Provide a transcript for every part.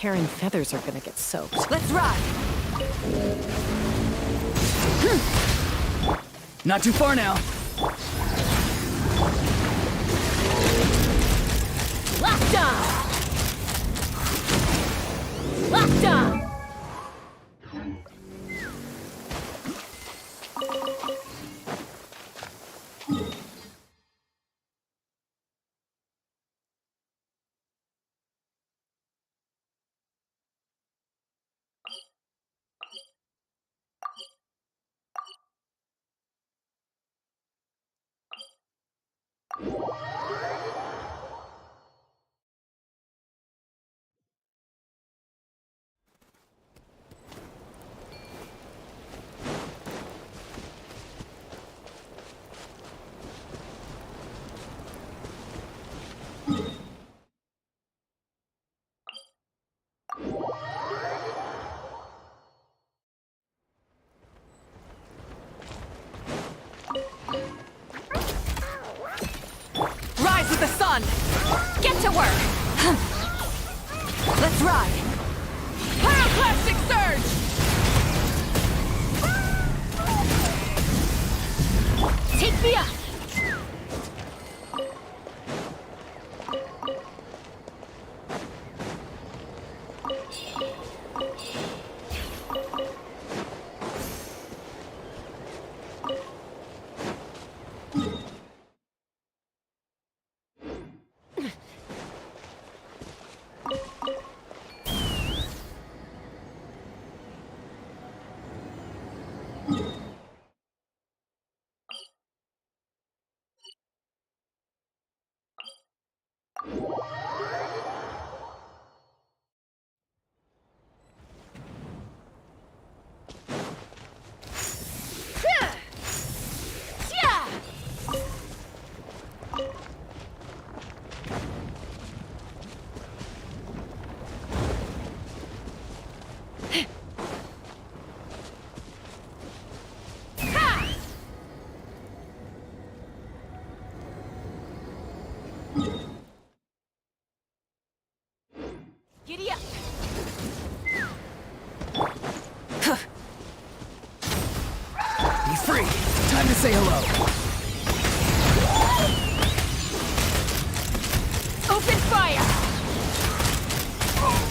hair and feathers are gonna get soaked. Let's ride! Not too far now. Locked on! Locked on! Rise with the sun! Get to work! Let's ride! Pyroclastic surge! Take me up! Giddy up! Be free. Time to say hello. Open fire!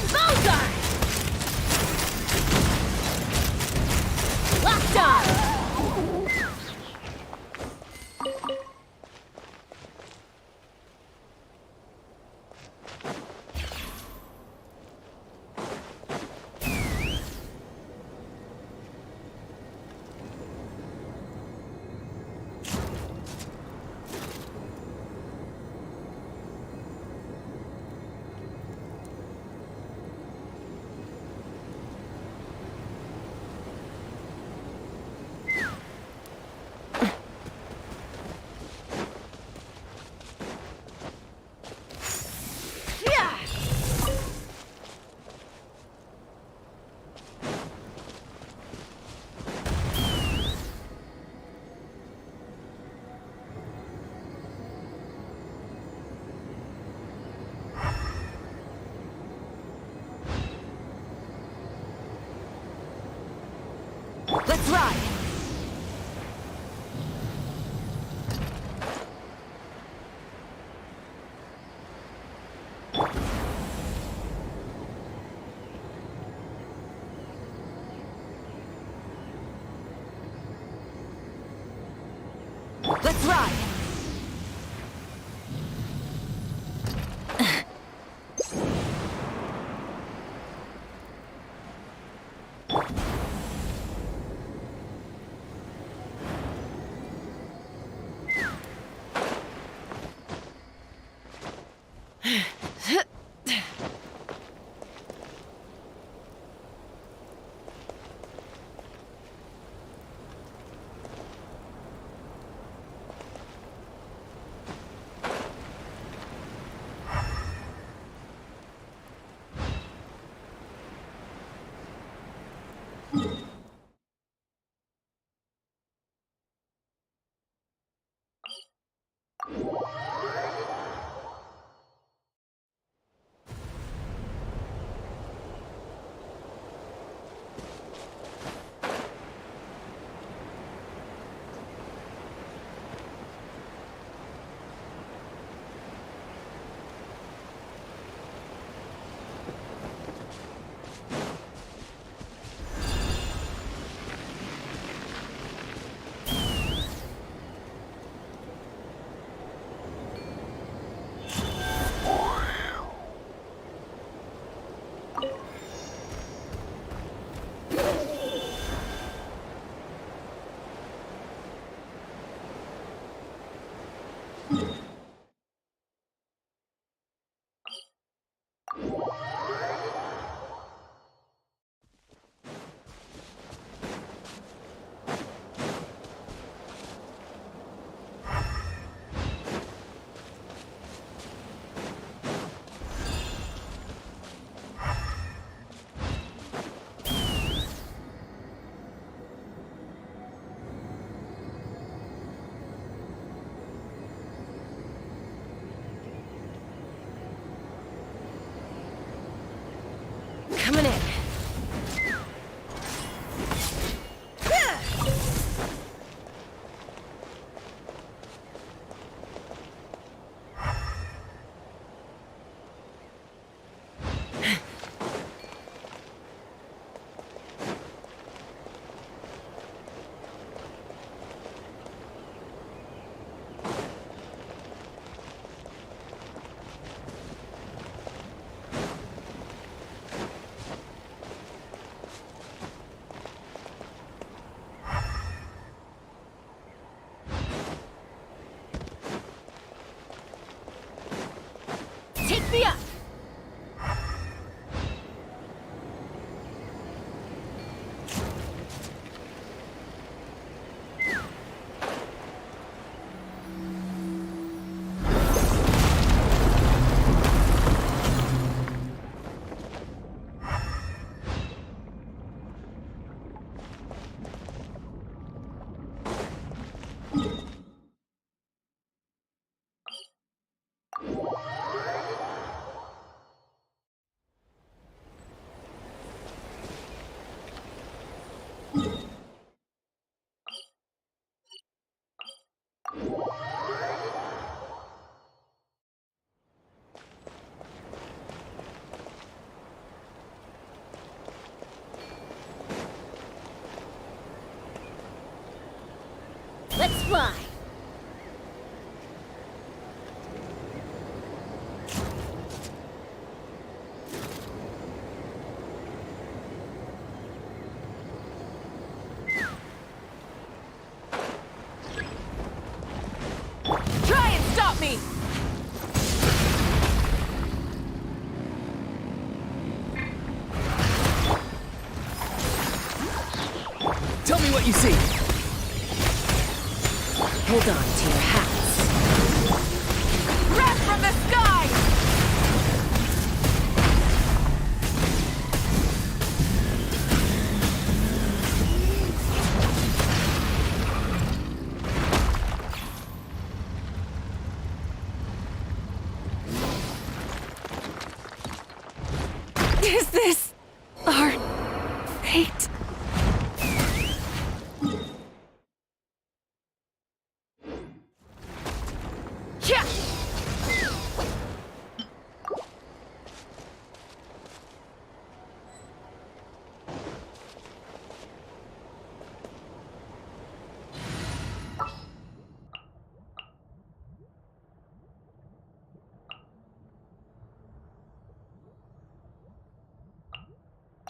Bullseye! Locked on! Let's ride! Let's ride! fly. Try and stop me! Tell me what you see. Hold on to your hats. Wrath from the sky! Is this our fate? Yeah.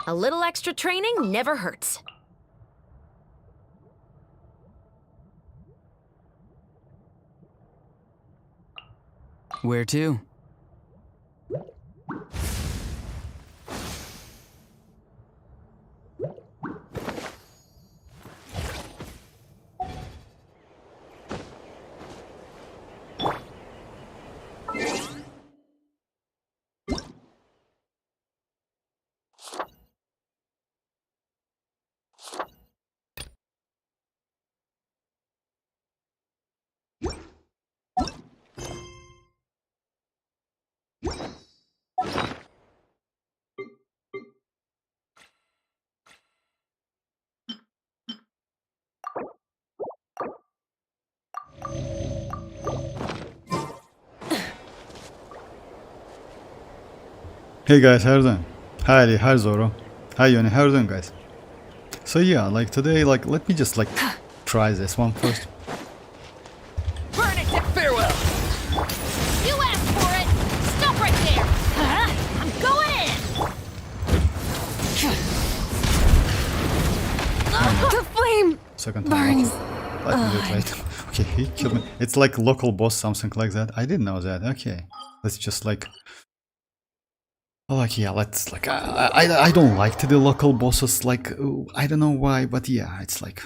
A little extra training never hurts. Where to? Hey guys, how you doing? Hi Ali, hi Zoro. Hi Yoni, how you doing guys? So yeah, like today, like let me just like try this one first. Burn it to farewell! You asked for it! Stop right there! I'm going in! The flame Second time. burns. Let me do it later. Okay, he killed me. It's like local boss, something like that. I didn't know that. Okay, let's just like. Oh, like yeah, let's like I don't like the local bosses. Like I don't know why, but yeah, it's like.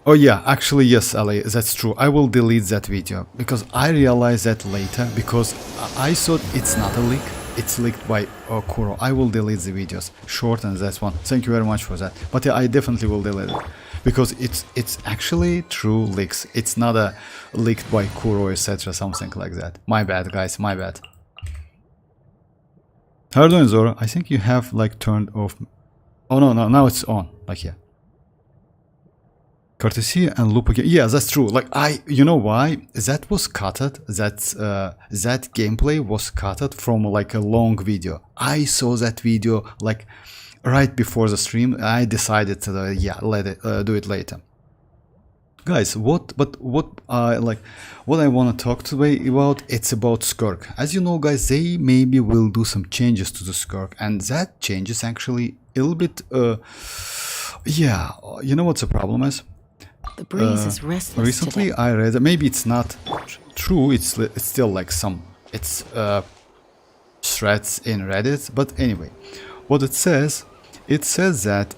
Oh yeah, actually yes, Ali, that's true. I will delete that video because I realized that later because I thought it's not a leak. It's leaked by Kuro. I will delete the videos. Shorten that one. Thank you very much for that. But yeah, I definitely will delete it because it's actually true leaks. It's not a leaked by Kuro, etc. Something like that. My bad, guys. My bad. How are you doing, Zoro? I think you have like turned off. Oh no, now it's on. Like yeah. Courtesy and loop again. Yeah, that's true. Like you know why? That was cutted. That gameplay was cutted from like a long video. I saw that video like right before the stream. I decided to yeah, let it do it later. Guys, what I want to talk today about, it's about Skirk. As you know, guys, they maybe will do some changes to the Skirk, and that changes actually a little bit. Yeah, you know what the problem is? The breeze is restless Recently today. I read, maybe it's not true, it's still like some threads in Reddit, but anyway, what it says that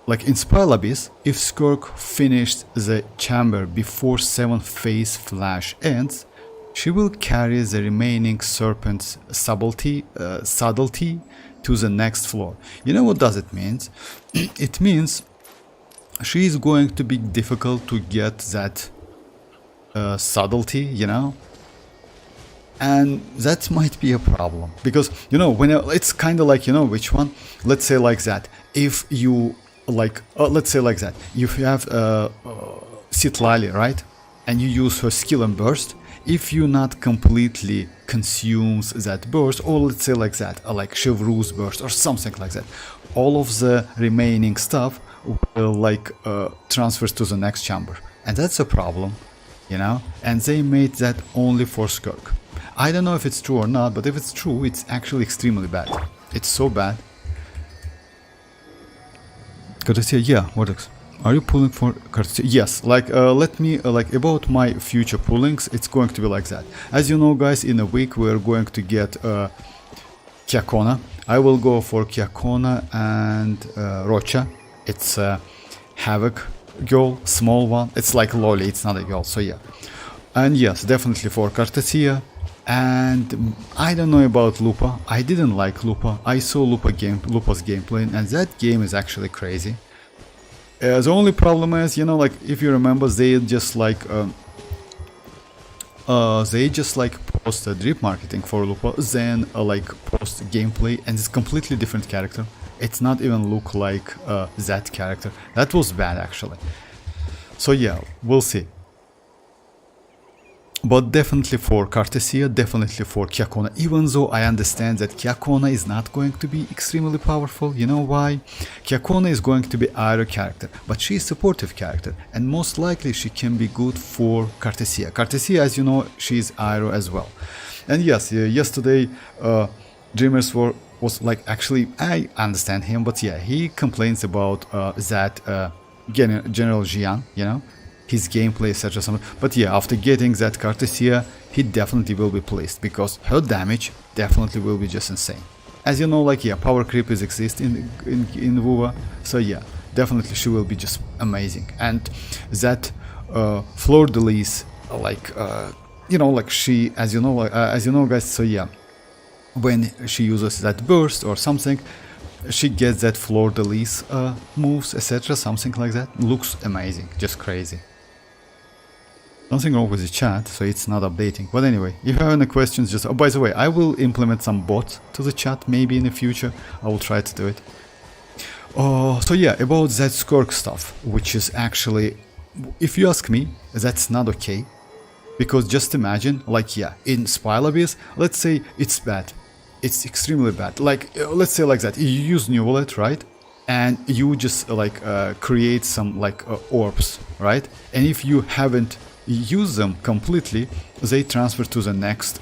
like in Spylabyss, if Skirk finished the chamber before 7th phase flash ends, she will carry the remaining serpent's subtlety to the next floor. You know what does it mean? It means she is going to be difficult to get that subtlety, you know, and that might be a problem because you know when it's kind of like, you know, which one? Let's say like that. If you like, let's say like that. If you have Citlali, right, and you use her skill and burst, if you not completely consumes that burst, or let's say like that, like Chevreuse burst or something like that, all of the remaining stuff will like transfers to the next chamber, and that's a problem, you know. And they made that only for Skirk. I don't know if it's true or not, but if it's true, it's actually extremely bad. It's so bad. Courtesy, yeah, Vortex. Are you pulling for courtesy? Yes, like let me like about my future pullings, it's going to be like that. As you know, guys, in a week we're going to get Kiakona. I will go for Kiakona and Rocha. It's a Havoc girl, small one. It's like Loli, it's not a girl, so yeah. And yes, definitely for Cartesia. And I don't know about Lupa. I didn't like Lupa. I saw Lupa's gameplay, and that game is actually crazy. The only problem is, you know, like if you remember, they just like post drip marketing for Lupa, then like post gameplay, and it's completely different character. It's not even look like that character. That was bad actually. So yeah, we'll see. But definitely for Cartesia, definitely for Kiakona, even though I understand that Kiakona is not going to be extremely powerful. You know why? Kiakona is going to be Aero character, but she is supportive character, and most likely she can be good for Cartesia. Cartesia, as you know, she is Aero as well. And yes, yesterday Dreamers was like, actually, I understand him, but yeah, he complains about that General Jian, you know, his gameplay, etc. But yeah, after getting that Cartesia, he definitely will be pleased, because her damage definitely will be just insane. As you know, like, yeah, power creep is exist in WuWa, so yeah, definitely she will be just amazing. And that Fleur de Lis, like, you know, like she, as you know, guys, so yeah, when she uses that burst or something, she gets that Fleur de Lis moves, etc. Something like that. Looks amazing, just crazy. Nothing wrong with the chat, so it's not updating. But anyway, if you have any questions, just... Oh, by the way, I will implement some bots to the chat, maybe in the future. I will try to do it. So yeah, about that Skirk stuff, which is actually, if you ask me, that's not okay. Because just imagine, like, yeah, in Spile Abyss, let's say it's bad. It's extremely bad. Like, let's say like that, you use New Wallet, right? And you just like create some like orbs, right? And if you haven't used them completely, they transfer to the next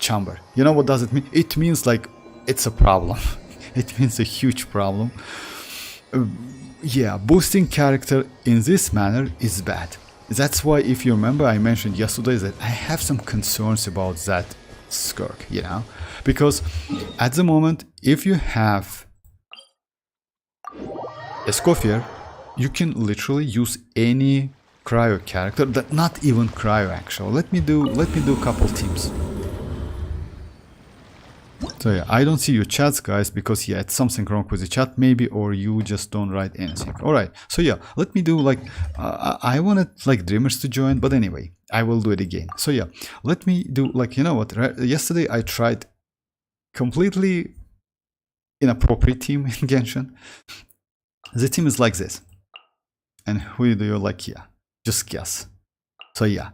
chamber. You know what does it mean? It means like it's a problem. It means a huge problem. Yeah, boosting character in this manner is bad. That's why, if you remember, I mentioned yesterday that I have some concerns about that Skirk, you know, because at the moment, if you have Escoffier, you can literally use any cryo character, that not even cryo actually. Let me do a couple teams. So yeah, I don't see your chats, guys, because yeah, it's something wrong with the chat maybe, or you just don't write anything. All right, so yeah, let me do like I wanted like Dreamers to join, but anyway, I will do it again. So yeah, let me do like, you know what, right? Yesterday I tried completely inappropriate team in Genshin. The team is like this, and who do you like here? Just guess. So yeah,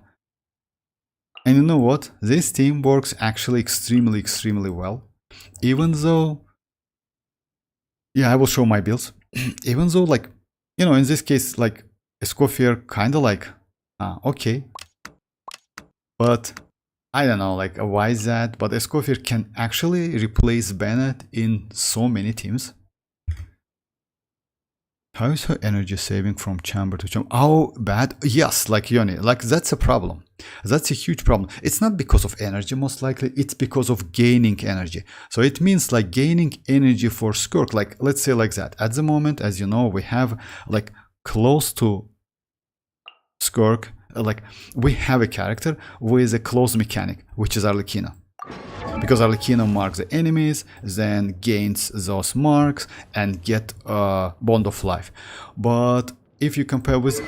and you know what, this team works actually extremely well. Even though, yeah, I will show my builds. Even though, like, you know, in this case, like, Escoffier kind of like, okay. But, I don't know, like, why is that? But Escoffier can actually replace Bennett in so many teams. How is her energy saving from chamber to chamber? Oh, bad? Yes, like Yoni, like that's a problem. That's a huge problem. It's not because of energy, most likely. It's because of gaining energy. So it means like gaining energy for Skirk. Like, let's say like that. At the moment, as you know, we have like close to Skirk, like we have a character with a close mechanic, which is Arlecchino. Because Arlecchino marks the enemies, then gains those marks and get a bond of life. But if you compare with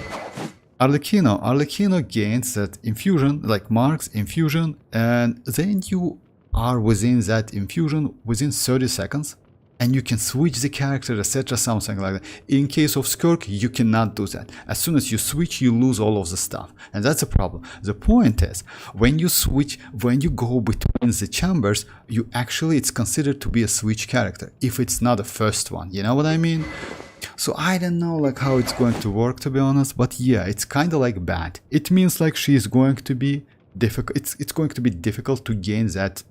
Arlecchino gains that infusion, like marks infusion, and then you are within that infusion within 30 seconds. and you can switch the character, etc., something like that. In case of Skirk, you cannot do that. As soon as you switch, you lose all of the stuff, and that's a problem. The point is, when you switch, when you go between the chambers, you actually, it's considered to be a switch character if it's not the first one. You know what I mean? So I don't know like how it's going to work, to be honest, but yeah, it's kind of like bad. It means like she is going to be difficult. It's going to be difficult to gain that.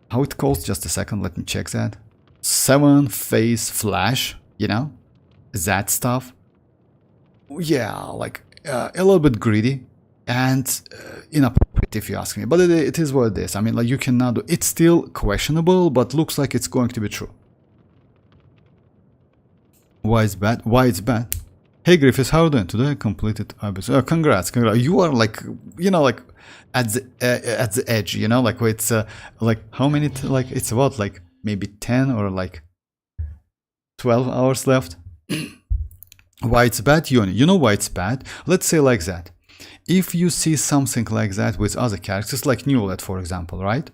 How it calls? Just a second, let me check that. 7-phase flash, you know, that stuff. Yeah, like a little bit greedy and inappropriate if you ask me. But it is what it is. I mean, like you cannot do. It's still questionable, but looks like it's going to be true. Why it's bad? Why it's bad? Hey Griffiths, how are you doing? Today I completed Ibis. Oh, congrats. You are like, you know, like at the edge, you know, like it's like how many, like it's about like maybe 10 or like 12 hours left. Why it's bad, Yoni? You know why it's bad? Let's say like that. If you see something like that with other characters, like Newlet, for example, right?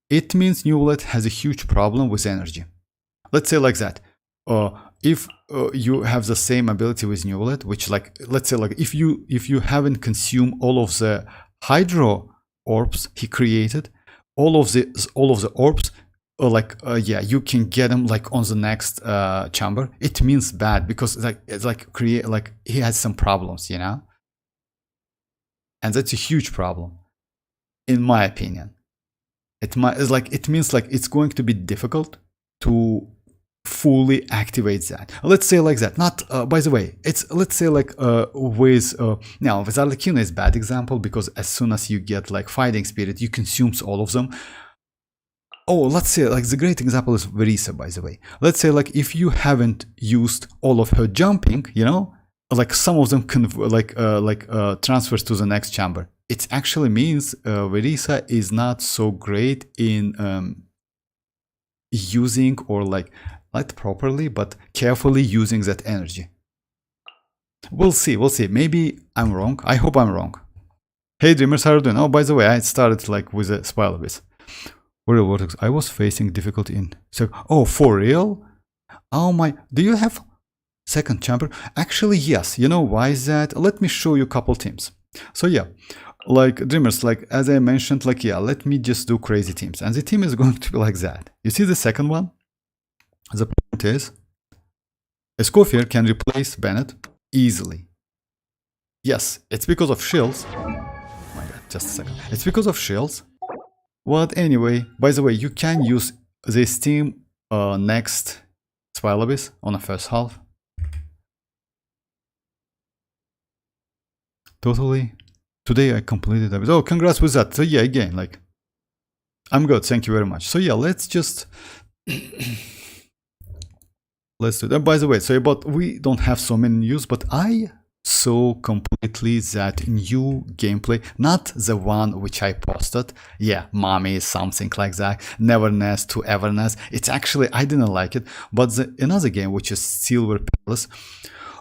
It means Newlet has a huge problem with energy. Let's say like that. If you have the same ability with Newlet, which like, let's say like if you haven't consumed all of the hydro orbs he created, all of the orbs, yeah, you can get them like on the next chamber. It means bad because like it's like create like he has some problems, you know, and that's a huge problem, in my opinion. It means like it's going to be difficult to fully activate that. Let's say like that. Not by the way, it's let's say like with now with Arlecchino is bad example because as soon as you get like fighting spirit, you consumes all of them. Oh, let's say like the great example is Varesa, by the way. Let's say like if you haven't used all of her jumping, you know, like some of them can transfers to the next chamber. It actually means Varesa is not so great in using or like not properly but carefully using that energy. We'll see, maybe I'm wrong. I hope I'm wrong. Hey dreamers, how are you doing? Oh, by the way, I started like with a spoiler bit. Real vortex, I was facing difficulty in oh, for real? Oh my, do you have second chamber? Actually yes. You know why is that? Let me show you a couple teams. So yeah, like dreamers, like as I mentioned, like yeah, let me just do crazy teams, and the team is going to be like that. You see the second one? The point is, Escoffier can replace Bennett easily. Yes, it's because of shields. Oh my god, just a second. It's because of shields. But anyway, by the way, you can use this team next Spile Abyss on the first half. Totally. Today I completed Abyss. Oh, congrats with that. So yeah, again, like, I'm good. Thank you very much. So yeah, let's just... let's do that. By the way, sorry, but we don't have so many news, but I saw completely that new gameplay, not the one which I posted. Yeah, mommy, something like that. Neverness to Everness. It's actually, I didn't like it, but another game which is Silver Palace.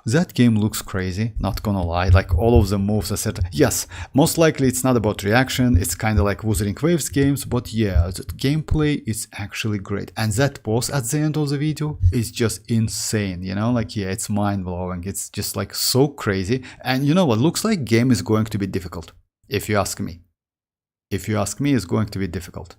That game looks crazy, not gonna lie, like all of the moves, etc. Yes, most likely it's not about reaction, it's kind of like Wuthering Waves games, but yeah, the gameplay is actually great. And that boss at the end of the video is just insane, you know, like yeah, it's mind-blowing, it's just like so crazy. And you know what, looks like game is going to be difficult, if you ask me. If you ask me, it's going to be difficult.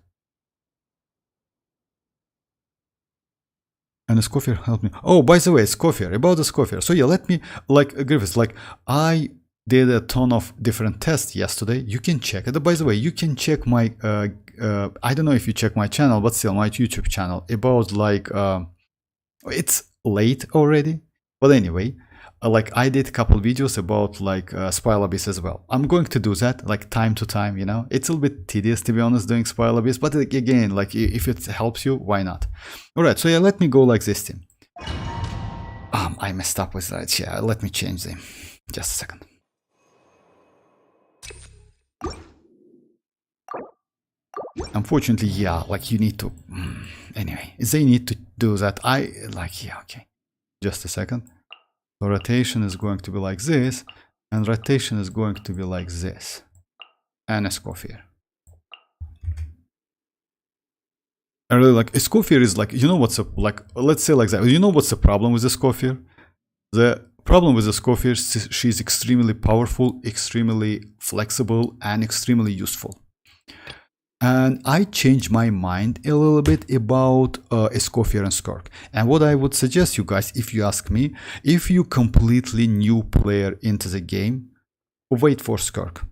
And Escoffier helped me. Oh, by the way, Escoffier, about the Escoffier. So yeah, let me, like, Griffiths, like, I did a ton of different tests yesterday. You can check it. By the way, you can check my, I don't know if you check my channel, but still, my YouTube channel, about, like, it's late already. But anyway, like, I did a couple videos about, like, Spile Abyss as well. I'm going to do that, like, time to time, you know. It's a little bit tedious, to be honest, doing Spile Abyss, but again, like, if it helps you, why not? Alright, so yeah, let me go like this team. I messed up with that. Yeah, let me change them. Just a second. Unfortunately, yeah, like, you need to... Anyway, they need to do that. Yeah, okay. Just a second. So rotation is going to be like this, and rotation is going to be like this. And Escoffier. I really like Escoffier is like, you know what's up, like, let's say like that. You know what's the problem with Escoffier? The problem with Escoffier is she's extremely powerful, extremely flexible, and extremely useful. And I changed my mind a little bit about Escoffier and Skirk. And what I would suggest you guys, if you ask me, if you completely new player into the game, wait for Skirk.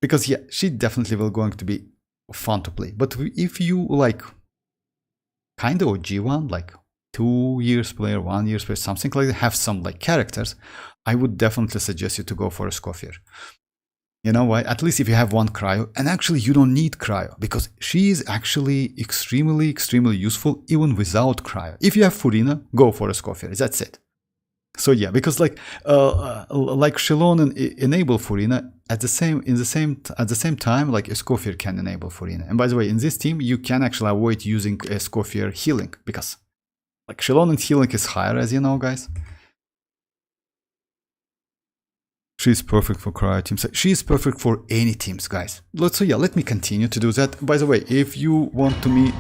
Because yeah, she definitely will going to be fun to play. But if you like kind of OG one, like 2 years player, 1 year player, something like that, have some like characters, I would definitely suggest you to go for Escoffier. You know why? At least if you have one cryo, and actually you don't need cryo because she is actually extremely useful even without cryo. If you have Furina, go for Escoffier. That's it. So yeah, because like Xilonen enable Furina at the same time, like Escoffier can enable Furina. And by the way, in this team you can actually avoid using Escoffier healing because like Xilonen's healing is higher, as you know, guys. She's perfect for cryo teams. She's perfect for any teams, guys. Let me continue to do that. By the way, if you want me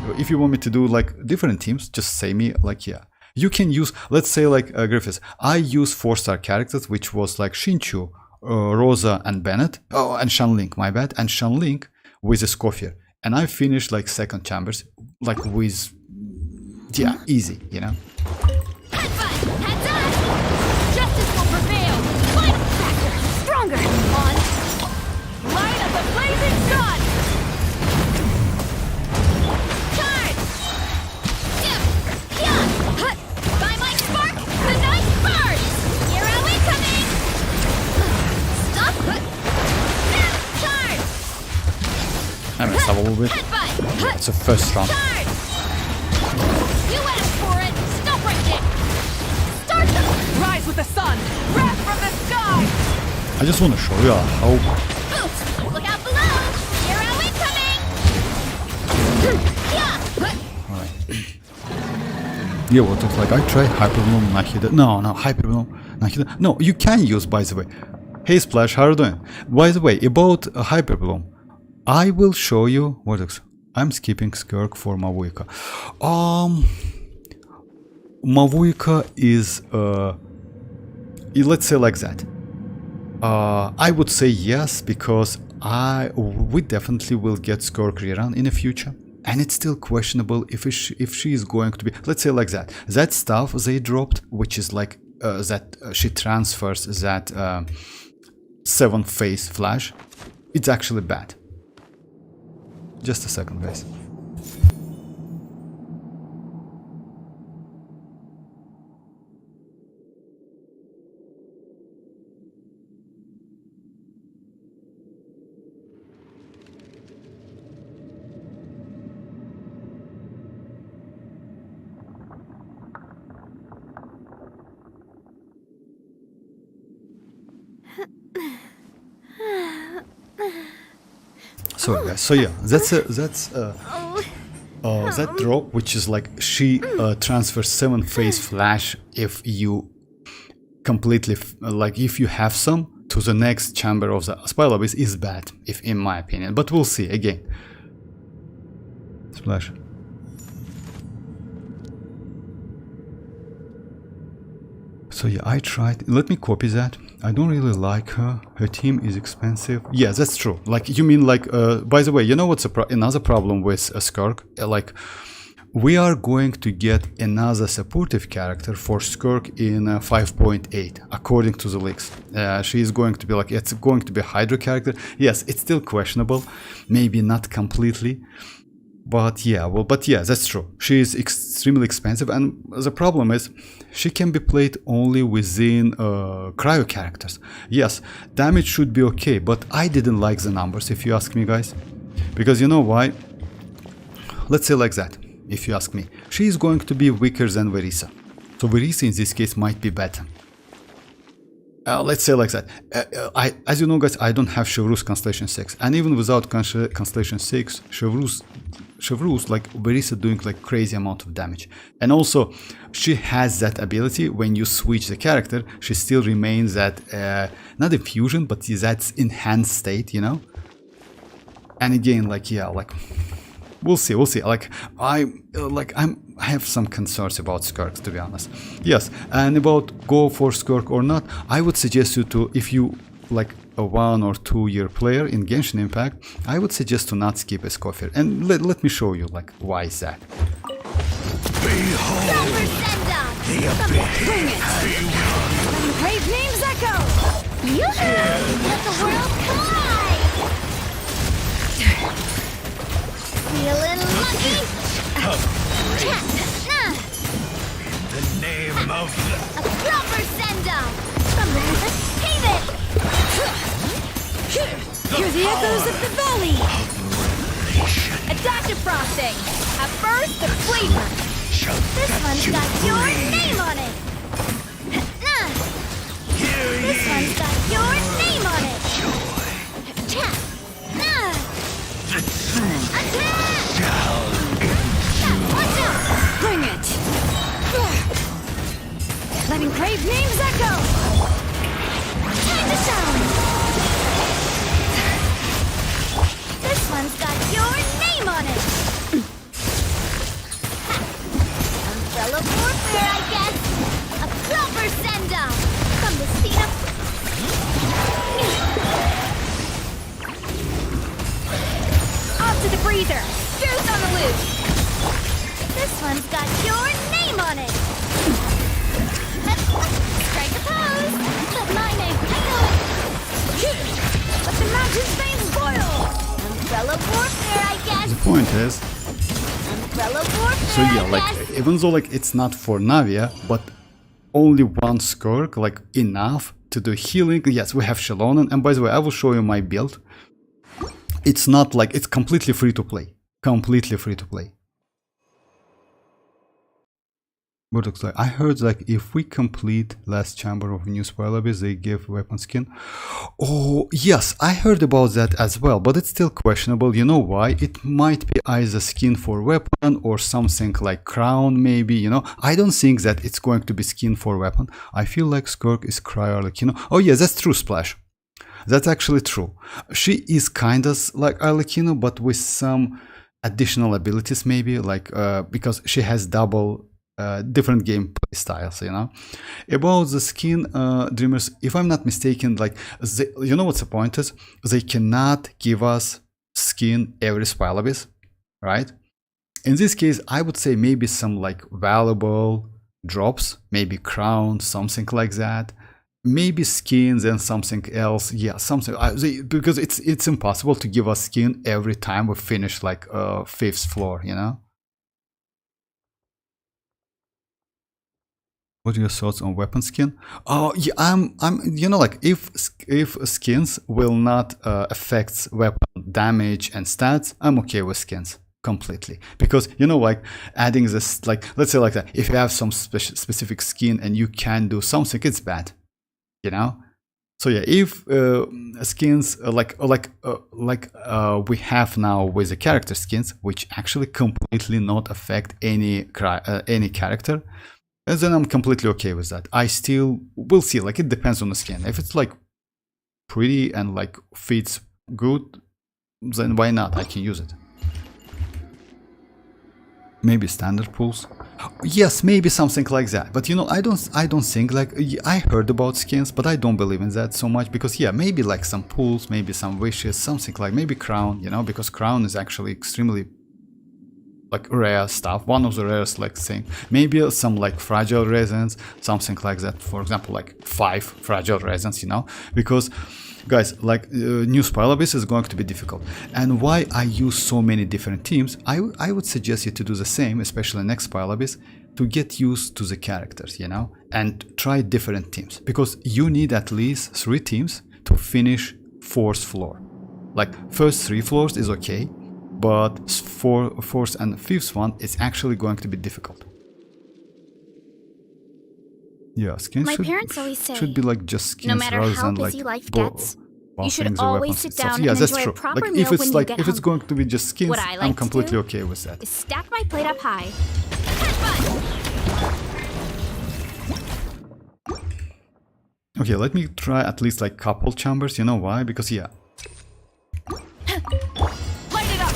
to do like different teams, just say me like yeah. You can use, let's say like Griffiths. I use 4-star characters, which was like Shinchu, Rosa, and Bennett. Oh, and Shanling, my bad. And Shanling with Escoffier. And I finished like second chambers, like with, yeah, easy, you know. Headbutt! Heads up! Justice will prevail! Fight faster! Stronger! On! Light of the blazing sun! Charge! Yeah! Hut! By my spark, the night burns! Here are we coming! Stop! Charge! I messed up a little bit. Headbutt! It's the first round. Charge! You asked for it! Stop right there! Start them! Rise with the sun! Wrath from the sky! I just want to show you how. Boost! Look out below! Here are we coming! Yeah, what it's like. I tried Hyperbloom, Nahida. No, Hyperbloom, Nahida. No, you can use, by the way. Hey Splash, how are you doing? By the way, about Hyperbloom, I will show you what is. I'm skipping Skirk for Mavuika. Mavuika is let's say like that. I would say yes because we definitely will get Skirk rerun in the future. And it's still questionable if she is going to be, let's say like that. That stuff they dropped, which is like that she transfers that 7-phase flash, it's actually bad. Just a second, guys. Sorry guys, so yeah, that's that drop, which is like she transfers 7-phase flash if you completely like if you have some to the next chamber of the spiral abyss is bad, if in my opinion, but we'll see again. Splash. So yeah, I tried. Let me copy that. I don't really like her. Her team is expensive. Yeah, that's true. Like, you mean like, by the way, you know what's another problem with Skirk? Like, we are going to get another supportive character for Skirk in 5.8, according to the leaks. She is going to be like, it's going to be a Hydra character. Yes, it's still questionable. Maybe not completely. But yeah, that's true. She is extremely expensive, and the problem is she can be played only within cryo characters. Yes, damage should be okay, but I didn't like the numbers, if you ask me, guys. Because you know why? Let's say like that, if you ask me. She is going to be weaker than Varesa. So Varesa in this case might be better. Let's say like that. As you know, guys, I don't have Chevreuse Constellation 6, and even without Constellation 6, Chevreuse, like Varesa, doing like crazy amount of damage. And also, she has that ability when you switch the character, she still remains that not a fusion, but that's enhanced state, you know. And again, like yeah, like we'll see. Like I have some concerns about Skirk, to be honest. Yes, and about go for Skirk or not, I would suggest you to, if you like a 1 or 2 year player in Genshin Impact, I would suggest to not skip Escoffier. And let me show you like why is that. Silver send-up! Bring it! Let the brave names echo! Yoo-hoo! Let the world collide! Feeling lucky? Chasca! The name of A proper send-up! From the haven! Hear the echoes of the valley! A dash of frosting. A burst of flavor. This one's got your name on it! This one's got your name on it! Attack! Watch out! Bring it! Letting brave names echo! Time to shine! This one's got your name on it! Umbrella warfare, I guess! A proper send-off! From the scene of... Off to the freezer. Juice on the loose. This one's got your name on it! Strike a pose! But my name, I know it! Let the mountain's veins boil. Umbrella warfare, I guess! The point is, Umbrella warfare, so yeah, I like guess! even though like it's not for Navia, but only one Skirk, like enough to do healing. Yes, we have Xilonen, and by the way, I will show you my build. It's not like, it's completely free to play. Completely free to play. But looks like I heard like if we complete last chamber of new spoil abyss, they give weapon skin. Oh yes, I heard about that as well, but it's still questionable. You know why? It might be either skin for weapon or something like crown, maybe. You know, I don't think that it's going to be skin for weapon. I feel like Skirk is cryo Arlecchino. Oh yeah, that's true, Splash. That's actually true. She is kind of like Arlecchino, but with some additional abilities, maybe like because she has double different gameplay styles, you know. About the skin, Dreamers, if I'm not mistaken, like you know what's the point is, they cannot give us skin every spoil abyss, right? In this case, I would say maybe some like valuable drops, maybe crown, something like that. Maybe skins and something else, yeah, something because it's impossible to give us skin every time we finish like 5th floor, you know. What are your thoughts on weapon skin? Oh yeah, I'm you know, like if skins will not affect weapon damage and stats, I'm okay with skins completely, because you know, like adding this, like let's say like that, if you have some specific skin and you can do something, it's bad, you know. So yeah, if skins like we have now with the character skins, which actually completely not affect any character, and then I'm completely okay with that. I still will see, like it depends on the skin. If it's like pretty and like fits good, then why not? I can use it. Maybe standard pulls. Yes, maybe something like that. But you know, I don't think, like, I heard about skins, but I don't believe in that so much, because yeah, maybe like some pulls, maybe some wishes, something like maybe crown, you know, because crown is actually extremely like rare stuff, one of the rarest like thing. Maybe some like fragile resins, something like that. For example, like 5 fragile resins, you know, because guys, like new spoil abyss is going to be difficult. And why I use so many different teams, I would suggest you to do the same, especially next spoil abyss, to get used to the characters, you know, and try different teams, because you need at least 3 teams to finish 4th floor. Like first 3 floors is okay, but 4th and 5th one is actually going to be difficult. Yeah, skins My parents always say, should be like just skins, no matter rather how than busy like life gets, you should buffing the always weapons sit and stuff. down Yeah, and that's enjoy true. a proper Like meal if it's when you like get if it's hungry. going to be just skins, What I like I'm completely to okay with that. is stack my plate up high. Okay, let me try at least like couple chambers. You know why? Because yeah. Light it up.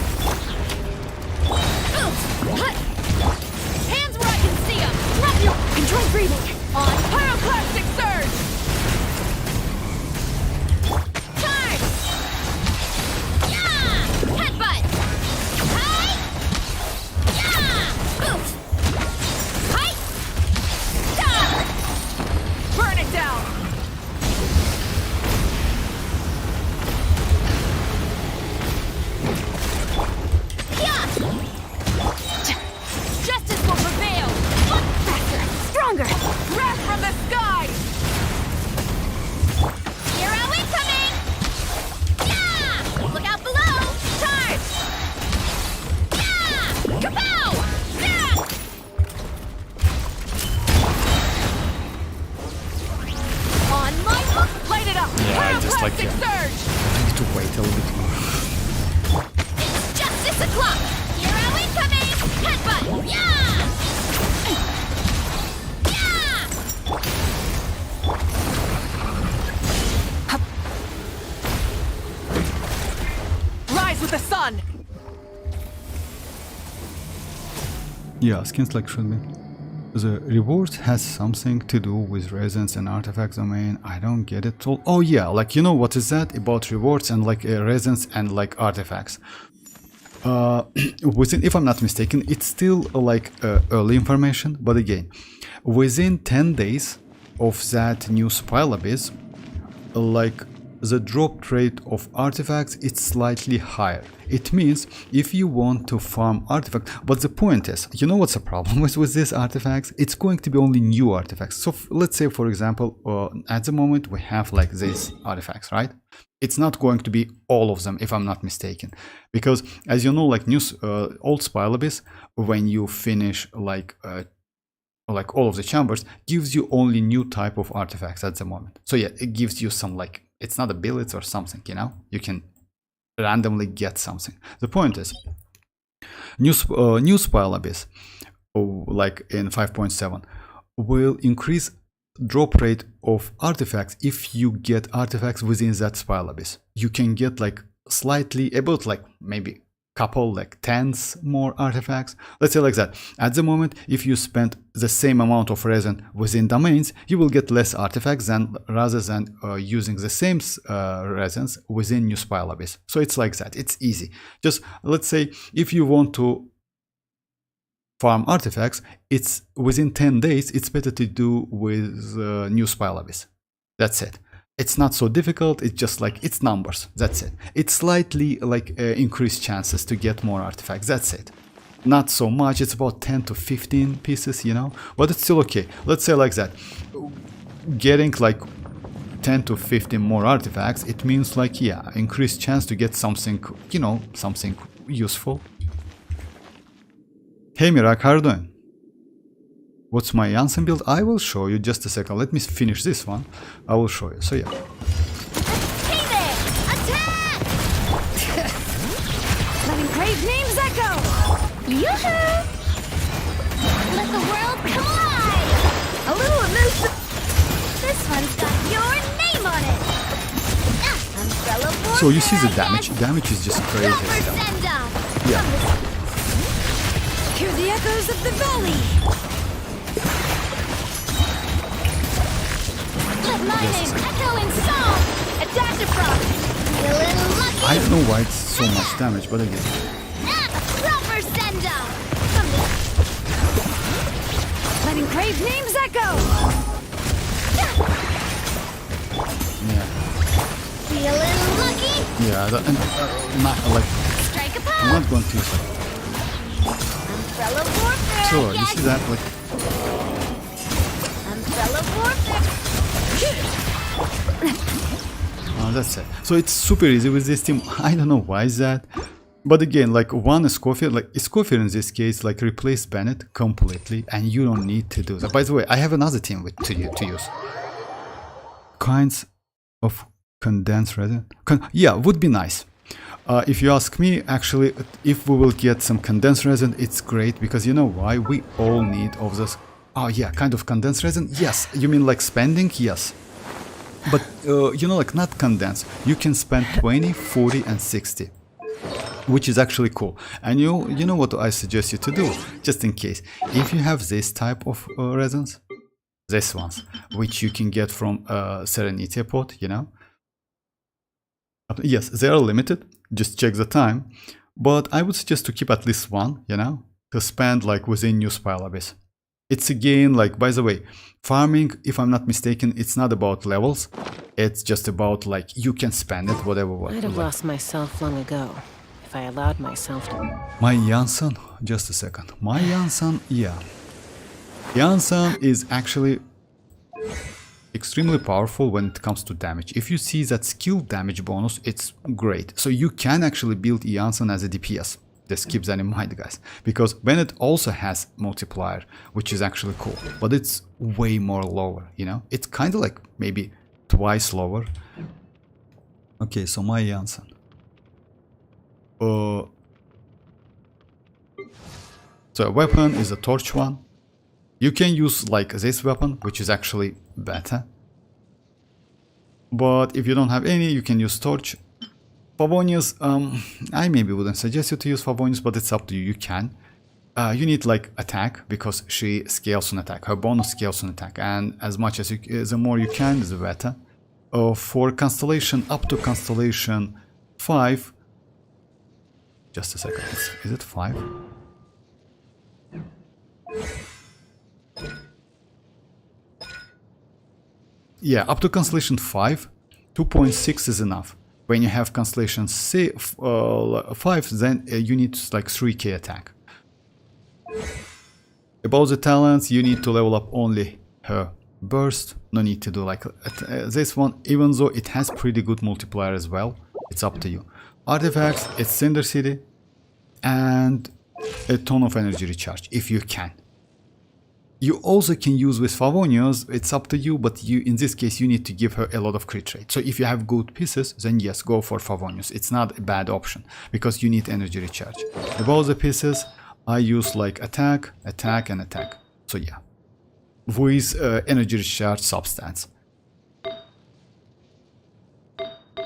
rise with the sun. Yeah, skins like should be. The reward has something to do with resins and artifacts domain. I don't get it all. Oh yeah, like you know what is that about rewards and like resins and like artifacts. Within, if I'm not mistaken, it's still like early information, but again, within 10 days of that new spell abyss, like the drop rate of artifacts is slightly higher. It means if you want to farm artifacts, but the point is, you know what's the problem with these artifacts? It's going to be only new artifacts. So let's say, for example, at the moment we have like these artifacts, right? It's not going to be all of them, if I'm not mistaken, because as you know, like new old spell abyss, when you finish like all of the chambers, gives you only new type of artifacts at the moment. So yeah, it gives you some like, it's not abilities or something, you know, you can randomly get something. The point is, new spell abyss, like in 5.7, will increase drop rate of artifacts if you get artifacts within that spell abyss. You can get like slightly, about like maybe couple, like tens more artifacts, let's say like that. At the moment, if you spend the same amount of resin within domains, you will get less artifacts than rather than using the same resins within new spell abyss. So it's like that, it's easy. Just let's say if you want to farm artifacts, it's within 10 days, it's better to do with new spell abyss. That's it. It's not so difficult, it's just like, it's numbers, that's it. It's slightly like increased chances to get more artifacts, that's it. Not so much, it's about 10 to 15 pieces, you know, but it's still okay. Let's say like that. Getting like 10 to 15 more artifacts, it means like, yeah, increased chance to get something, you know, something useful. Hey Mirak, how are you doing? What's my iansan build? I will show you, just a second. Let me finish this one. I will show you. So yeah. Hey there! Attack! Letting brave names echo! Yoo-hoo! Let the world collide! A little emotion. This one's got your name on it! Umbrella warfare, So you see the I damage? guess. Damage is just crazy Super stuff. send-up! Yeah. Hear the echoes of the valley! Let my name echo in song! A dash of frost. Feeling lucky! I don't know why it's so much damage, but again. Proper send-up! Letting brave names echo! Yeah. Feeling lucky! Yeah, not like, Strike a I'm pose! not going to use it. Umbrella warfare, So I you guess. see that, like, Umbrella warfare. that's it. So it's super easy with this team. I don't know why is that. But again, like one Escoffier, like Escoffier in this case, like replace Bennett completely, and you don't need to do that. By the way, I have another team to use. Kinds of condensed resin. Yeah, would be nice. If you ask me, actually, if we will get some condensed resin, it's great, because you know why? We all need of this. Oh yeah, kind of condensed resin. Yes, you mean like spending? Yes. But you know, like not condensed. You can spend 20, 40, and 60. Which is actually cool. And you know what I suggest you to do, just in case. If you have this type of resins, this ones, which you can get from Serenity pot, you know. Yes, they are limited. Just check the time. But I would suggest to keep at least one, you know, to spend like within new spell abyss. It's again, like, by the way, farming, if I'm not mistaken, it's not about levels. It's just about like, you can spend it, whatever. I'd have lost myself long ago if I allowed myself to. My iansan, just a second. My iansan, yeah. Iansan is actually extremely powerful when it comes to damage. If you see that skill damage bonus, it's great. So you can actually build iansan as a DPS. Just keep that in mind, guys. Because Bennett also has multiplier, which is actually cool. But it's way more lower, you know? It's kind of like maybe twice lower. Okay, so my iansan. So a weapon is a torch one. You can use like this weapon, which is actually better. But if you don't have any, you can use torch. Favonius, I maybe wouldn't suggest you to use Favonius, but it's up to you. You can. You need like attack because she scales on attack. Her bonus scales on attack, and as much as the more you can, the better. For constellation up to constellation 5. Just a second. Is it 5? Yeah, up to constellation 5, 2.6 is enough. When you have constellation 5, then you need like 3k attack. About the talents, you need to level up only her burst. No need to do like this one, even though it has pretty good multiplier as well. It's up to you. Artifacts, it's Cinder City and a ton of energy recharge if you can. You also can use with Favonius, it's up to you, but in this case you need to give her a lot of crit rate. So if you have good pieces, then yes, go for Favonius. It's not a bad option because you need energy recharge. About the pieces, I use like attack, attack and attack. So yeah, with energy recharge substance.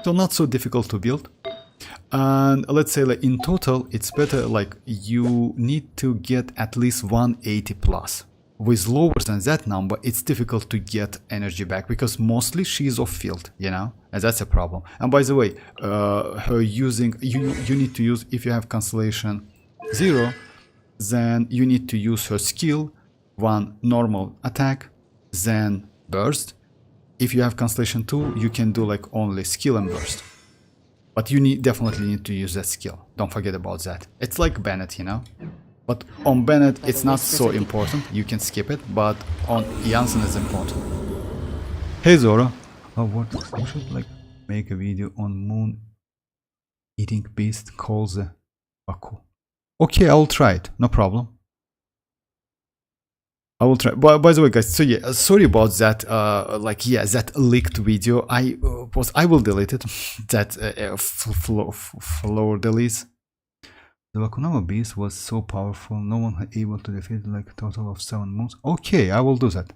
So not so difficult to build. And let's say like in total, it's better like you need to get at least 180 plus. With lower than that number, it's difficult to get energy back because mostly she's off field, you know, and that's a problem. And by the way, her using you need to use, if you have constellation 0, then you need to use her skill 1 normal attack, then burst. If you have constellation 2, you can do like only skill and burst. But you definitely need to use that skill. Don't forget about that. It's like Bennett, you know. But on Bennett, it's not so important. You can skip it. But on Iansan, it's important. Hey Zora. Oh, what? I should like make a video on moon eating beast called the Baku. Okay, I will try it. No problem. I will try. By the way, guys, so yeah, sorry about that. Like, yeah, that leaked video. I will delete it. That floor deletes. The Bakunawa beast was so powerful. No one had able to defeat like a total of 7 moons. Okay, I will do that.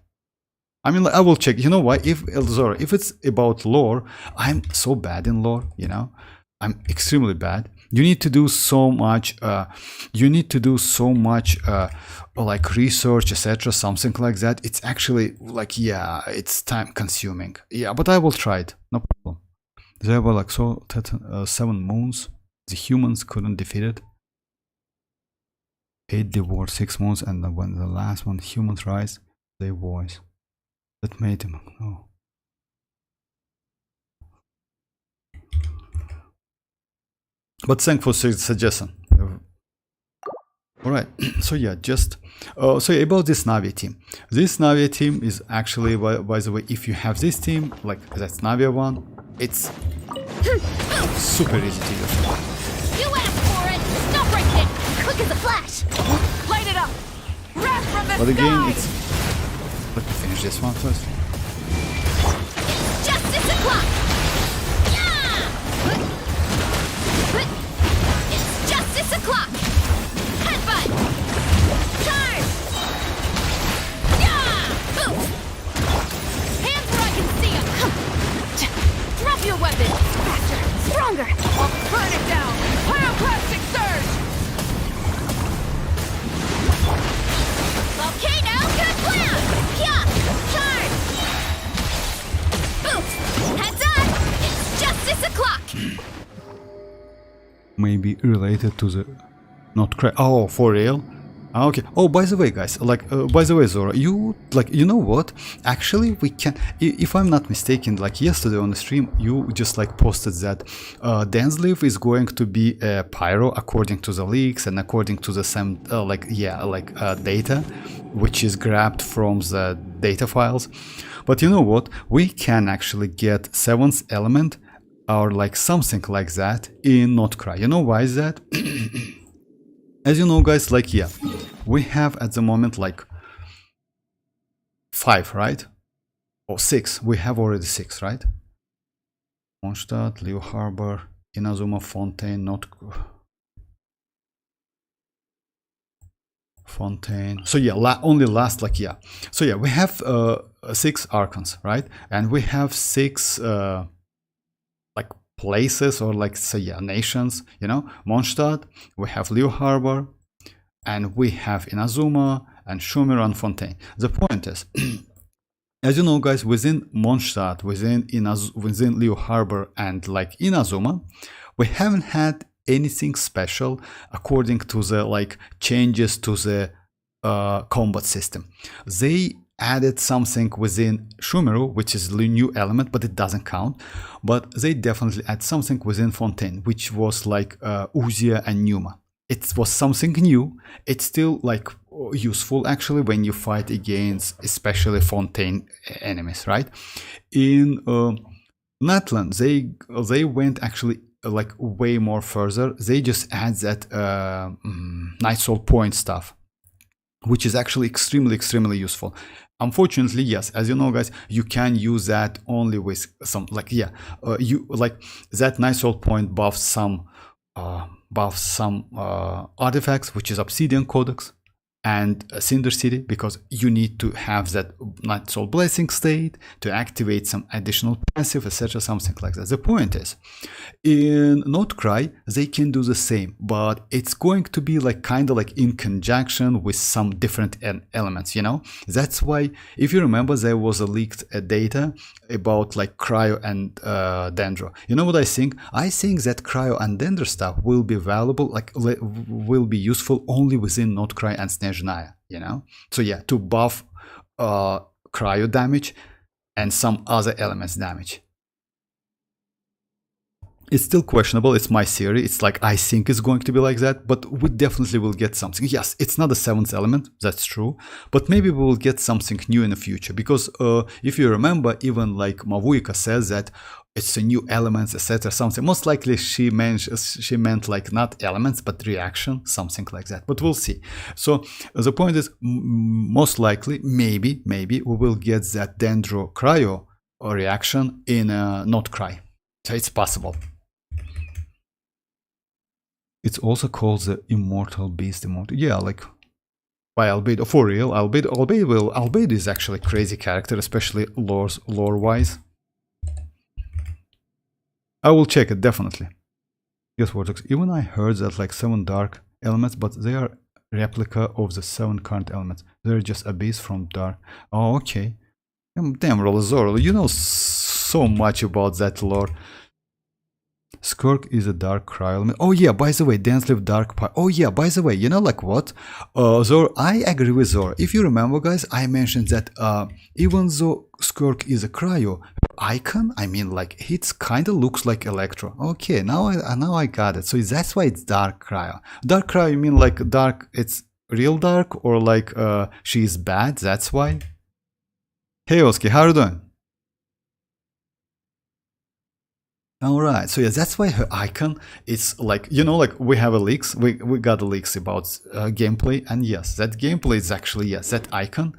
I mean, I will check. You know why? If Elzora, if it's about lore, I'm so bad in lore. You know, I'm extremely bad. You need to do so much. Like research, etc. Something like that. It's actually like, yeah, it's time consuming. Yeah, but I will try it. No problem. There were like 7 moons. The humans couldn't defeat it. 8 devoured 6 moons, and when the last one, humans rise, they voice. That made him. Oh. But thanks for the suggestion. Alright, so yeah, just so about this Navia team. This Navia team is actually, by the way, if you have this team, like that's Navia one, it's super easy to use. You asked for it! Don't break it! Quick as a flash! Light it up! Wrath from the But again, sky! it's... Let me finish this one first. It's justice o'clock! Yeah! It's justice o'clock! Headbutt! Charge! Yeah! Boom! Hands where I can see them! Drop your weapon! Faster! Stronger! I'll burn it down! Pyroclastic surge! Volcano Kerplam! Yeah! Charge! Boom! Heads up! It's justice o'clock! Maybe related to the... Not crack. Oh, for real? Okay. Oh, by the way, guys, like, by the way, Zora, you know what? Actually, we can, if I'm not mistaken, like yesterday on the stream, you just like posted that Densleaf is going to be a pyro according to the leaks and according to the same, data, which is grabbed from the data files. But you know what? We can actually get 7th element or like something like that in Notcry. You know why is that? As you know, guys, like, yeah, we have at the moment like 5, right? Or 6. We have already 6, right? Mondstadt, Leo Harbor, Inazuma, Fontaine, Fontaine. So yeah, only last, like, yeah. So yeah, we have 6 Archons, right? And we have 6 like places or like say yeah, nations, you know, Mondstadt, we have Liu Harbor, and we have Inazuma and Shumir and Fontaine. The point is, as you know, guys, within Mondstadt, within Liu Harbor and like Inazuma, we haven't had anything special according to the like changes to the combat system. They added something within Shumiru, which is the new element, but it doesn't count. But they definitely add something within Fontaine, which was like Uzia and Numa. It was something new. It's still like useful actually when you fight against especially Fontaine enemies, right? In Natlan, they went actually like way more further. They just add that Night Soul point stuff, which is actually extremely useful. Unfortunately, yes, as you know, guys, you can use that only with some like yeah, you like that Night Soul point buffs some artifacts, which is Obsidian Codex and Cinder City, because you need to have that Night Soul Blessing state to activate some additional passive, etc., something like that. The point is, in Notcry, they can do the same, but it's going to be like kind of like in conjunction with some different elements, you know? That's why, if you remember, there was a leaked data about like Cryo and Dendro. You know what I think? I think that Cryo and Dendro stuff will be valuable, like will be useful only within Notcry and Snezhnaya, you know? So yeah, to buff Cryo damage and some other elements damage. It's still questionable. It's my theory. It's like I think it's going to be like that, but we definitely will get something. Yes, it's not the 7th element, that's true, but maybe we will get something new in the future, because if you remember, even like Mavuika says that it's a new elements, etc., something. Most likely she meant like not elements but reaction, something like that, but we'll see. So the point is, most likely, maybe we will get that Dendro Cryo reaction in Notcry. So it's possible. It's also called the Immortal Beast. Yeah, like by Albedo, for real. Albedo is actually a crazy character, especially lore-wise. I will check it, definitely. Yes, Vortex. Even I heard that like 7 dark elements, but they are replica of the 7 current elements. They're just abyss from dark. Oh, okay. Damn, Rolazoro, you know so much about that lore. Skirk is a dark cryo element. Oh yeah, by the way, Dance Live Dark Pie. Oh yeah, by the way, you know like what? Zor, I agree with Zor. If you remember, guys, I mentioned that even though Skirk is a cryo icon, I mean like it kind of looks like Electro. Okay, now I got it. So that's why it's dark cryo. Dark cryo, you mean like dark? It's real dark, or like she's bad? That's why. Hey Oski, how are you doing? Alright, so yeah, that's why her icon is like, you know, like we have a leaks, we got the leaks about gameplay, and yes, that gameplay is actually, yes, that icon,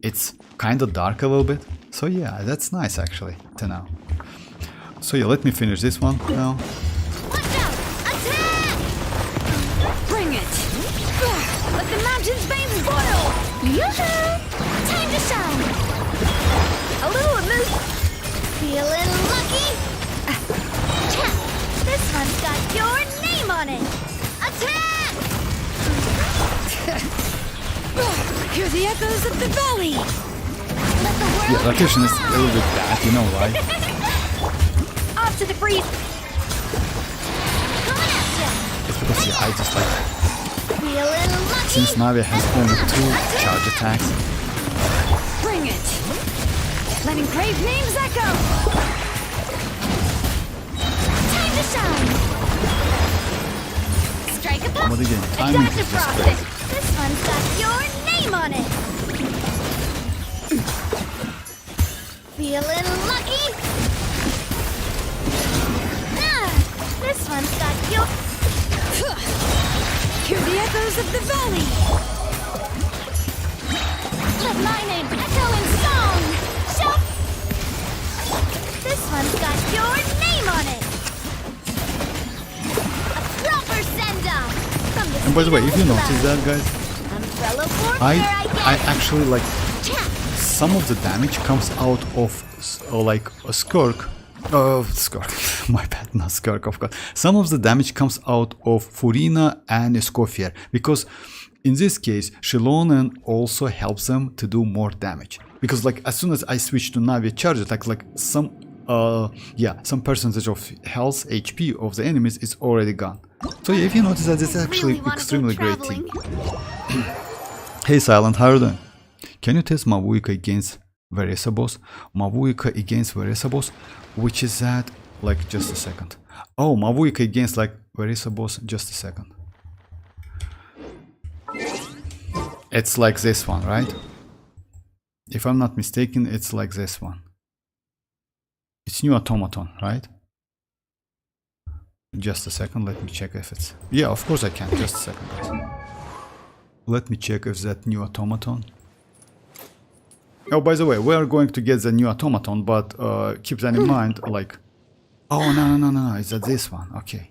it's kind of dark a little bit, so yeah, that's nice actually to know. So yeah, let me finish this one now. Watch out! Attack! Bring it! Let the mountain's veins boil! Yoo-hoo! Time to shine! A little amuse. Feeling lucky? This one's got your name on it! Attack! Hear the echoes of the valley! Let the world Yeah, rotation is a little bit bad, you know why? Off to the breeze. coming at ya! It's because yeah, I just like, Feeling lucky? since Navi has only 2 charge attacks, Bring it! Letting brave names echo! Time to shine! Strike a pop! but again, A timing dash is of just frosting. crazy. This one's got your name on it! Feeling lucky? This one's got your... Hear the echoes of the valley! Let my name echo in song! Shout! This one's got your name on it! A proper send-off! From the And by the way, sea if you to notice cloud. that, guys, Umbrella warfare, I guess! actually like Tap! some of the damage comes out of like a Skirk Oh, Skirk. My bad, not Skirk, of course. Some of the damage comes out of Furina and Escoffier, because in this case, Xilonen also helps them to do more damage. Because like as soon as I switch to Navi charges, like some percentage of health, HP of the enemies is already gone. So yeah, if you notice that, it's actually extremely great team. Hey Silent, how are you doing? Can you test Mavuika against Varesa boss? Mavuika against Varesa boss? Which is that? Like, just a second. Oh, Mavuika against like Varesa boss, just a second. It's like this one, right? If I'm not mistaken, it's like this one. It's new automaton, right? Just a second, let me check if it's... Yeah, of course I can, just a second, guys. Let me check if that new automaton... Oh, by the way, we are going to get the new automaton, but keep that in mind, like... Oh, no, it's at this one, okay.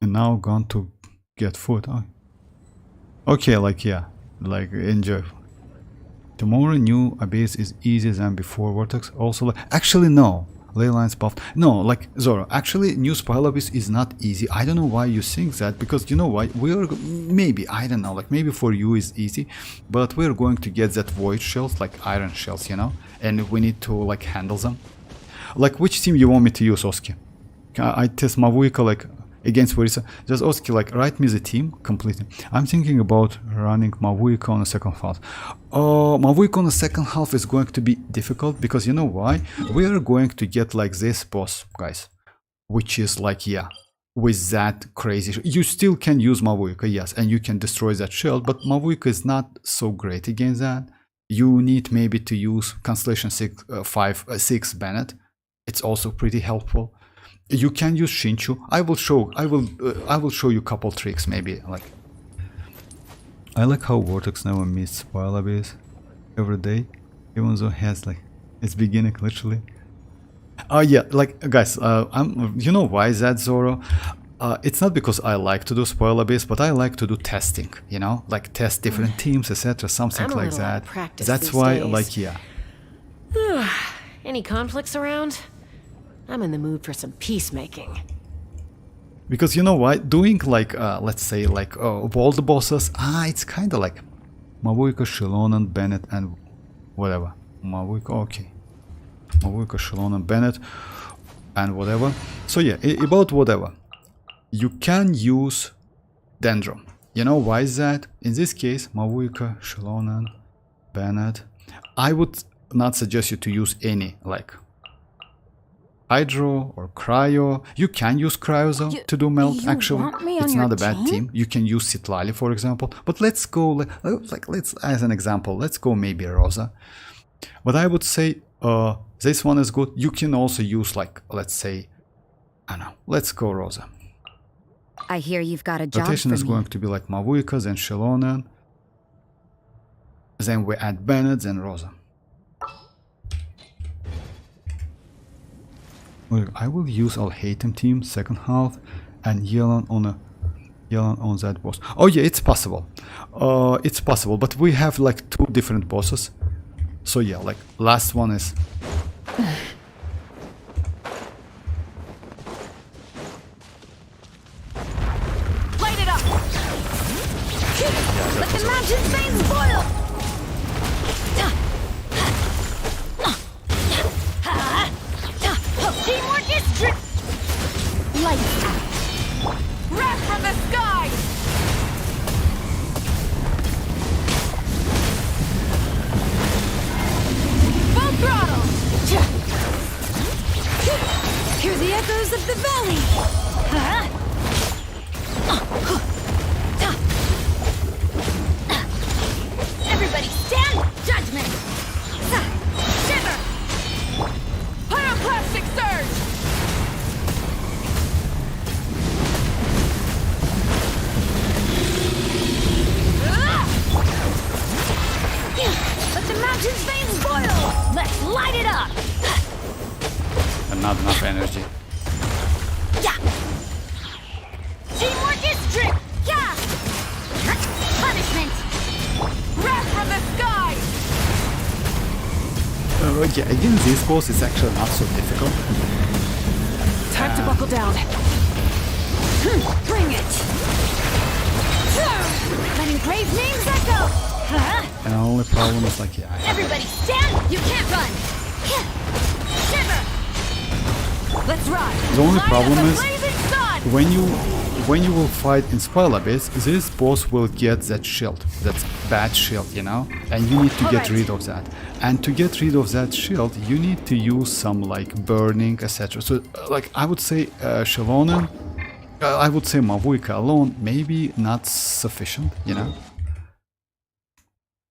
And now gone to get food. Oh. Okay, like, yeah, like, enjoy. Tomorrow new abyss is easier than before Vortex. Also, like, actually, no. Ley lines buffed. No, like, Zoro, actually, new Spiral Abyss is not easy. I don't know why you think that, because you know why? We're, maybe, I don't know, like, maybe for you is easy, but we're going to get that void shells, like iron shells, you know? And we need to, like, handle them. Like, which team you want me to use, Oski? I test Mavuika, like, against Varesa. Just Oski, like, write me the team completely. I'm thinking about running Mavuika on the second half. Mavuika on the second half is going to be difficult, because you know why? We are going to get like this boss, guys, which is like, yeah, with that crazy... You still can use Mavuika, yes, and you can destroy that shield, but Mavuika is not so great against that. You need maybe to use Constellation 6 Bennett. It's also pretty helpful. You can use Shinchu. I will show you a couple tricks, maybe, like... I like how Vortex never meets Spiral Abyss every day, even though it has, like, it's beginning, literally. Yeah, like, guys, you know why is that, Zoro? It's not because I like to do Spiral Abyss, but I like to do testing, you know? Like, test different teams, etc., something like that. That's why, like, yeah. Any conflicts around? I'm in the mood for some peacemaking. Because you know what, doing like, let's say like all the bosses, it's kind of like Mavuika, Xilonen, Bennett and whatever. Mavuika, okay. Mavuika, Xilonen, Bennett and whatever. So yeah, about whatever. You can use Dendron. You know why is that? In this case, Mavuika, Xilonen, Bennett. I would not suggest you to use any like Hydro or Cryo. You can use Cryo though to do melt, actually. It's not a bad team. You can use Citlali, for example. But let's go, let's, as an example, let's go maybe Rosa. But I would say this one is good. You can also use, like, let's say, I don't know, let's go Rosa. I hear you've got a job Rotation for is me. going to be like Mavuika, then Xilonen. Then we add Bennett, then Rosa. I will use Alhatem team second half and Yelan on that boss. Oh yeah, it's possible. It's possible, but we have like two different bosses. So yeah, like last one is Light it up! Let the mountain's veins boil! Teamwork is lights out! Wrath from the sky! Full throttle! Hear the echoes of the valley! Everybody stand! Judgment! Shiver! Pyroclastic surge! Let the mountain's veins boil! Let's light it up! and not enough energy. Yeah! Teamwork is drip! Yeah! Punishment! Yeah, against this boss it's actually not so difficult. Time to buckle down. Bring it! Letting brave names echo! And the only problem is like, yeah, Everybody stand! You can't run! Shiver! Let's ride. the only Light problem up the is blazing sun. when you will fight in Spoil Abyss, this boss will get that shield, that bad shield, you know, and you need to get Alright. rid of that. And to get rid of that shield, you need to use some like burning, etc. So like I would say Xilonen, I would say Mavuika alone, maybe not sufficient, you know.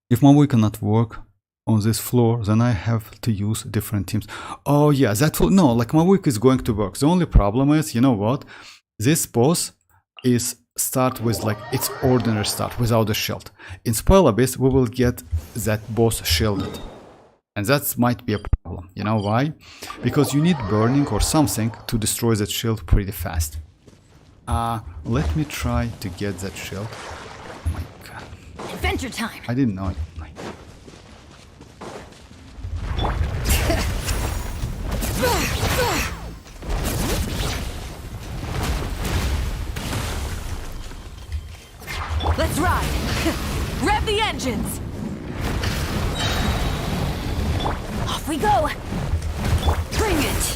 If Mavuika not work on this floor, then I have to use different teams. Oh yeah, that will, no, like Mavuika is going to work. The only problem is, you know what, this boss is start with like its ordinary start without a shield. In Spoil Abyss we will get that boss shielded, and that might be a problem. You know why? Because you need burning or something to destroy that shield pretty fast. Let me try to get that shield. Oh my god, Adventure time! I didn't know it. Let's ride. Rev the engines. Off we go! Bring it!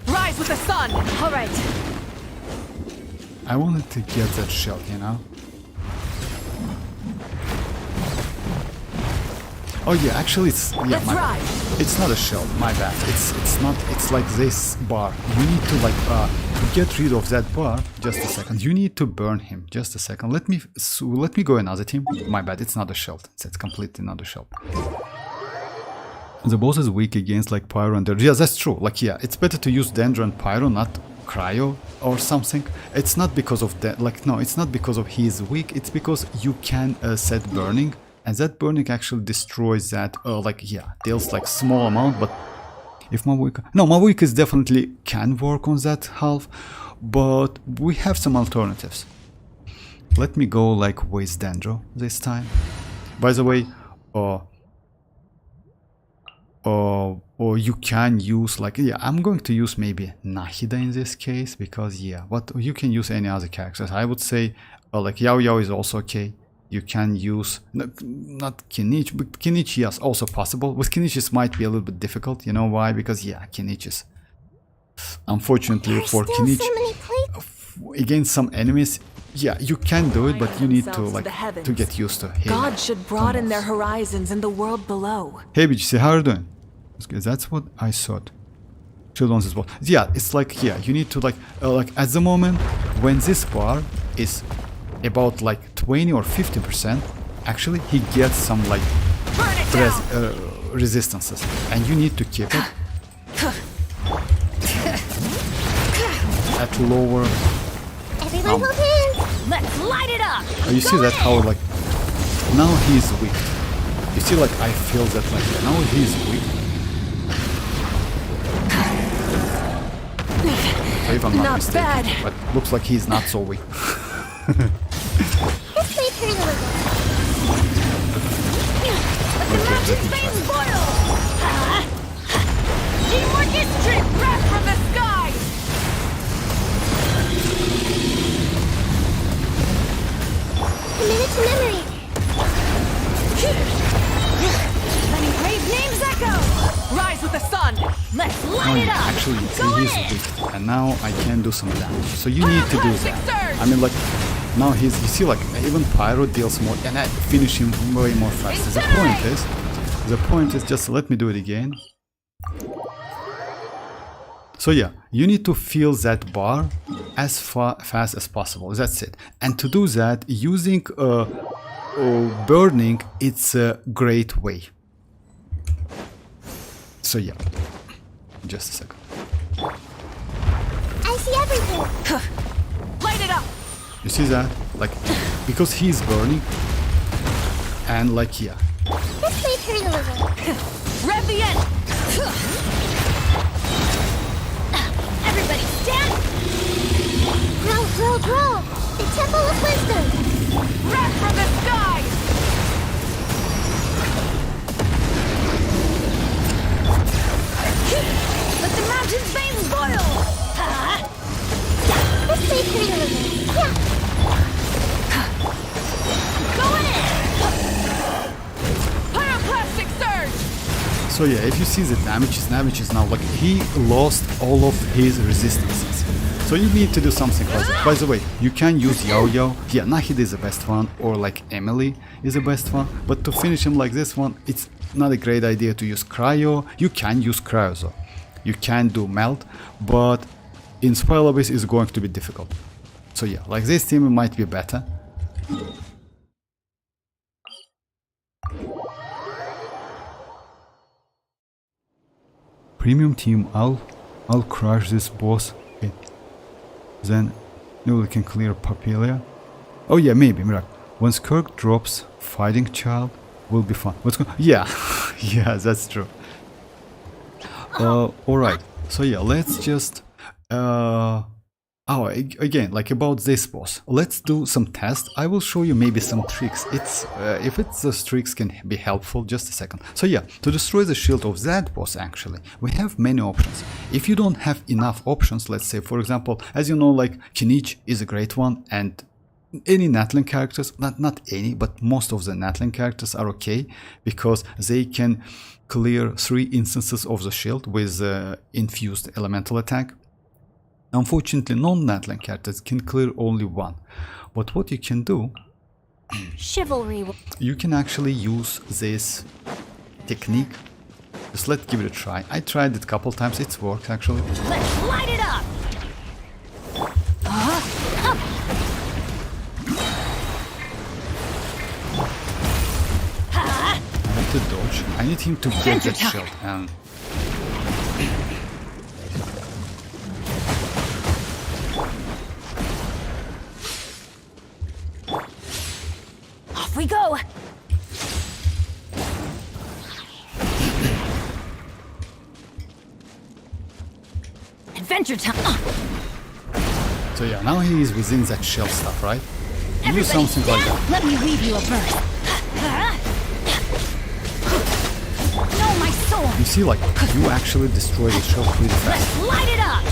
Rise with the sun. All right. I wanted to get that shield, you know. Oh yeah, actually it's, yeah, Let's my ride. bad. It's not a shield, my bad. It's not, it's like this bar. You need to like to get rid of that bar. Just a second. You need to burn him. Just a second. Let me go another team. My bad. It's not a shield. It's completely not a shield. The boss is weak against like pyro and yeah, that's true. Like yeah, it's better to use Dendro and pyro, not cryo or something. It's not because of that. Like no, it's not because of he is weak. It's because you can set burning. And that burning actually destroys that, like, yeah, deals like small amount, but if Mavuika... No, Mavuika is definitely can work on that half, but we have some alternatives. Let me go like with Dendro this time. By the way, or you can use like, yeah, I'm going to use maybe Nahida in this case, because yeah, what you can use any other characters. I would say like Yao Yao is also okay. You can use, not kinich, but kinich, yes, also possible. With kinich it might be a little bit difficult, you know why? Because yeah, kinich is, unfortunately for kinich, against some enemies, yeah, you can do it, but you need to like, to get used to him. God should broaden their horizons in the world below. Hey BGC, how are you doing? That's what I thought. Children's as well. Yeah, it's like, yeah, you need to like at the moment, when this bar is about like 20 or 50%, actually he gets some like resistances, and you need to keep it at lower. Everyone hold hands! Let's light it up! You see that how like now he's weak. You see like I feel that like yeah, now he's weak. So if I'm not mistaken, bad. but looks like he's not so weak. This may turn a little. Okay, let me try. Veins boil! Teamwork is Drip breath from the sky. committed to memory. Letting brave names echo. Rise with the sun. Let's Oh light it yeah, up! actually Go he's in! weak, and now I can do some damage. So you need to do that. I mean like, now he's, you see like, even Pyro deals more, and I finish him way more faster. The point is just, let me do it again. So yeah, you need to fill that bar as fast as possible, that's it. And to do that, using burning, it's a great way. So yeah, just a second. I see everything. Light it up. You see that? Like, because he's burning, and like, yeah. This may turn a little. Rev the end. Going in! Pyroclastic surge! So yeah, if you see the damage is now like he lost all of his resistances. So you need to do something like that. By the way, you can use Yo-Yo. Yeah, Nahida is the best one, or like Emily is the best one. But to finish him like this one, it's not a great idea to use Cryo. You can use Cryo though. You can do Melt, but in Spoiler Base is going to be difficult. So yeah, like this team might be better. Premium team, I'll crush this boss. Okay. Then we can clear Papilia. Oh yeah, maybe Miracle. When Skirk drops Fighting Child, will be fun. What's going? Yeah, yeah, that's true. All right. So yeah, let's just again, like about this boss, let's do some tests. I will show you maybe some tricks. It's if it's those tricks can be helpful. Just a second. So yeah, to destroy the shield of that boss, actually, we have many options. If you don't have enough options, let's say for example, as you know, like Kinich is a great one, and any natlan characters, not any, but most of the natlan characters are okay because they can clear 3 instances of the shield with infused elemental attack. Unfortunately, non-natlan characters can clear only 1. But what you can do, Chivalry. you can actually use this technique. Just let's give it a try. I tried it a couple times, it's worked actually. Let's light it up! I need to dodge. I need him to get that shield. And Off we go! Adventure time! so yeah, now he is within that shell stuff, right? Use something like that. Let me weave you a verse. Know my soul! You see, like, you actually destroy the shell pretty fast. Let's light it up!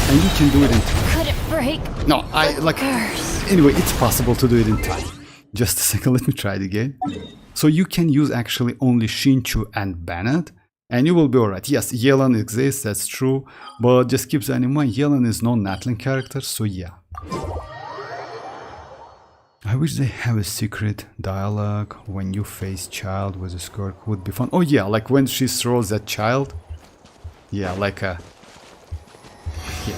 And you can do it in time. Could it break? No, anyway, it's possible to do it in time. Just a second, let me try it again. So you can use actually only Shinchu and Bennett, and you will be alright. Yes, Yelan exists, that's true, but just keep that in mind, Yelan is non-natlan character, so yeah. I wish they have a secret dialogue when you face child with a Skirk would be fun. Oh yeah, like when she throws that child. Yeah, like a... Yeah.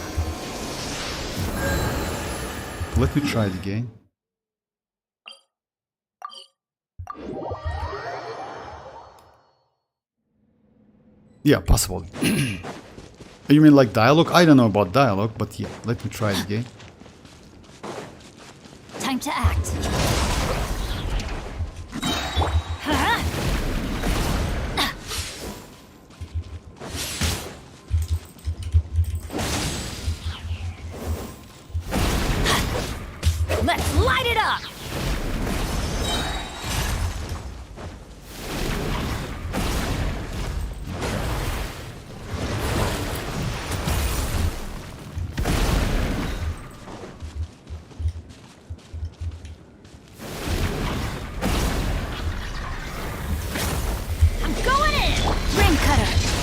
Let me try it again. Yeah, possible. You mean like dialogue? I don't know about dialogue, but yeah, let me try it again. Time to act. Let's light it up!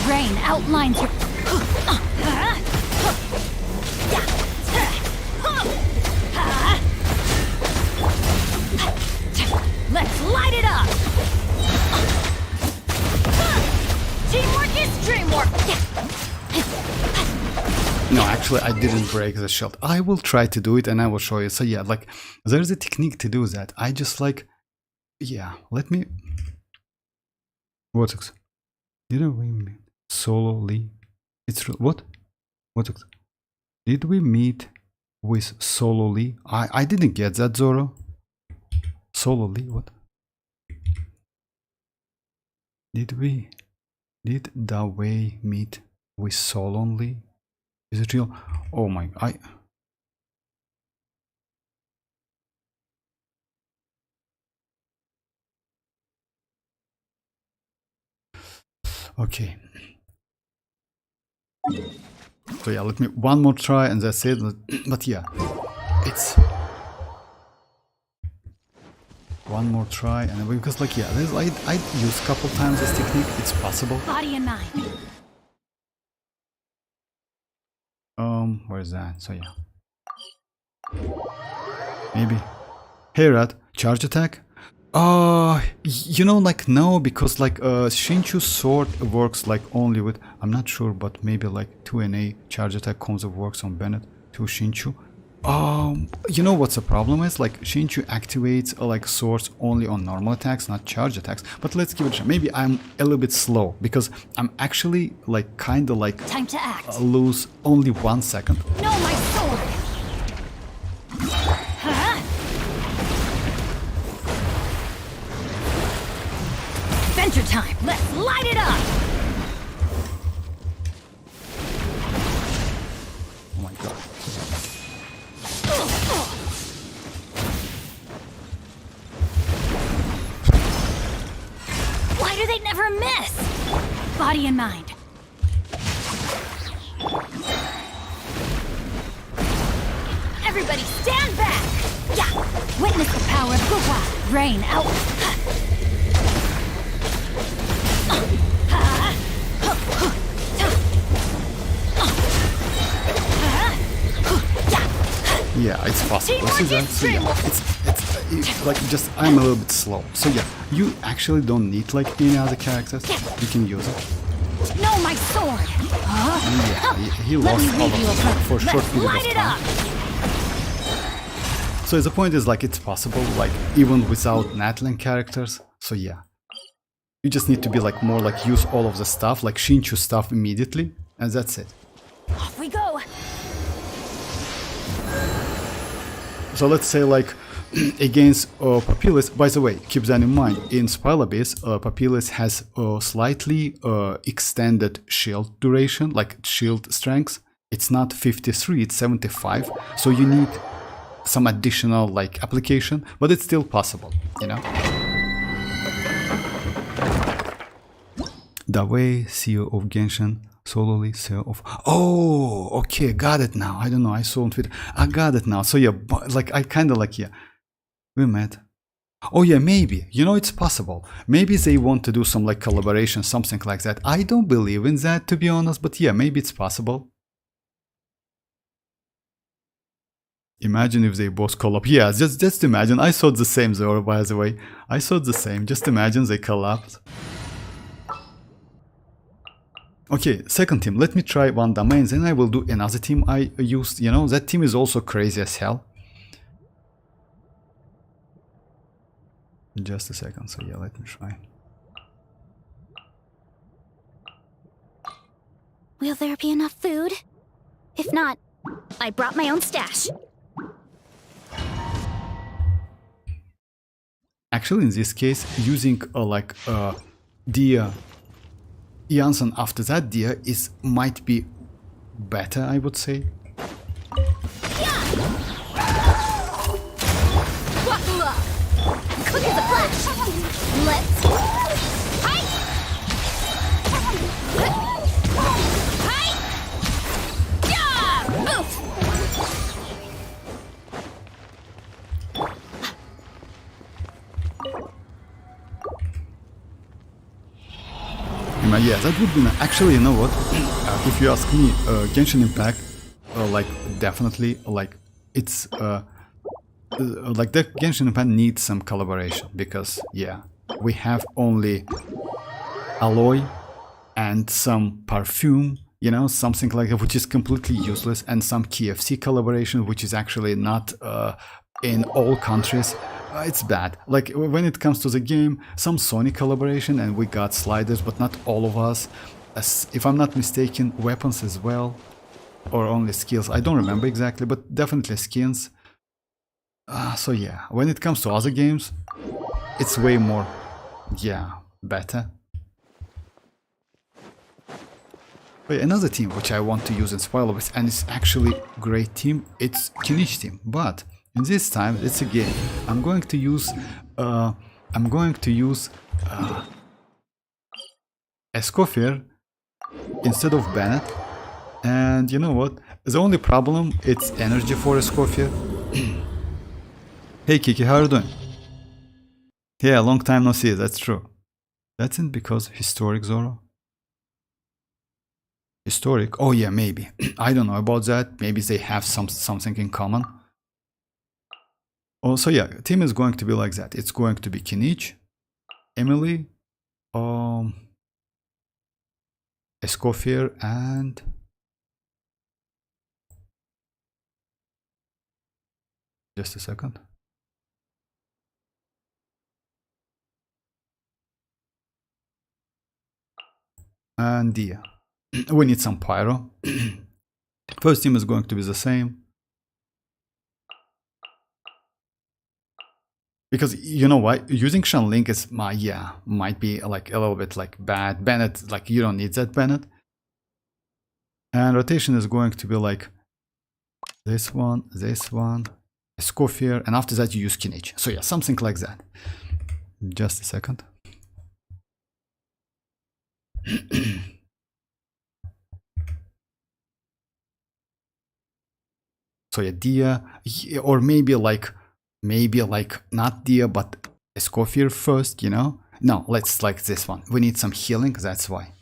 Rain outlines your... Let's light it up! Teamwork is dreamwork! No, actually, I didn't break the shield. I will try to do it and I will show you. So yeah, like, there's a technique to do that. I just like... Yeah, let me... What? Did we meet solely? It's what? What? Did we meet with solely? I didn't get that, Zoro. Solely? What? Did Dawei meet with Solonly? Is it real? Oh my, okay. So yeah, let me one more try and that's it. But yeah, it's one more try and because like yeah, there's I used a couple times this technique. It's possible. Body and mind. Where's that? So yeah, maybe. Hey Rat, charge attack. You know, like no, because like Shinchu's sword works like only with, I'm not sure, but maybe like 2NA charge attack concept works on Bennett to Shinchu. You know what's the problem is? Like Shinchu activates like swords only on normal attacks, not charge attacks. But let's give it a try. Maybe I'm a little bit slow because I'm actually like kinda like Time to act. lose only 1 second. No, my sword. Huh? Adventure time. Let's light it up. Oh my god. Why do they never miss? Body and mind. Everybody stand back! Yeah! Witness the power of WuWa! Rain out! Yeah, it's possible. Teamwork See that? is So yeah, it's like just I'm a little bit slow. So yeah, you actually don't need like any other characters. You can use it. No, my sword! Yeah, he Let lost me all leave you of alone. it for a short Let's period light of it time. up! So the point is like it's possible, like even without natlan characters. So yeah, you just need to be like more like use all of the stuff, like Shinchu stuff immediately, and that's it. Off we go! So let's say like against Papillus, by the way, keep that in mind, in Spylabyss, Papillus has a slightly extended shield duration, like shield strength. It's not 53, it's 75, so you need some additional like application, but it's still possible, you know? Dawei, CEO of Genshin, solely CEO of... Oh, okay, got it now. I don't know, I saw on Twitter. I got it now. So yeah, like I kind of like, yeah, we met. Oh yeah, maybe, you know, it's possible. Maybe they want to do some like collaboration, something like that. I don't believe in that, to be honest, but yeah, maybe it's possible. Imagine if they both collab. Yeah, just imagine. I thought the same though, by the way. I thought the same. Just imagine they collabed. Okay, second team. Let me try one domain, then I will do another team I used. You know, that team is also crazy as hell. Just a second. So yeah, let me try. Will there be enough food? If not, I brought my own stash. Actually, in this case, using like the iansan after that dia is might be better, I would say. Buckle up! Quick as a flash! Let's... Hi! Hi! Yeah! Move! Yeah, that would be actually, you know what? If you ask me, Genshin Impact, like definitely, like it's like the Genshin Impact needs some collaboration because yeah, we have only alloy and some perfume, you know, something like that, which is completely useless, and some KFC collaboration, which is actually not in all countries. It's bad. Like when it comes to the game, some Sony collaboration and we got sliders, but not all of us. As, if I'm not mistaken, weapons as well, or only skills. I don't remember exactly, but definitely skins. So yeah, when it comes to other games, it's way more, yeah, better. But another team which I want to use in Spoilerverse, and it's actually a great team, it's Kinich team, but in this time, it's a game. I'm going to use Escoffier instead of Bennett, And you know what? The only problem, it's energy for Escoffier. Hey Kiki, how are you doing? Yeah, long time no see, that's true. That's it because historic Zoro? Historic? Oh yeah, maybe. I don't know about that. Maybe they have something in common. Also, yeah, team is going to be like that. It's going to be Kinich, Emily, Escoffier, and just a second. And Dia. We need some pyro. First team is going to be the same. Because you know why? Using Shanlink is yeah, might be like a little bit like bad. Bennett, like you don't need that Bennett. And rotation is going to be like this one, Escoffier, and after that you use Kinich. So yeah, something like that. Just a second. So yeah, Dia, or maybe like not Dia, but Escoffier first, you know? No, let's like this one. We need some healing, that's why.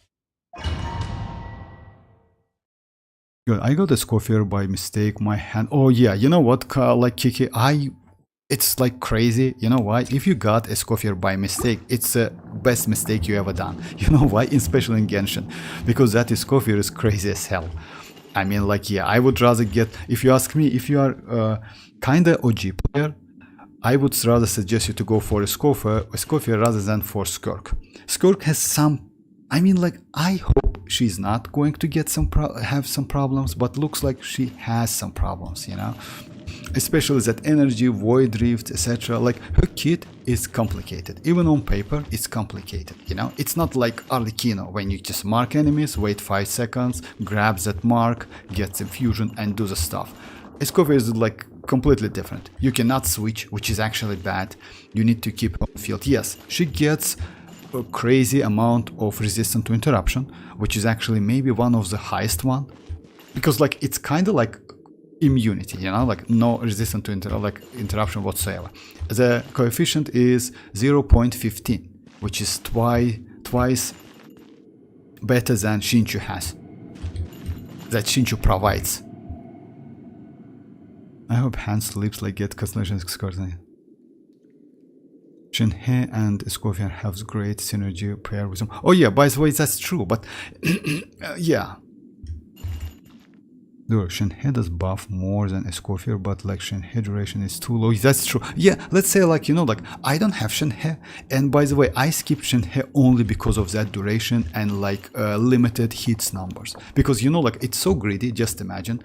Good, I got Escoffier by mistake, my hand. Oh yeah, you know what, like Kiki, it's like crazy. You know why? If you got Escoffier by mistake, it's the best mistake you ever done. You know why? Especially in Genshin. Because that Escoffier is crazy as hell. I mean, like, yeah, I would rather get, if you ask me, if you are kinda OG player, I would rather suggest you to go for Escoffier rather than for Skirk. Skirk has some, I mean, like, I hope she's not going to get have some problems, but looks like she has some problems, you know? Especially that energy, void rift, etc. Like, her kit is complicated. Even on paper, it's complicated, you know? It's not like Arlecchino, when you just mark enemies, wait 5 seconds, grab that mark, get the fusion, and do the stuff. Escoffier is like completely different. You cannot switch, which is actually bad. You need to keep on field. Yes, she gets a crazy amount of resistance to interruption, which is actually maybe one of the highest one. Because like, it's kind of like immunity, you know, like no resistance to interruption whatsoever. The coefficient is 0.15, which is twice better than Shinchu has, that Shinchu provides. I hope Hans sleeps like get constellation scores. Shenhe and Escoffier have great synergy pair with them. Oh yeah, by the way, that's true, but yeah. Dude, Shenhe does buff more than Escoffier, but like Shenhe duration is too low. That's true. Yeah, let's say like, you know, like I don't have Shenhe, and by the way, I skipped Shenhe only because of that duration and like limited hits numbers. Because you know, like it's so greedy, just imagine.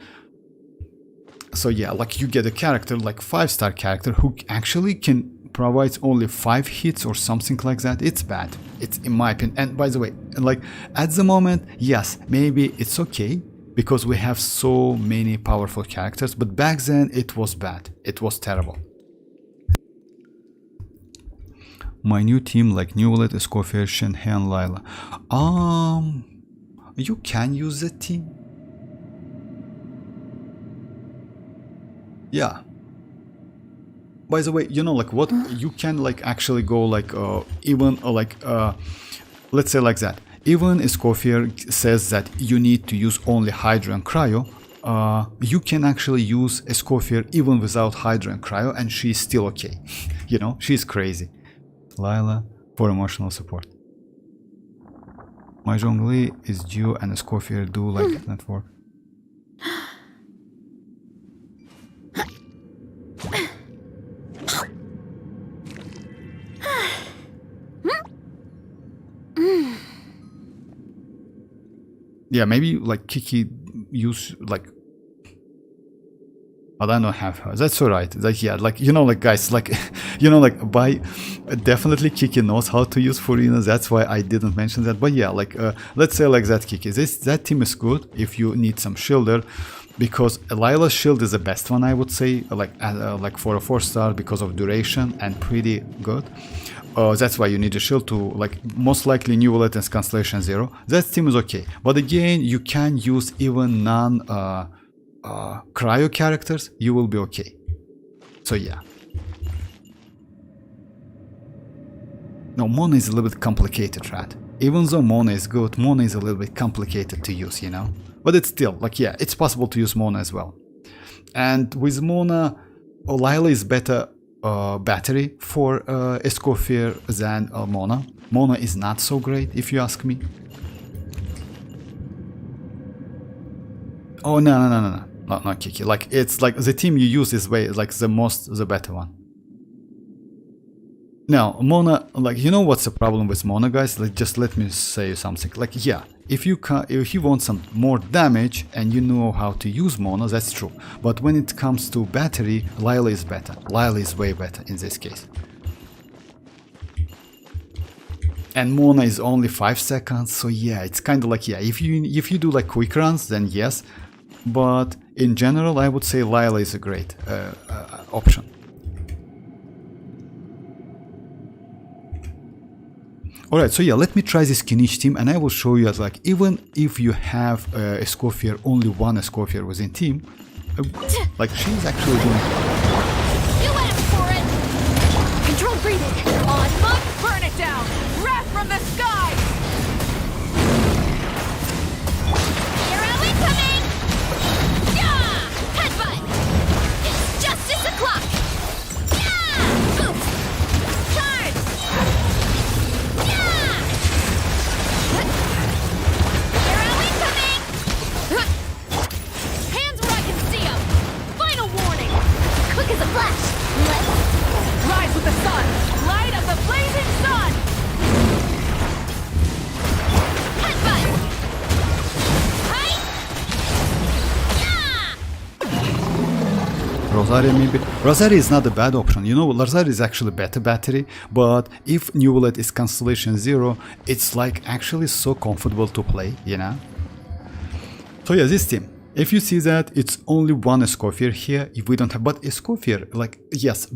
So yeah, like you get a character like 5-star character who actually can provides only 5 hits or something like that. It's bad. It's in my opinion. And by the way, like at the moment, yes, maybe it's okay, because we have so many powerful characters, but back then it was bad. It was terrible. My new team like Newlet, Escoffier, Shenhe, and Lila. You can use that team. Yeah. By the way, you know, like what you can like actually go like even like let's say like that. Even Escoffier says that you need to use only Hydra and Cryo. You can actually use Escoffier even without Hydra and Cryo, and she's still okay. You know, she's crazy. Lila for emotional support. My Zhongli is due and Escoffier do like network. Yeah, maybe like Kiki use like, but I don't have her. That's alright. Like yeah, like you know, like guys, like you know, like definitely Kiki knows how to use Furina. That's why I didn't mention that. But yeah, like let's say like that Kiki. That team is good if you need some shielder, because Lila's shield is the best one, I would say. Like for a 4-star because of duration and pretty good. That's why you need a shield to, like, most likely New Wallet and Constellation 0. That team is okay. But again, you can use even non-cryo characters. You will be okay. So yeah. No, Mona is a little bit complicated, right? Even though Mona is good, Mona is a little bit complicated to use, you know? But it's still, like, yeah, it's possible to use Mona as well. And with Mona, Lila is better battery for Escoffier than Mona. Mona is not so great, if you ask me. Oh, no, not Kiki. Like, it's like the team you use is way, like, the better one. Now, Mona, like, you know what's the problem with Mona, guys? Like, just let me say you something. Like, yeah, if you want some more damage and you know how to use Mona, that's true. But when it comes to battery, Lila is better. Lila is way better in this case. And Mona is only 5 seconds, so yeah, it's kind of like, yeah, if you do like quick runs, then yes. But in general, I would say Lila is a great option. Alright, so yeah, let me try this kinich team and I will show you, like, even if you have Escoffier, only one Escoffier within team, like, she's actually doing it. You asked for it! Control breathing. On monk, burn it down. Wrath from the sky. Here are we coming! Yeah! Headbutt! It's justice o'clock! Yeah! Oops! Charge! Yeah! Here are we coming! Hands where I can see 'em! Final warning! Quick as a flash! Let's Rise with the sun. Light of the blazing sun. headbutt! Right? Yeah! Rosaria maybe. Rosaria is not a bad option. You know, Rosaria is actually better battery, but if New Wallet is Constellation 0, it's like actually so comfortable to play, you know? So yeah, this team. If you see that, it's only one Escoffier here, if we don't have, but Escoffier, like, yes,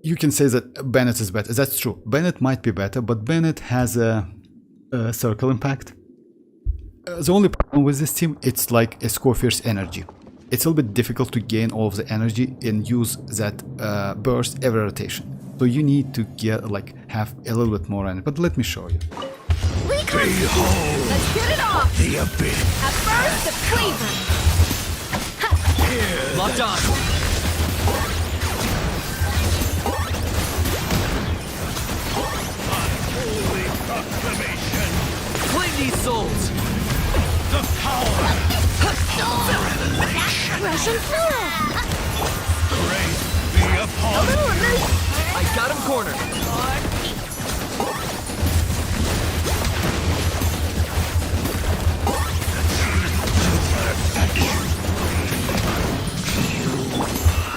you can say that Bennett is better, that's true. Bennett might be better, but Bennett has a circle impact. The only problem with this team, it's like Escoffier's energy. It's a little bit difficult to gain all of the energy and use that burst every rotation. So you need to get, like, have a little bit more energy, but let me show you. Behold. Let's get it off. The abyss. At first, the cleaver. Locked on. Unholy proclamation. Claim these souls. The power of the revelation. Russian floor! Grace be upon you. I got him cornered.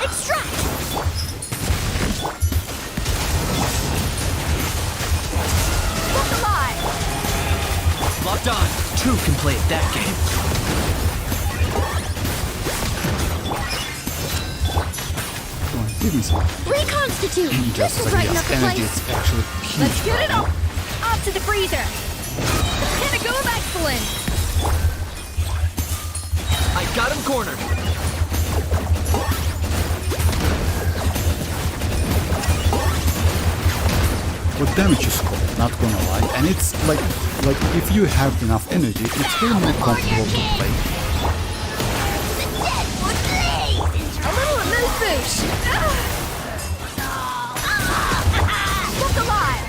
Extract! Look alive. Locked on. Two can play at that game. Come on, give me some. Reconstitute! This Just will like, brighten yes, up the energy place! is actually huge. Let's get it off. Off to the freezer! The pinnacle of excellence! I got him cornered. What damage is cool, not gonna lie. And it's like if you have enough energy, it's very more comfortable to play. The dead would blaze! A little amuse-bouche. Look alive.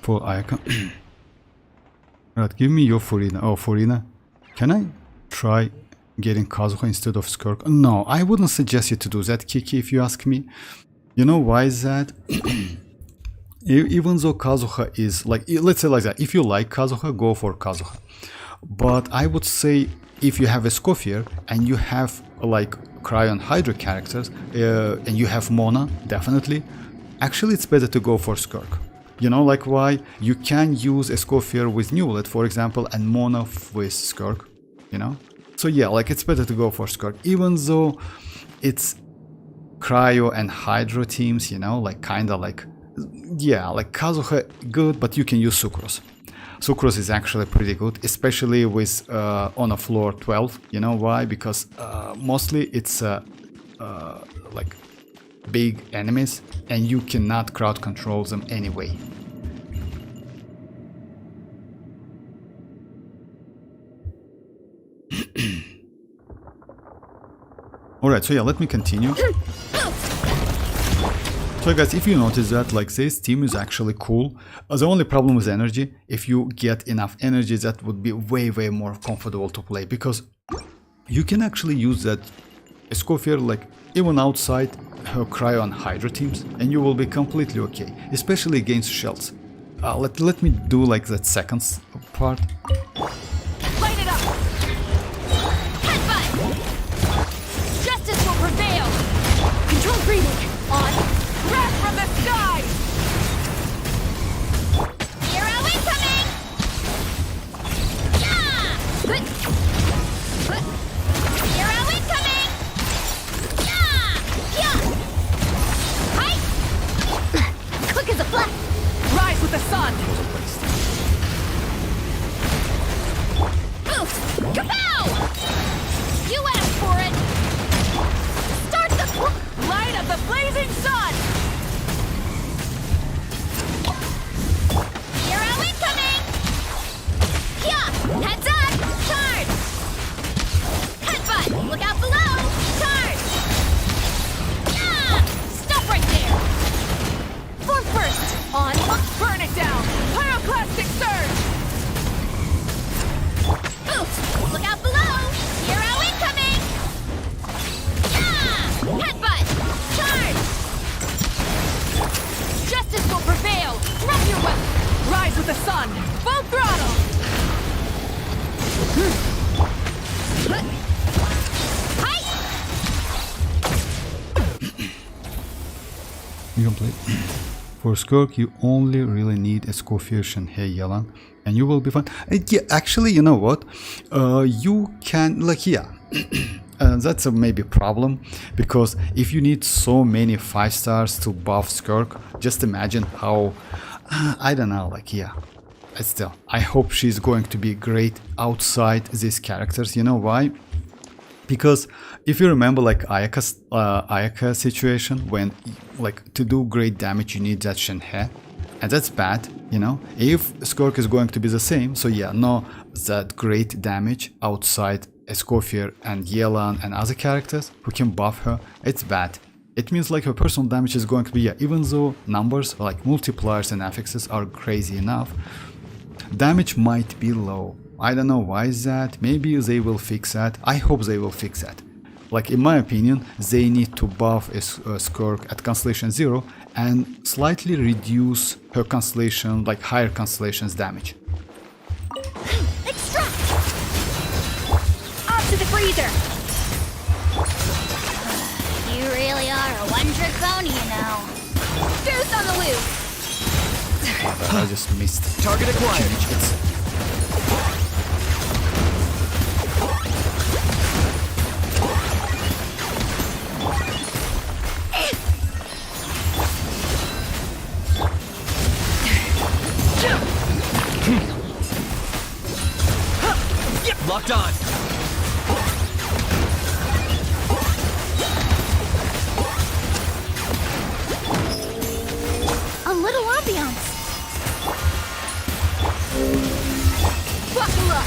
For icon. Right, give me your Furina. Oh, Furina. Can I try getting Kazuha instead of Skirk? No, I wouldn't suggest you to do that, Kiki, if you ask me. You know why is that? Even though Kazuha is like, let's say like that, if you like Kazuha, go for Kazuha. But I would say if you have Escoffier and you have like Cryon Hydra characters and you have Mona, definitely, actually it's better to go for Skirk. You know, like why? You can use Escoffier with New Wallet, for example, and Mona with Skirk, you know? So yeah, like it's better to go for Skirk, even though it's cryo and hydro teams, you know, like kinda like, yeah, like Kazuha good, but you can use Sucrose. Sucrose is actually pretty good, especially with on a floor 12. You know why? Because mostly it's like big enemies and you cannot crowd control them anyway. Alright, so yeah, let me continue. So guys, if you notice that, like, this team is actually cool. The only problem with energy, if you get enough energy, that would be way more comfortable to play, because you can actually use that Escoffier like even outside her cryo and hydro teams, and you will be completely okay, especially against shells. Let me do like that second part. Light it up! Headbutt! Justice will prevail! Control breathing! On! Wrath from the sky! Hero incoming! Yeah! Hero incoming! Yeah! Yeah! Hi! Quick as a flash! Rise with the sun! Oof! Kapow! You asked for it! Start the... Light of the blazing sun! Hero incoming! Yeah! Heads up! Charge! Headbutt! Look out below! Charge! Yeah! Stop right there! Form first! On! Burn it down! Pyroclastic surge! Oof! Look out below! Hero incoming! Yeah! Headbutt! Charge! Justice will prevail! Drop your weapon! Rise with the sun! Full throttle! Hi! You complete. For Skirk, you only really need Escoffier, Shenhe, Yelan, and you will be fine. Yeah, actually, you know what? You can, like, yeah. That's a maybe problem, because if you need so many 5 stars to buff Skirk, just imagine how, I don't know, like, yeah. Still, I hope she's going to be great outside these characters. You know why? Because if you remember, like, Ayaka situation, when like to do great damage you need that Shenhe, and that's bad, you know. If Skirk is going to be the same, so yeah, no, that great damage outside Escoffier and Yelan and other characters who can buff her, it's bad. It means like her personal damage is going to be, yeah, even though numbers like multipliers and affixes are crazy enough, damage might be low. I don't know why is that. Maybe they will fix that. I hope they will fix that. Like, in my opinion, they need to buff Skirk at Constellation 0 and slightly reduce her Constellation, like higher Constellation's damage. Extract! Up to the freezer! You really are a one-trick pony, you know. Goose on the loose! I just missed. Target acquired. Kinich. Locked on. A little ambiance. Buckle up!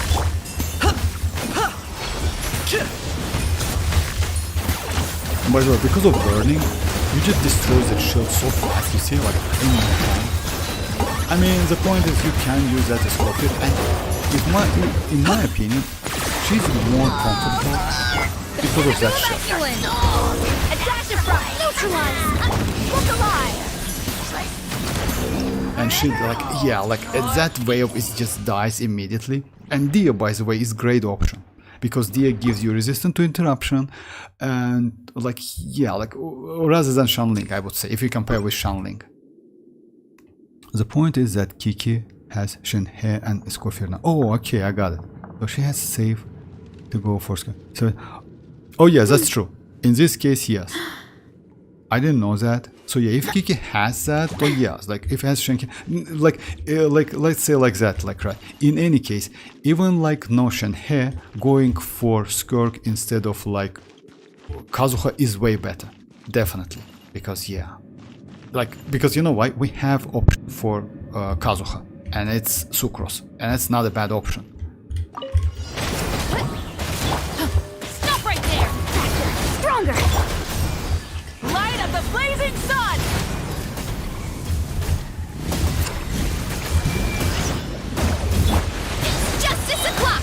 By the way, because of burning, you just destroy the shield so fast, you see, like, in no time. I mean, the point is you can use that as Escoffier, and in my opinion, she's more comfortable because of that shield. Excellent! A dash of frost! Neutralize! Look alive! And she, like, yeah, like, that wave is just dies immediately. And Dia, by the way, is great option, because Dia gives you resistance to interruption, and, like, yeah, like, rather than Shanling, I would say, if you compare with Shanling. The point is that Kiki has Shenhe and Escoffier now. Oh, okay, I got it. So she has save to go for Skirk. So, oh yeah, that's true. In this case, yes. I didn't know that. So yeah, if Kiki has that, then yes, like if it has Shenki, like let's say like that, like right. In any case, even like no Shenhe, going for Skirk instead of like Kazuha is way better, definitely. Because yeah, like because you know why, we have option for Kazuha, and it's Sucrose, and it's not a bad option. Stop right there! Stronger! Light of the blazing sun! It's justice o'clock!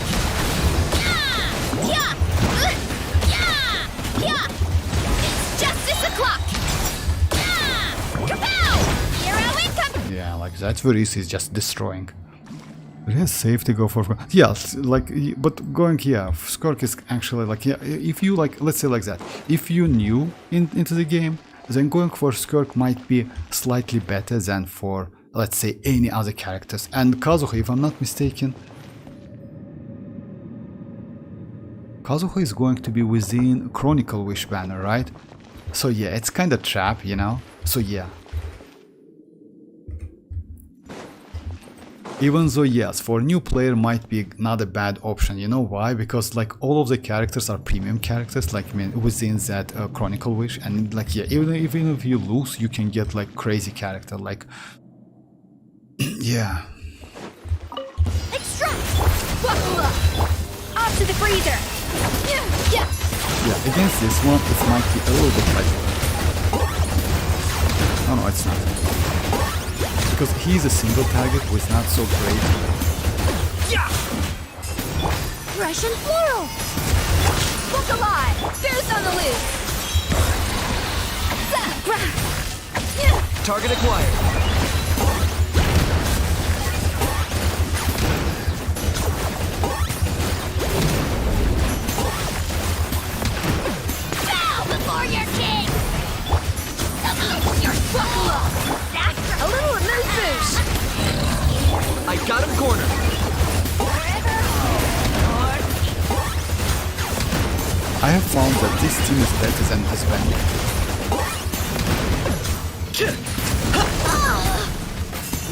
Yeah! Yeah! Yeah! Yeah! It's justice o'clock! Yeah! Kapow! Hero incoming! Yeah, like that Varesa is just destroying. It has safety go for yes, like but going yeah, Skirk is actually like yeah. If you like, let's say like that, if you new into the game, then going for Skirk might be slightly better than for let's say any other characters. And Kazuha, if I'm not mistaken, Kazuha is going to be within Chronicle Wish banner, right? So yeah, it's kind of trap, you know. So yeah. Even though yes, for new player might be not a bad option, you know why? Because like all of the characters are premium characters, like I mean within that Chronicle Wish, and like yeah, even if you lose, you can get like crazy character, like yeah. Extract! Buckle up! Off to the freezer! Yeah! Yeah! Yeah, against this one, it might be a little bit like oh no, it's not. Because he's a single target was not so great. Russian floral! Look alive! There's on the loose! Target acquired. Bow before your king! Your buckle up! A little mood boost! I got him cornered. I have found that this team is better than this band.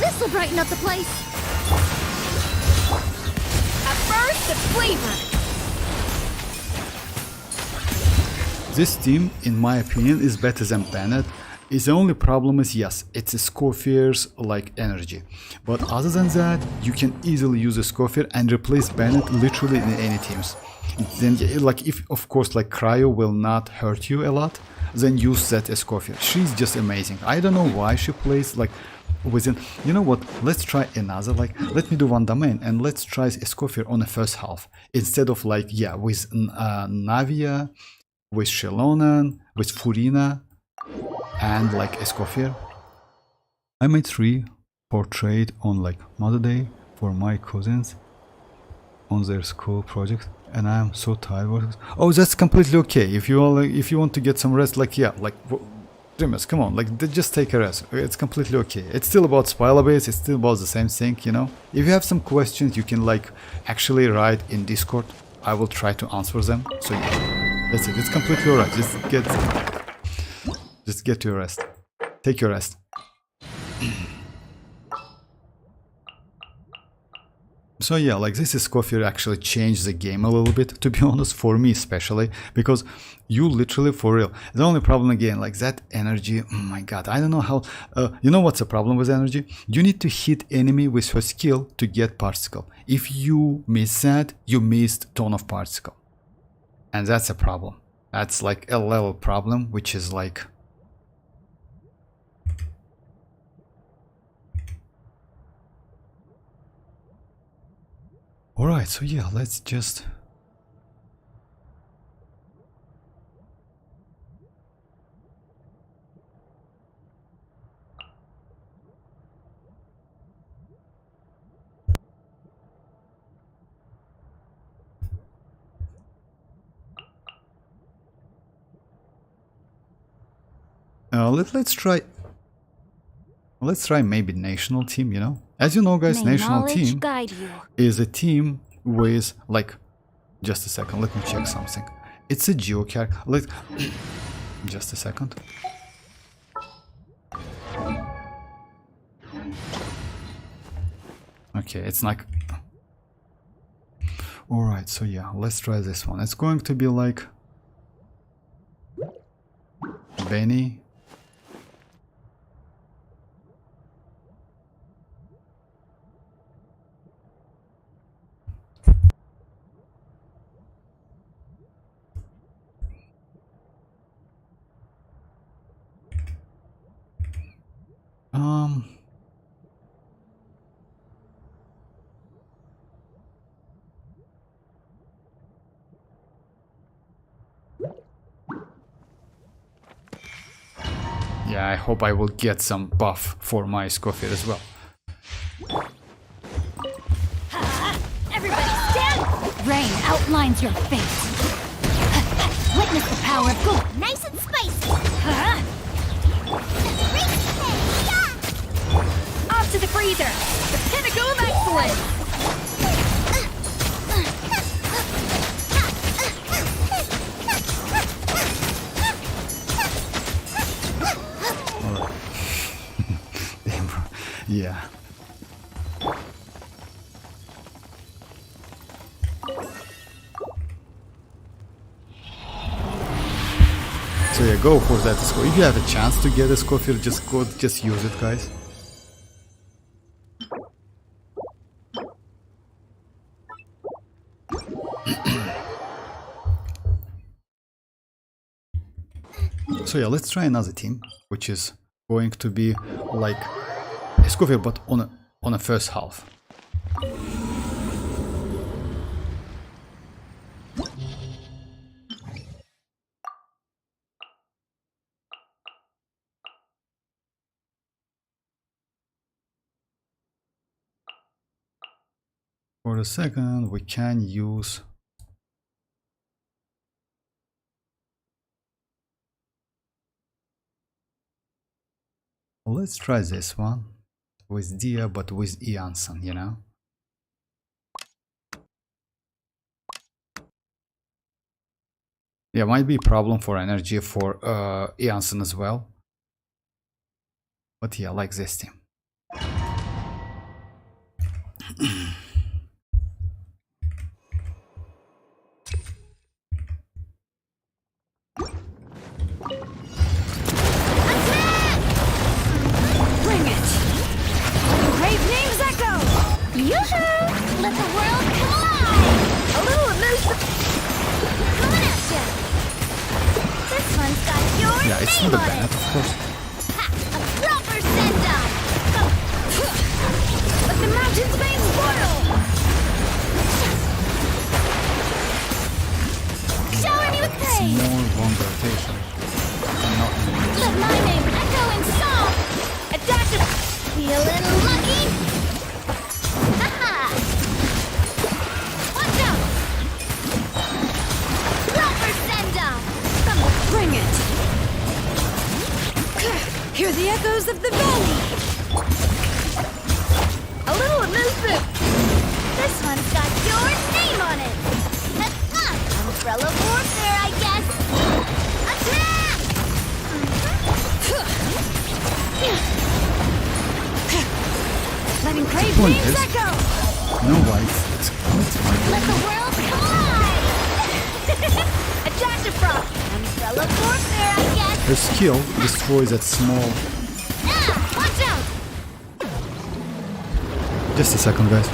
This'll brighten up the place! A burst of flavor! This team, in my opinion, is better than Bennett. The only problem is, yes, it's a Escoffier's like energy. But other than that, you can easily use a Escoffier and replace Bennett literally in any teams. Then, like, if of course, like Cryo will not hurt you a lot, then use that Escoffier. She's just amazing. I don't know why she plays like within. You know what? Let's try another. Like, let me do one domain and let's try Escoffier on the first half instead of like yeah with Navia, with Xilonen, with Furina. And like Escoffier. I made 3 portrait on like Mother Day for my cousins on their school project, and I am so tired. Oh, that's completely okay. If you all, if you want to get some rest, like yeah, like dreamers, come on, like just take a rest. It's completely okay. It's still about Spyla base. It's still about the same thing, you know. If you have some questions, you can like actually write in Discord. I will try to answer them. So yeah, that's it. It's completely alright. Just get your rest. Take your rest. So yeah, like this Escoffier actually changed the game a little bit, to be honest, for me especially, because you literally, for real, the only problem again, like that energy, oh my god, I don't know how, you know what's the problem with energy? You need to hit enemy with her skill to get particle. If you miss that, you missed ton of particle. And that's a problem. That's like a level problem, which is like... Alright, so yeah, let's just... Let's try maybe national team, you know? As you know guys, May national knowledge team guide you. is a team with like, just a second, let me check something. It's a geo character, like, just a second. Okay, it's like... Alright, so yeah, let's try this one. It's going to be like... Benny. Yeah, I hope I will get some buff for my Escoffier as well. Everybody stand! Rain outlines your fate. Witness the power of God. Nice and spicy! Off to the freezer. The pinnacle of excellence! Damn, bro. Yeah. So yeah, go for that. If you have a chance to get a Escoffier, just use it, guys. So yeah, let's try another team, which is going to be like Escoffier, but on a first half. For the second, we can use... Let's try this one with Dia, but with Iansan, you know? Yeah, might be a problem for energy for Iansan as well. But yeah, I like this team. Bring it. Brave names echo. Yoo-hoo! Let the world come alive! A little elusive. Coming at ya! This one's got your Yeah, it's name not a on bad, it! of course. Ha! A proper send-up! Let the mountain's veins boil. Shower me with It's praise! more longer rotation. And not Let my name echo in song! A dash of... Feeling lucky? Ha-ha! Watch out! Proper send-up! Bring it. Hear the echoes of the valley. A little elusive. This one's got your name on it! Umbrella warfare, I guess! Attack! Letting crave point names is- echo. no lights. It's Let the world come alive! A dash of frost! Umbrella warfare, I guess! her skill destroys that small. Ah! Watch out! Just a second, guys.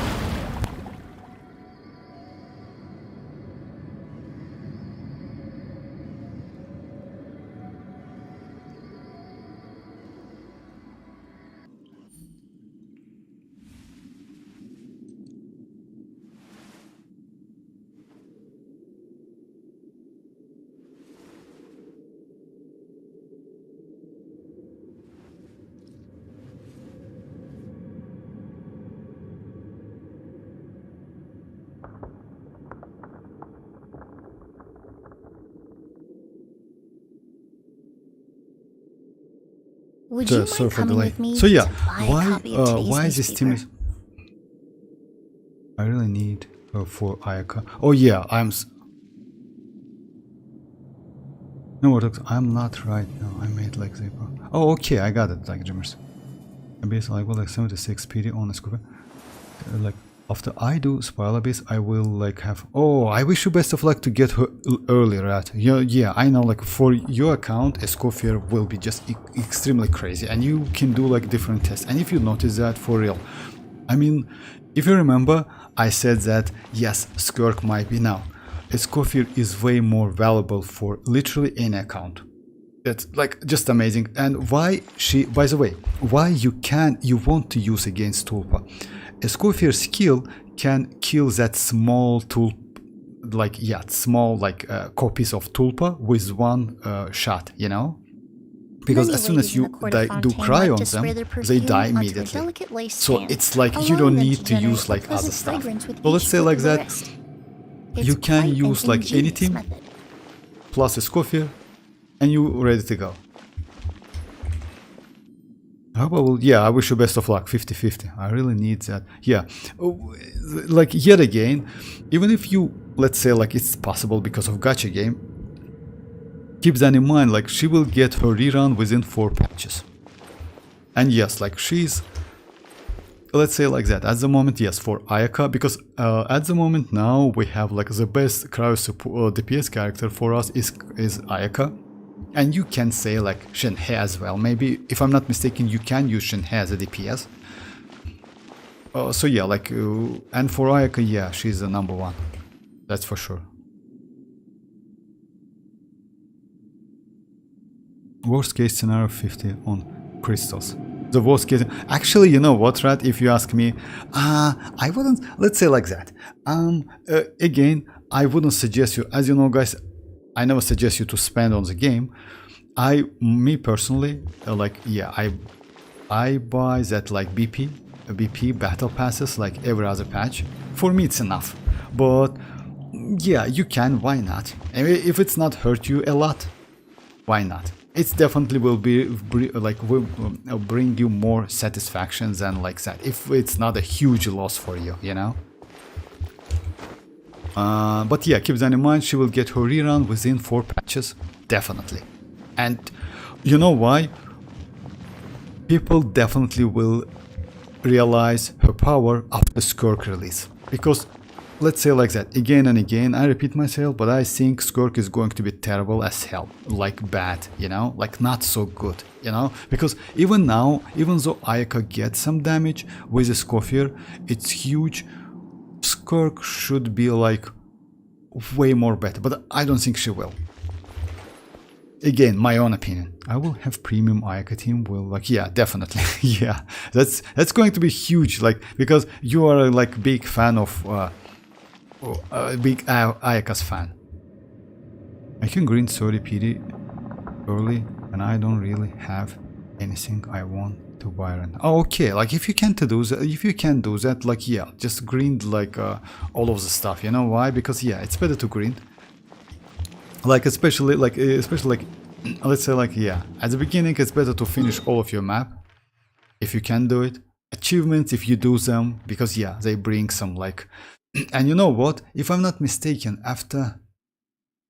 Would you Sorry mind for coming delay. with me So yeah, to buy a copy of today's why is this team newspaper? I really need for Ayaka. Oh yeah, No, I'm not right now. I made like zero. Oh, okay, I got it, like Dreamers. Basically, I got like 76 PD on the Escoffier. like after I do Spiral Abyss, I will like have. Oh, I wish you best of luck to get her early, right? Yeah, I know. Like for your account, Escoffier will be just extremely crazy, and you can do like different tests. And if you notice that for real, I mean, if you remember, I said that yes, Skirk might be now. Escoffier is way more valuable for literally any account. It's like just amazing. And why she, by the way, why you want to use against Tulpa? Escoffier's skill can kill that small tulpa, like yeah, small like copies of Tulpa with one shot, you know? Because Many as soon as ladies in you the court of do Fontaine cry like on to spray them, their they die perfume onto a immediately. delicate lace So fan, it's like you allowing don't them need to to generate use a like pleasant other stuff. fragrance with So let's each say flick like of the that, wrist. you It's can quite an use like ingenious anything method. plus Escoffier and you ready to go. How about, yeah, I wish you best of luck, 50-50. I really need that. Yeah, like yet again, even if you, let's say like it's possible because of gacha game, keep that in mind, like she will get her rerun within 4 patches. And yes, like she's, let's say like that, at the moment, yes, for Ayaka, because at the moment now we have like the best cryo support, DPS character for us is Ayaka. And you can say like Shenhe as well. Maybe, if I'm not mistaken, you can use Shenhe as a DPS. So yeah, like, and for Ayaka, yeah, she's the number 1. That's for sure. Worst case scenario 50 on crystals. The worst case, actually, you know what, Rat? If you ask me, I wouldn't. Let's say like that. Again, I wouldn't suggest you. As you know, guys, I never suggest you to spend on the game. Me personally, like, yeah, I buy that like BP battle passes like every other patch. For me, it's enough. But yeah, you can. Why not? If it's not hurt you a lot, why not? It definitely will be like will bring you more satisfaction than like that. If it's not a huge loss for you, you know. But yeah, keep that in mind, she will get her rerun within 4 patches, definitely. And you know why? People definitely will realize her power after Skirk release. Because, let's say like that, again and again, I repeat myself, but I think Skirk is going to be terrible as hell. Like bad, you know? Like not so good, you know? Because even now, even though Ayaka gets some damage with Escoffier, it's huge. Skirk should be like way more better, but I don't think she will. Again, my own opinion. I will have premium Ayaka team. Will like, yeah, definitely. Yeah, that's going to be huge. Like, because you are a like big fan of big Ayaka's fan. I can green 30 PD early, and I don't really have anything I want to buy right now. Oh, okay, like if you can't do that, like yeah, just grind like all of the stuff. You know why? Because yeah, it's better to grind. Like especially like let's say like yeah, at the beginning it's better to finish all of your map if you can do it. Achievements if you do them, because yeah, they bring some like, and you know what? If I'm not mistaken, after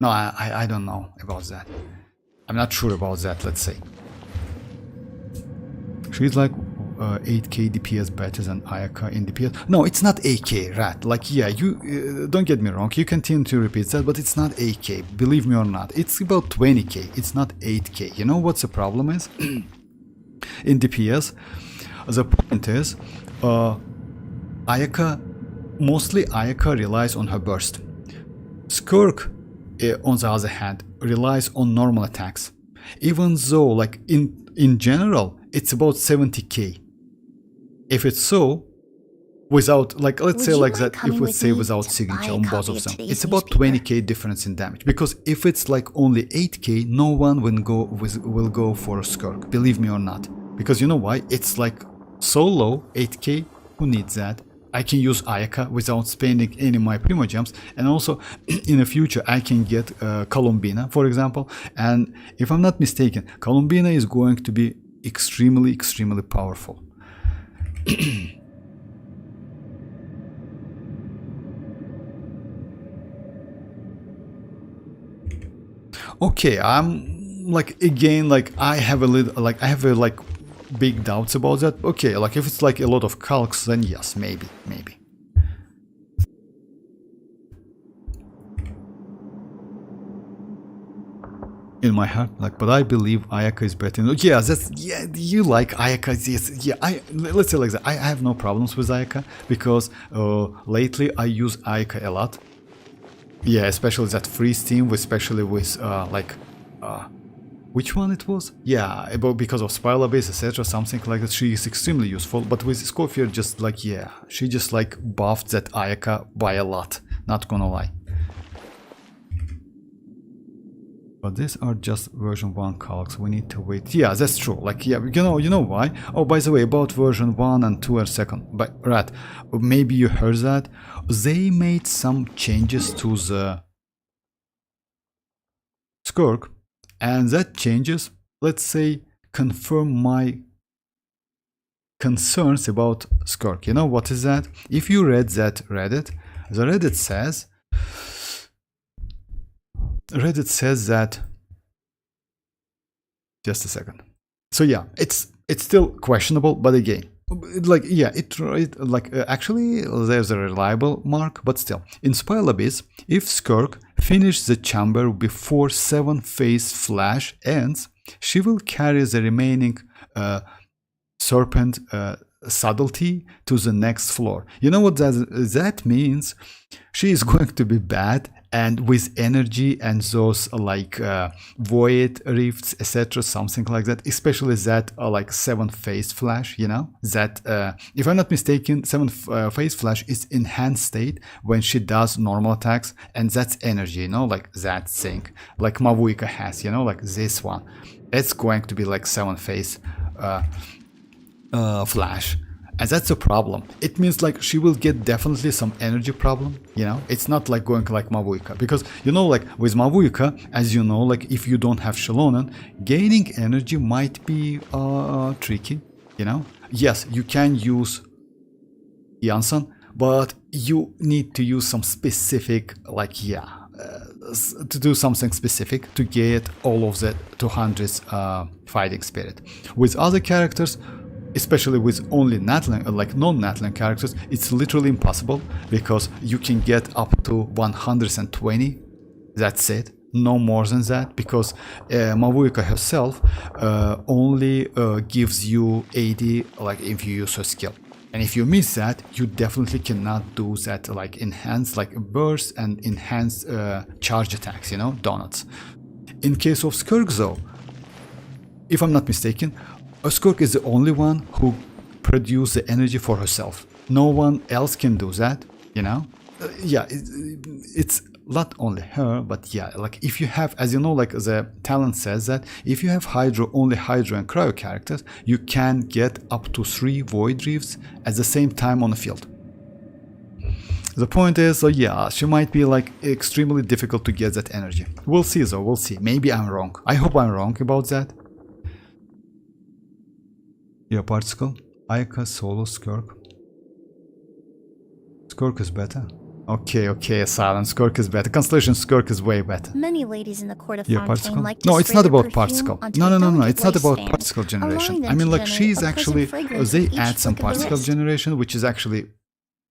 no, I don't know about that. I'm not sure about that. Let's say. She's like 8k DPS better than Ayaka in DPS. No, it's not 8k, Rat. Like, yeah, you don't get me wrong. You continue to repeat that, but it's not 8k. Believe me or not, it's about 20k. It's not 8k. You know what's the problem is? In DPS, the point is, mostly Ayaka relies on her burst. Skirk, on the other hand, relies on normal attacks. Even though, like in general, it's about 70k. If it's so, without, like, let's say like that, if we say without signature on both of them, it's about 20k difference in damage. Because if it's like only 8k, no one will go for a Skirk, believe me or not. Because you know why? It's like so low, 8k, who needs that? I can use Ayaka without spending any of my primogems, and also in the future I can get Columbina, for example. And if I'm not mistaken, Columbina is going to be extremely powerful. Okay, I'm like, again, like I have a little, like I have a like big doubts about that. Okay, like if it's like a lot of calcs, then yes, maybe. In my heart, like, but I believe Ayaka is better. Yeah, you like Ayaka. Yes, yeah. Let's say like that. I have no problems with Ayaka because lately I use Ayaka a lot. Yeah, especially that freeze team, especially with which one it was? Yeah, because of Spiral Abyss, etc. Something like that. She is extremely useful. But with Escoffier, just like she just like buffed that Ayaka by a lot. Not gonna lie. But these are just version 1 calcs, we need to wait. Yeah, that's true. Like, yeah, you know why? Oh, by the way, about version 1 and 2 and second. But, right, maybe you heard that. They made some changes to the Skirk, and that changes, let's say, confirm my concerns about Skirk. You know what is that? If you read that Reddit, the Reddit says that, just a second. So yeah, it's still questionable, but again, like yeah, actually there's a reliable mark, but still, in Spiral Abyss, if Skirk finishes the chamber before 7-phase flash ends, she will carry the remaining serpent subtlety to the next floor. You know what that means? She is going to be bad, and with energy and those like void rifts, etc., something like that, especially that like 7-phase flash, you know, that if I'm not mistaken, 7-phase flash is enhanced state when she does normal attacks, and that's energy, you know, like that thing like Mavuika has, you know, like this one. It's going to be like 7-phase flash, and that's a problem. It means like she will get definitely some energy problem, you know. It's not like going like Mavuika, because you know, like with Mavuika, as you know, like if you don't have Xilonen, gaining energy might be tricky, you know. Yes, you can use iansan, but you need to use some specific, like to do something specific to get all of the 200's fighting spirit. With other characters, especially with only natlan, like non-natlan characters, it's literally impossible, because you can get up to 120. That's it, no more than that, because Mavuika herself only gives you 80, like if you use her skill. And if you miss that, you definitely cannot do that, like enhanced like burst and enhanced charge attacks, you know, donuts. In case of Skirk though, if I'm not mistaken, Skirk is the only one who produces the energy for herself. No one else can do that, you know? Yeah, it's not only her, but yeah, like if you have, as you know, like the talent says that if you have only Hydro and Cryo characters, you can get up to 3 Void Reefs at the same time on the field. The point is, so yeah, she might be like extremely difficult to get that energy. We'll see though, we'll see. Maybe I'm wrong. I hope I'm wrong about that. Yeah, particle. Ayaka, Solo, Skirk. Skirk is better. Okay, Silent. Skirk is better. Constellation Skirk is way better. Many ladies in the court of Yeah, Fontaine particle. like to No, it's spray not their about perfume particle. onto No, a it's delicate not about waistband, particle generation. allowing them I mean, to like generate she's a pleasant actually, fragrance they with each add some flick of the particle wrist. generation, which is actually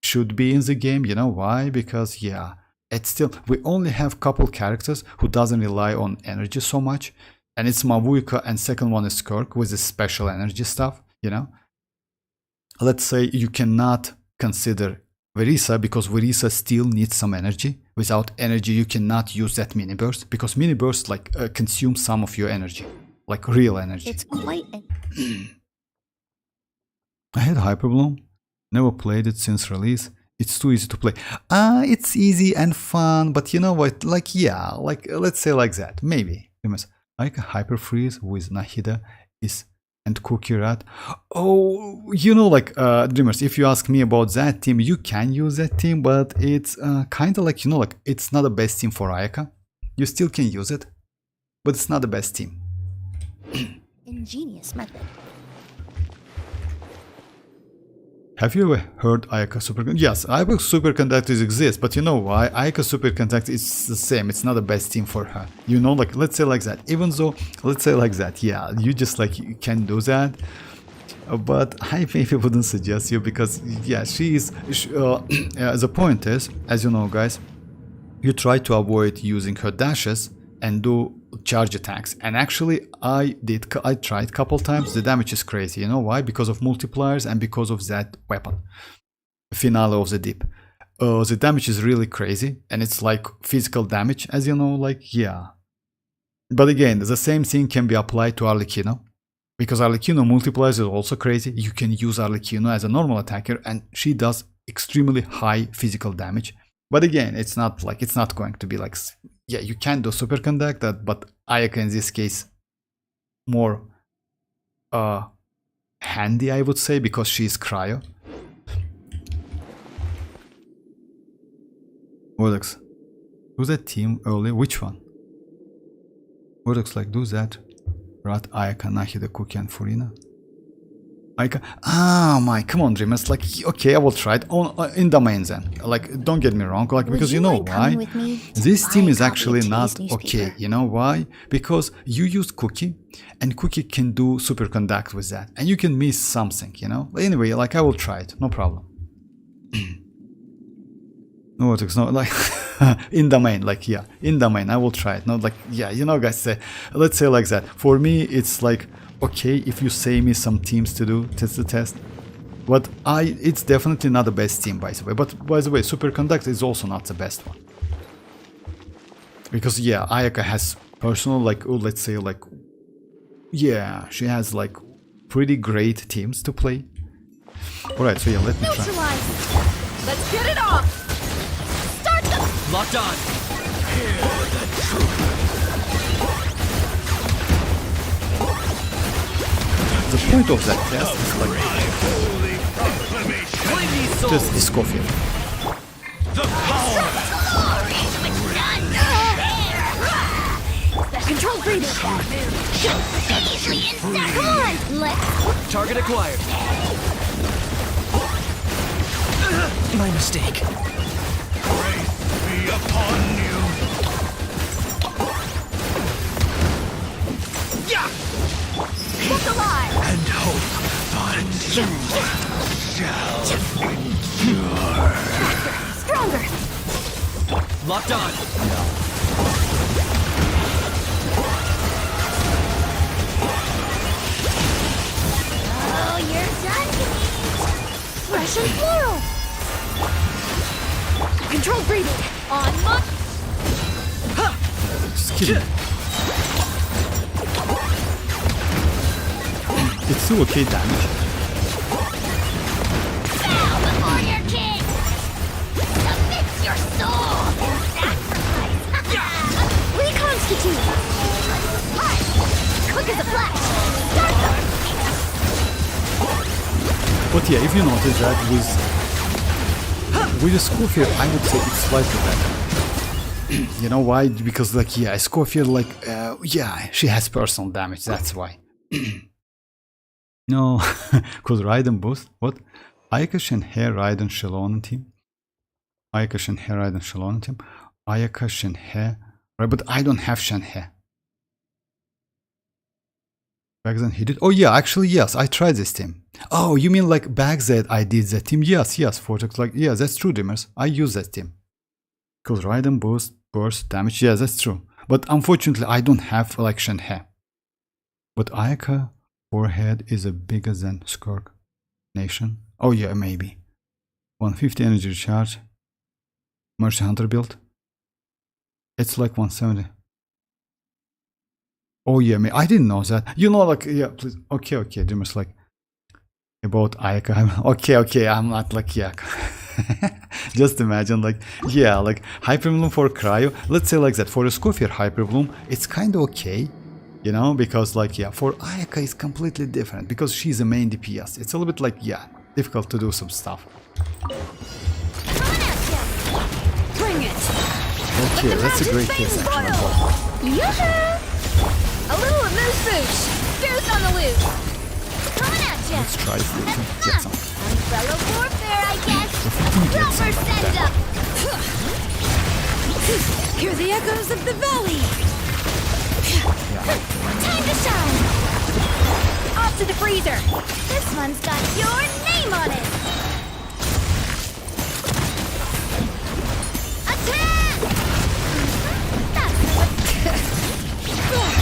should be in the game. You know why? Because yeah, it's still, we only have couple characters who doesn't rely on energy so much, and it's Mavuika, and second one is Skirk with the special energy stuff, you know. Let's say you cannot consider Varesa, because Varesa still needs some energy. Without energy, you cannot use that mini burst, because mini burst like consume some of your energy, like real energy. It's quite an I had Hyperbloom, never played it since release. It's too easy to play. It's easy and fun, but you know what? Like yeah, like let's say like that. Maybe. Like a Hyper Freeze with Nahida is and Cookie Rat. Oh, you know, like Dreamers, if you ask me about that team, you can use that team, but it's kind of like, you know, like it's not the best team for Ayaka. You still can use it, but it's not the best team. ingenious method. Have you ever heard Ayaka Superconductor? Yes, Ayaka Superconductors exist, but you know why? Ayaka Superconductor is the same. It's not the best team for her. You know, like let's say like that. Even though, let's say like that, yeah, you just like you can do that. But I maybe wouldn't suggest you because yeah, the point is, as you know guys, you try to avoid using her dashes and do charge attacks. And actually I tried a couple times. The damage is crazy. You know why? Because of multipliers and because of that weapon. Finale of the Deep. The damage is really crazy and it's like physical damage, as you know, like yeah. But again, the same thing can be applied to Arlecchino. Because Arlecchino multipliers is also crazy. You can use Arlecchino as a normal attacker and she does extremely high physical damage. But again, it's not going to be like, yeah, you can do superconduct that, but Ayaka in this case more handy, I would say, because she's cryo. Vortex, do that team early. Which one? Vortex, like do that. Rat, Ayaka, Nahida, Cookie, and Furina. Ayaka. Ah, my, come on, Dreamers. Like, okay, I will try it in the main then. Like, don't get me wrong. Like, because you know why? This team is actually not okay. You know why? Because you use Cookie, and Cookie can do superconduct with that, and you can miss something. You know. But anyway, like, I will try it. No problem. No Vortex, no, like in the main, like yeah, in the main, I will try it. Not like yeah, you know, guys. Let's say like that. For me, it's like okay if you say me some teams to do test the test, but it's definitely not the best team by the way. But by the way, superconduct is also not the best one because yeah, Ayaka has personal like let's say like yeah, she has like pretty great teams to play. All right, so yeah, let me try. Let's get it off. Locked on. The point of that test is like just Escoffier. Control breathing. Come on, let's. Target acquired. My mistake. Upon you. Yeah. Look alive. And hope finds you shall endure. Stronger. Locked on. Oh, you're done. Fresh and floral. Control breathing. On my... Just kidding. It's still okay damage. Bow before your king! Submit your soul and sacrifice! Reconstitute! Hard! Quick as a flash! Start them! But yeah, if you notice that with Escoffier, I would say it's slightly better. You know why? Because like yeah, Escoffier like yeah, she has personal damage. That's why. No, could Raiden boost what? Ayaka Shenhe Raiden Xilonen team. Ayaka Shenhe Raiden Xilonen team. Ayaka Shenhe. Right, but I don't have Shenhe. Back then he did. Oh yeah, actually yes, I tried this team. Oh, you mean like back then I did that team? Yes, Vortex, like yeah, that's true, Dreamers. I use that team. Because Raiden boost, burst, damage, yeah, that's true. But unfortunately I don't have like Shenhe. But Ayaka forehead is a bigger than Skirk Nation. Oh yeah, maybe. 150 energy recharge. Mercy Hunter build. It's like 170. Oh yeah, I didn't know that. You know, like yeah, please. Okay, Dreamers, like about Ayaka. Okay, I'm not like yeah. Just imagine like yeah, like Hyperbloom for Cryo. Let's say like that. For Escoffier Hyperbloom, it's kind of okay, you know, because like yeah, for Ayaka it's completely different because she's a main DPS. It's a little bit like yeah, difficult to do some stuff. Bring it. Okay, that's a great case actually. A little amuse-bouche. Goose on the loose. Coming at ya. Let's try to get some. Umbrella warfare, I guess. Rubber send up. Hear the echoes of the valley. Time to shine. Off to the freezer. This one's got your name on it. Attack! That's what.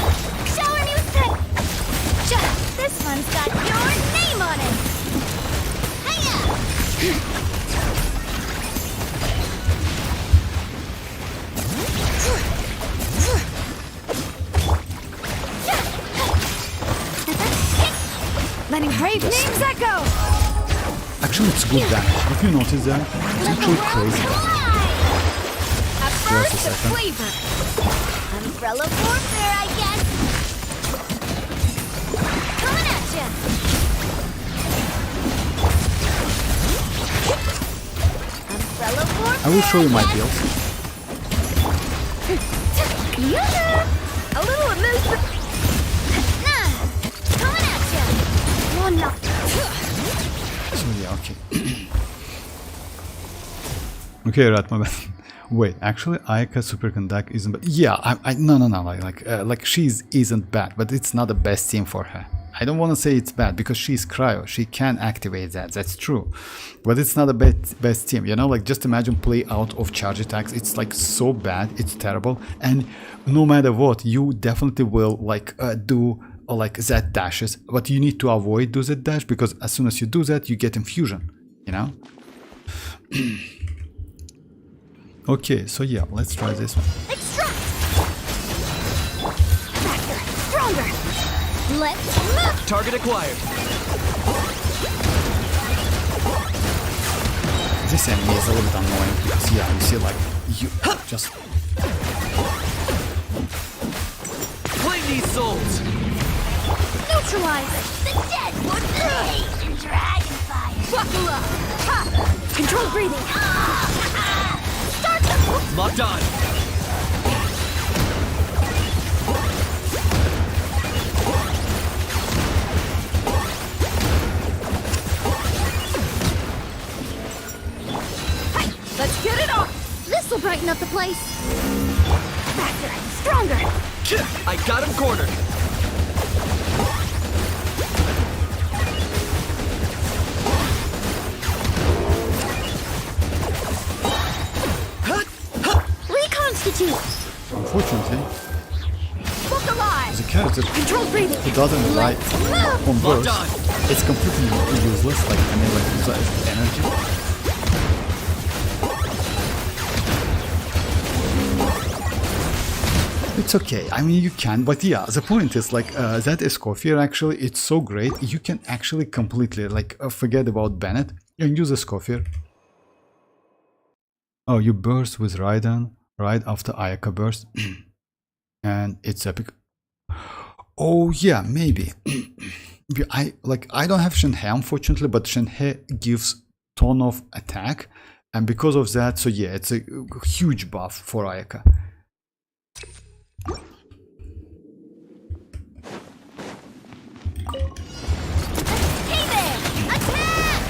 Shower me with tech. This one's got your name on it. Hiya! Letting brave names echo! Actually, it's good damage. If you notice that, it's actually crazy. A Just a burst of second. flavor. Umbrella warfare, I guess. Coming at ya. Umbrella warfare. I will show you my build. A little elusive. Nah. Coming at ya. One knock. So yeah, okay. Okay, Ratma, wait, actually, Ayaka Superconduct isn't bad. Yeah, no, like she isn't bad, but it's not the best team for her. I don't want to say it's bad because she's cryo, she can activate that, that's true. But it's not the best team, you know, like just imagine play out of charge attacks, it's like so bad, it's terrible. And no matter what, you definitely will like do like Z dashes, but you need to avoid do Z dash because as soon as you do that, you get infusion, you know? Okay, so yeah, let's try this one. Extract. Faster. Stronger. Let's move. Target acquired. This enemy is a little bit annoying because yeah, you see like you just Claim these souls. Neutralize the dead would hate your dragonfire. Buckle up! Ha! Control breathing! Start the Locked on. Hey! Let's get it on! This'll brighten up the place. Faster! Stronger! I got him cornered. Reconstitute. unfortunately Look alive. the character Control breathing! who doesn't rely on burst, Locked on. it's completely useless, like I mean like use energy. It's okay, I mean you can, but yeah, the point is like that Escoffier actually, it's so great, you can actually completely like forget about Bennett and use Escoffier. Oh, you burst with Raiden right after Ayaka burst and it's epic. Oh yeah, maybe. I don't have Shenhe unfortunately, but Shenhe gives ton of attack and because of that, so yeah, it's a huge buff for Ayaka. Hey there! Attack!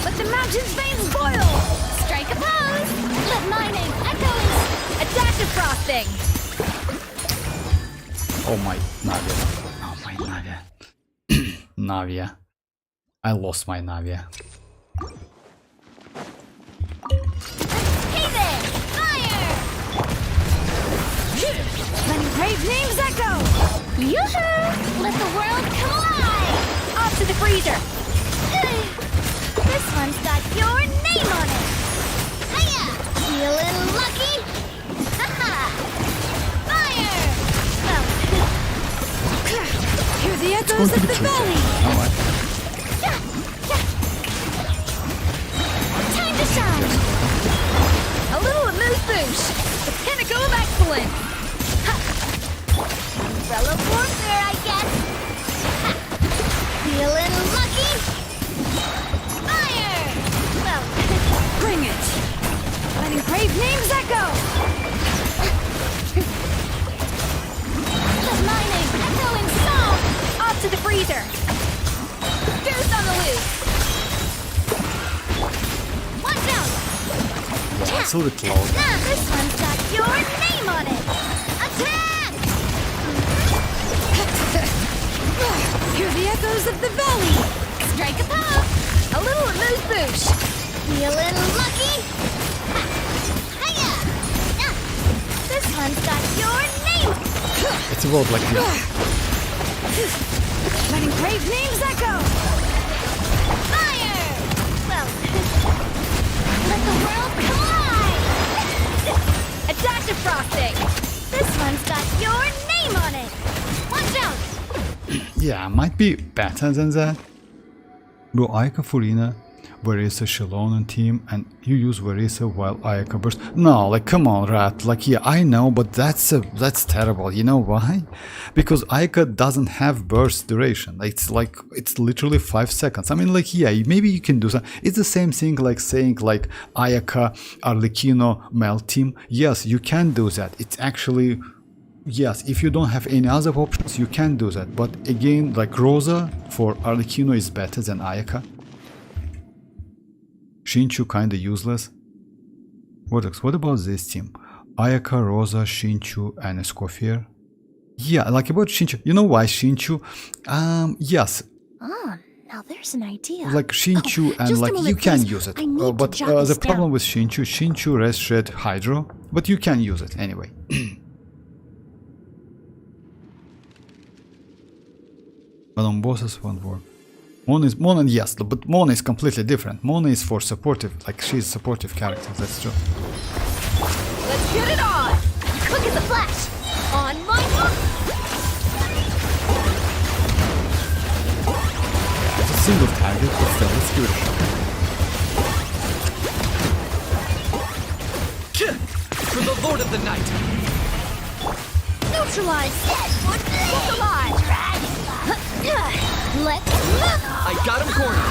Let the mountain's veins boil! Strike a pose! Let my name echo in A dash of frosting! Oh my Navia. Oh my Navia. Navia. I lost my Navia. Hey there! Fire! Letting brave names echo! Yoo-hoo! Let the world come alive! Off to the freezer! This one's got your name on it! Hiya! Feeling lucky? Haha! Fire! Well, Hear the Going echoes to of be the tricky. valley! Alright. time to shine! A little amuse-bouche! The pinnacle of excellence! Umbrella warfare, I guess! Ha. Feeling lucky? Fire! Well, Bring it! Letting brave names echo! let my name echo in song! Off to the freezer! Goose on the loose! Watch out! Wow, it's a little loud. Now this one's got your name on it! Attack! Hear the echoes of the valley. Strike a pose. A little amuse-bouche. Feeling lucky? Ha. Hiya. Ah. This one's got your name. It's a world like this. Letting brave names echo. Fire! Well, let the world collide! A dash of frosting! This one's got your name on it! Watch out! Yeah, might be better than that. Bro, Ayaka Furina, Varesa Xilonen team, and you use Varesa while Ayaka bursts. No, like come on, Rat. Like yeah, I know, but that's terrible. You know why? Because Ayaka doesn't have burst duration. It's like it's literally 5 seconds. I mean, like yeah, maybe you can do that. It's the same thing like saying like Ayaka Arlecchino Mel team. Yes, you can do that. It's actually yes. If you don't have any other options, you can do that. But again, like Rosa for Arlecchino is better than Ayaka. Shinchu kinda useless. What about this team? Ayaka, Rosa, Shinchu, and Escoffier. Yeah, like about Shinchu. You know why Shinchu? Yes. Oh, now there's an idea. Like Shinchu and just a like moment, you can please. use it. I need But to jot this the problem down. with Shinchu rest shred Hydro, but you can use it anyway. But on bosses won't work. Mona, yes, but Mona is completely different. Mona is for supportive, like she's a supportive character, that's true. Let's get it on! Quick as a flash! On my hook! It's a single target, but still, let's give it a shot. For the Lord of the Night! Neutralize! Look alive! Let's look! I got him cornered!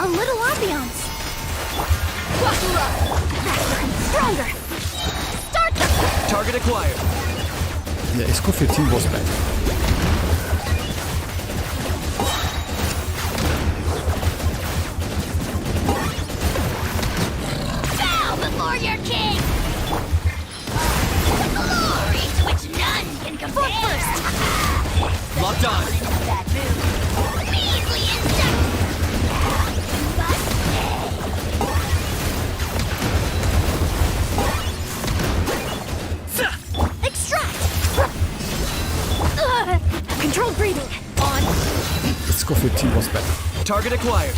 A little ambiance. Buckle up. Stronger. Start the Target acquired. Yeah, Escoffier team was bad. bow before your king. Glory to which none can compare. Locked on. That move. Measly insect. Must stay. Extract. Controlled breathing. On. Escoffier team was bad. Target acquired.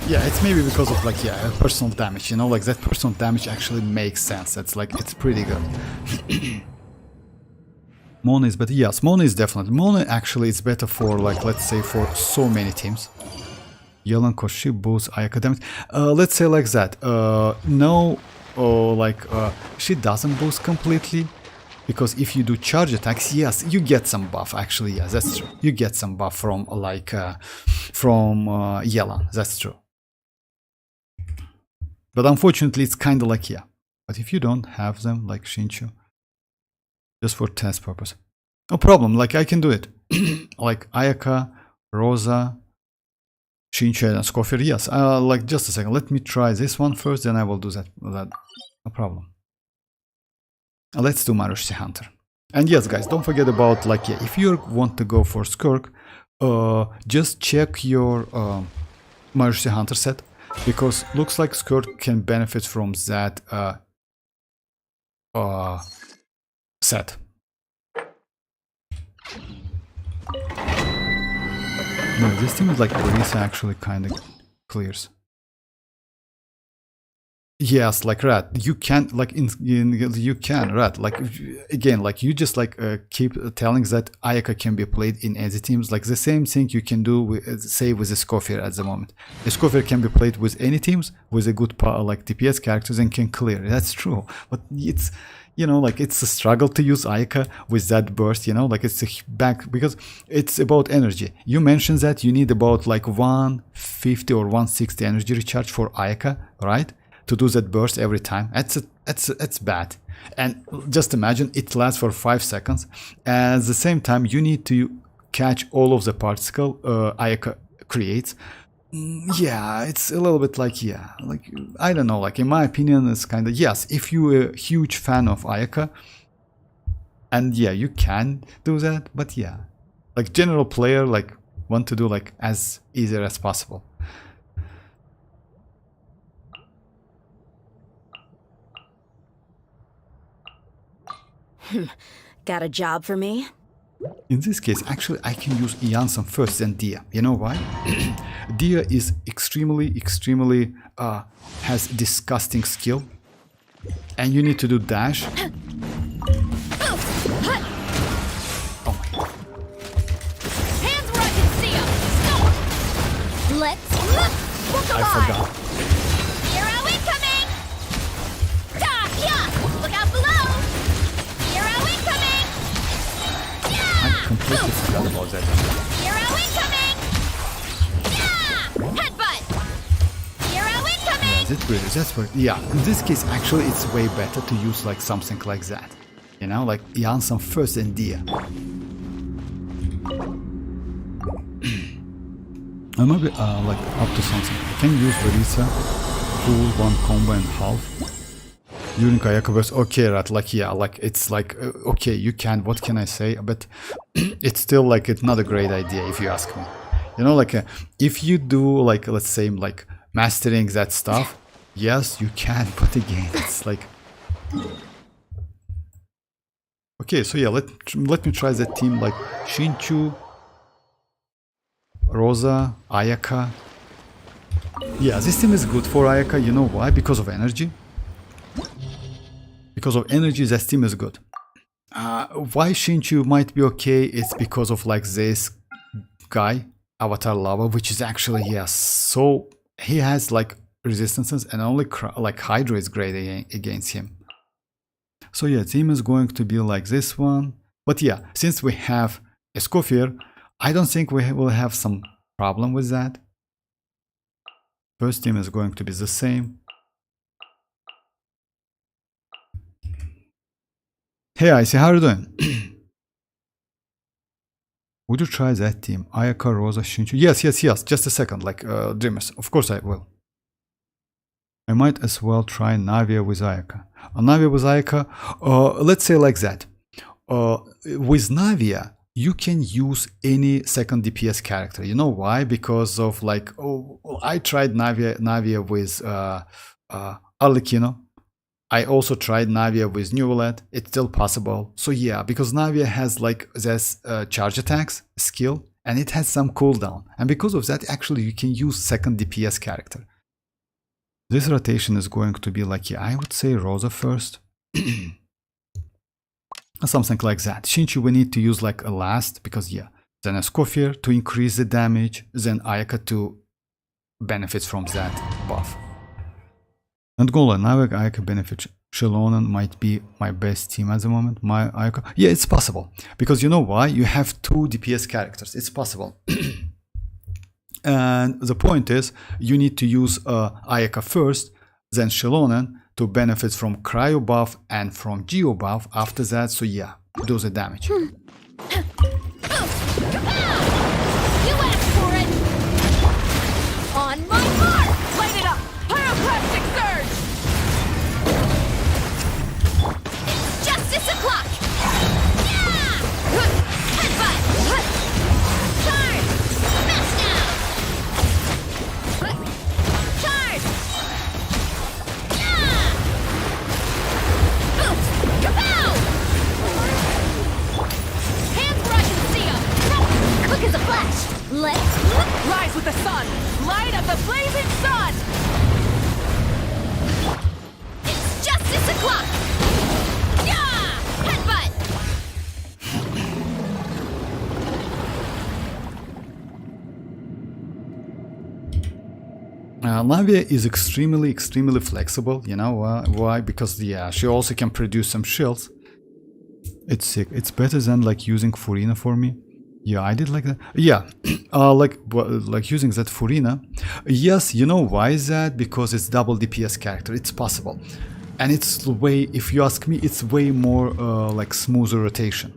Yeah, it's maybe because of like yeah, personal damage, you know, like that personal damage actually makes sense. It's like it's pretty good. Mona is better. Yes, Mona is definitely. Mona actually is better for like let's say for so many teams. Yelan Koshi boosts Ayaka damage. Let's say like that. No, she doesn't boost completely. Because if you do charge attacks, yes, you get some buff. Actually, yes, that's true. You get some buff from like from Yelan. That's true. But unfortunately, it's kind of like yeah. But if you don't have them, like Shinchu, just for test purpose, no problem. Like I can do it. Like Ayaka, Rosa, Shinchu, and Escoffier. Yes. Like just a second. Let me try this one first. Then I will do that. No problem. Let's do Marushi Hunter. And yes, guys, don't forget about like yeah, if you want to go for Skirk, just check your Marushi Hunter set, because looks like Skirk can benefit from that set. No, this team is like Varesa actually kind of clears. Yes, like Rat, you can like you can Rat like again like you just like keep telling that Ayaka can be played in any teams, like the same thing you can do with say with Escoffier at the moment. Escoffier can be played with any teams with a good like DPS characters and can clear. That's true, but it's you know like it's a struggle to use Ayaka with that burst. You know like it's a back because it's about energy. You mentioned that you need about like 150 or 160 energy recharge for Ayaka, right? to do that burst every time. That's bad. And just imagine it lasts for 5 seconds. And at the same time, you need to catch all of the particle Ayaka creates. Yeah, it's a little bit like, yeah, like, I don't know, like in my opinion, it's kind of, yes, if you're a huge fan of Ayaka, and yeah, you can do that, but yeah, like general player, like want to do like as easy as possible. Got a job for me? In this case, actually, I can use iansan first, then Dia. You know why? Dia is extremely has disgusting skill, and you need to do dash. Oh my god! Hands where I can see 'em. Stop. Let's look I alive. forgot. Hero incoming. Ta, yeah. Look out below. Hero incoming. I completely forgot about that. Hero incoming. Yeah. Headbutt. Hero incoming. That's where, yeah, in this case, actually, it's way better to use like something like that. You know, like iansan first and Dia. I might be like up to something. I can use varesa, full one combo and half during Ayaka burst. Okay, right? Like yeah, like it's like okay, you can. What can I say? But it's still like it's not a great idea if you ask me. You know, like if you do like let's say like mastering that stuff, yes, you can. But again, it's like okay. So yeah, let me try that team like Shinchu, Rosa, Ayaka. Yeah, this team is good for Ayaka. You know why? Because of energy. Because of energy, this team is good. Why Shinchu might be okay? It's because of like this guy, Avatar Lava, which is actually yes. So he has like resistances, and only like Hydra is great against him. So yeah, team is going to be like this one. But yeah, since we have Escoffier, I don't think we will have some problem with that. First team is going to be the same. Hey Icy, how are you doing? Would you try that team? Ayaka, Rosa, Shinchu? Yes. Just a second, like Dreamers. Of course I will. I might as well try Navia with Ayaka. Navia with Ayaka, let's say like that. With Navia, you can use any second DPS character. You know why? Because of like, I tried Navia with Arlecchino. I also tried Navia with Nuvolet. It's still possible. So yeah, because Navia has like this charge attacks skill, and it has some cooldown. And because of that, actually you can use second DPS character. This rotation is going to be like, yeah, I would say Rosa first. Something like that. Shinchu we need to use like a last, because yeah. Then Escoffier to increase the damage. Then Ayaka to benefit from that buff. And Gola, Navik, Ayaka benefit. Xilonen might be my best team at the moment. My Ayaka. Yeah, it's possible. Because you know why? You have 2 DPS characters. It's possible. And the point is, you need to use Ayaka first, then Xilonen to benefit from Cryo buff and from Geo buff after that. So yeah, do the damage. You asked for it. On my mark. Light it up! Pyroclastic surge! It's justice o'clock. Yeah. Headbutt. Charge. Smash down. Charge. Yeah. Kapow! Hands where I can see 'em. Quick as a flash. Let's Rise with the sun! Light of the blazing sun! It's justice o'clock. Yeah. Headbutt. Navia is extremely flexible. You know why? Because yeah, she also can produce some shields. It's sick. It's better than like using Furina for me. Yeah, I did like that. Yeah, like using that Furina. Yes, you know why is that? Because it's double DPS character. It's possible, and it's way. If you ask me, it's way more like smoother rotation.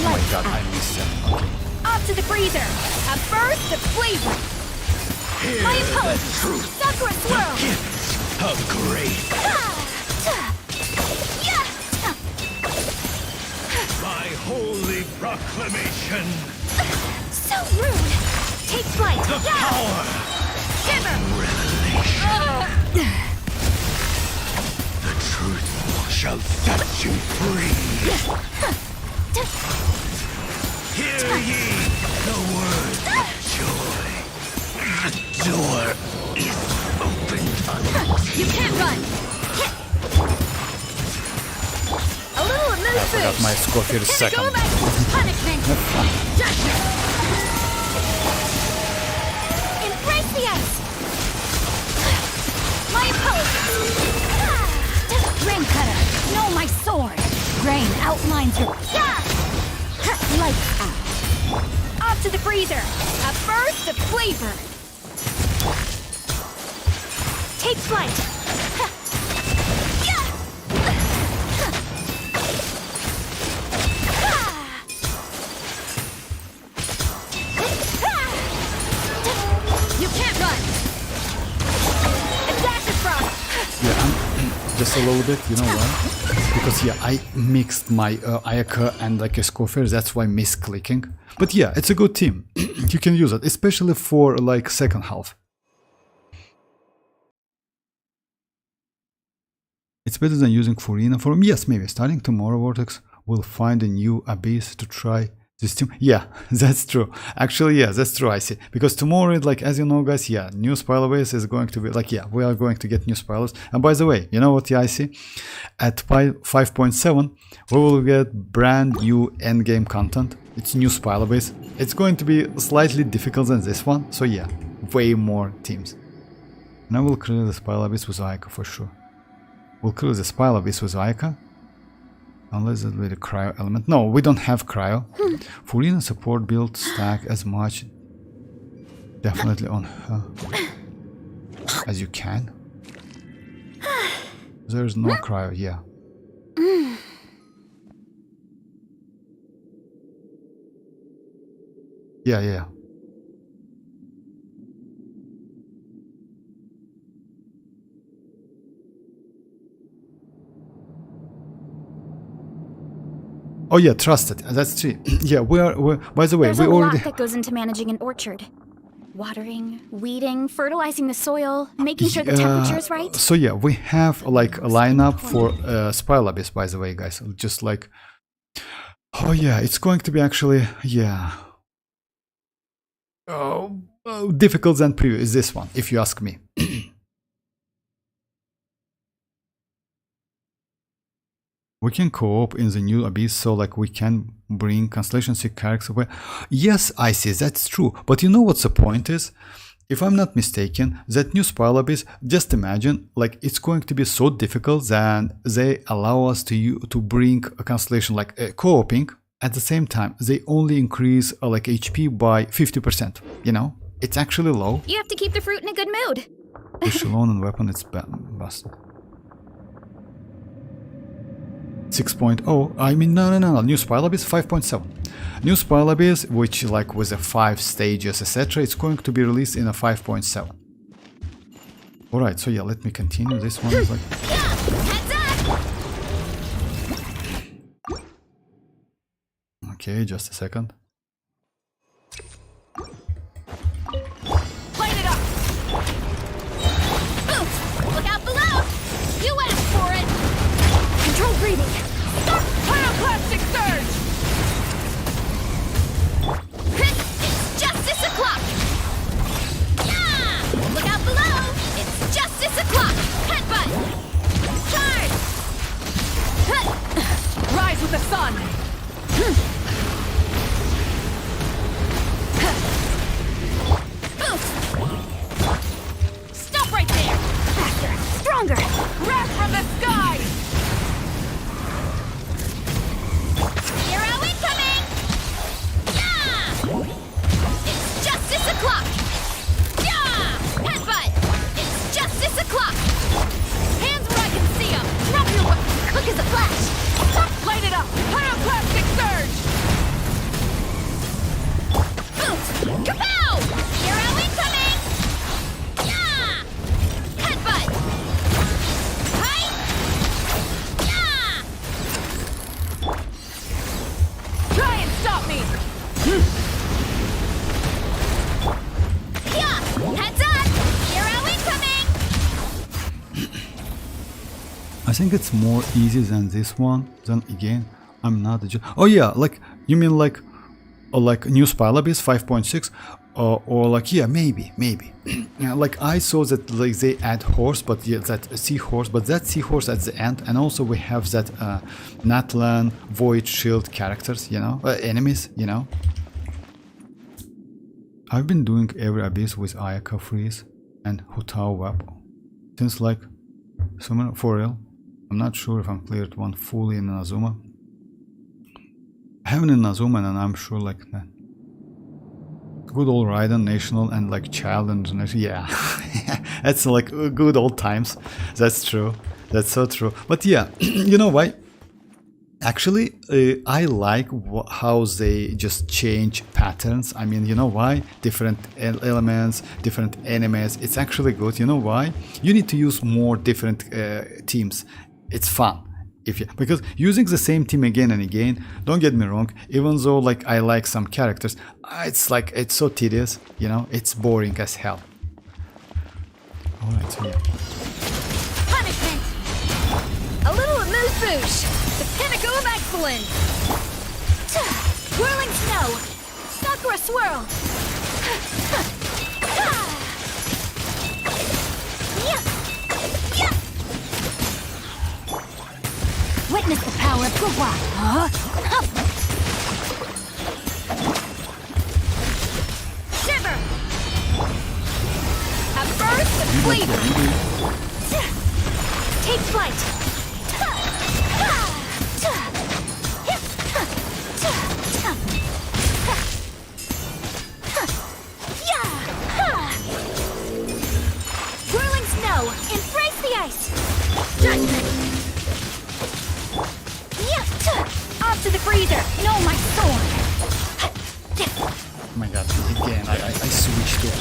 Oh my god, I missed that. Okay. Off to the freezer. A burst of flavor. My apologies. Sakura swirl. Of grace. My holy proclamation. So rude. Take flight. The power. Shiver. The truth shall set you free. Hear ye the word of joy. The door is open unto You can't run. A little of I forgot my Escoffier is second. Go back to punishment. Embrace the ice. My apologies. Rain cutter. Know my sword. Rain outlines your. Lights out. Off to the freezer. A burst of flavor. Take flight. You can't run. A dash of frost. Yeah, just a little bit. You know why? Because yeah, I mixed my Ayaka and like Escoffier. That's why misclicking. But yeah, it's a good team. You can use it, especially for like second half. It's better than using Furina for him. Yes, maybe starting tomorrow, Vortex will find a new abyss to try this team. Yeah, that's true. Actually, yeah, that's true. I see. Because tomorrow, like as you know, guys, yeah, new spiral base is going to be like, yeah, we are going to get new spirals. And by the way, you know what? Yeah, I see. At 5.7, we will get brand new endgame content. It's new spiral base. It's going to be slightly difficult than this one. So yeah, way more teams. And I will clear the spiral abyss with Ayaka for sure. We'll clear the spiral abyss with Ayaka. Unless it with a cryo element. No, we don't have cryo. Furina support build stack as much. Definitely on her. As you can. There's no cryo, yeah. Yeah. Oh yeah, trusted. That's true. Yeah, we're by the way, There's we a already lot that goes into managing an orchard. Watering, weeding, fertilizing the soil, making sure the temperature is right. So yeah, we have like a lineup for spiral abyss, by the way, guys. Just like, oh yeah, it's going to be actually, yeah, difficult than previous. This one, if you ask me. We can co-op in the new abyss, so like we can bring Constellation Seek characters away. Yes, I see, that's true. But you know what the point is? If I'm not mistaken, that new spiral abyss, just imagine, like it's going to be so difficult that they allow us to bring a constellation like co-oping. At the same time, they only increase like HP by 50%. You know, it's actually low. You have to keep the fruit in a good mood. The Xilonen weapon, it's busted. 6.0. I mean, no. New spiral abyss 5.7. New spiral abyss, which like with the 5 stages, etc. It's going to be released in a 5.7. All right. So yeah, let me continue. This one is like. Okay, just a second. Light it up. Look out below. You asked for it. Control breathing. Start pyroclastic surge! It's justice o'clock! Yeah! Look out below! It's justice o'clock! Headbutt! Charge! Rise with the sun! I think it's more easy than this one. Then again, I'm not a oh yeah, like you mean like new Spylabis 5.6 or like yeah, maybe yeah, like I saw that like they add horse, but yeah, that seahorse, but that seahorse at the end, and also we have that natlan void shield characters, you know, enemies, you know. I've been doing every abyss with Ayaka freeze and Hutao web since like summer, for real. I'm not sure if I'm cleared one fully in Azuma. I haven't in Azuma, and I'm sure like that. Good old Raiden National and like Child and yeah, that's like good old times. That's true. That's so true. But yeah, you know why? Actually, I like how they just change patterns. I mean, you know why? Different elements, different enemies. It's actually good. You know why? You need to use more different teams. It's fun. Because using the same team again and again, don't get me wrong, even though like I like some characters, it's like it's so tedious, you know, it's boring as hell. Alright, so yeah. Punishment! A little amuse-bouche! The pinnacle of excellence! Whirling snow! Sakura swirl! Witness the power of WuWa! Shiver! A burst of flavor! Take flight! Whirling snow! Embrace the ice! Judgment! Off to the freezer! No, my sword! Oh my god, again, I switched it.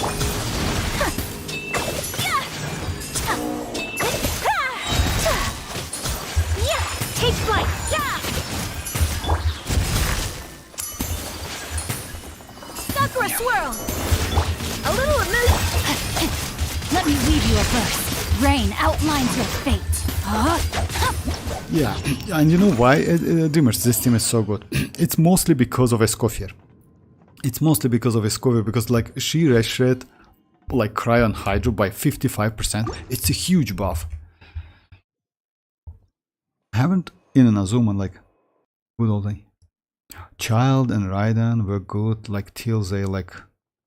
Take flight! Sakura swirl! A little amuse... Let me read you a verse. Rain outlines your fate. Yeah, and you know why, Dreamers, this team is so good? It's mostly because of Escoffier. It's mostly because of Escoffier, because like she reshred like Cryon Hydro by 55%. It's a huge buff. I haven't in an Azuma like good old day. Child and Raiden were good like till they like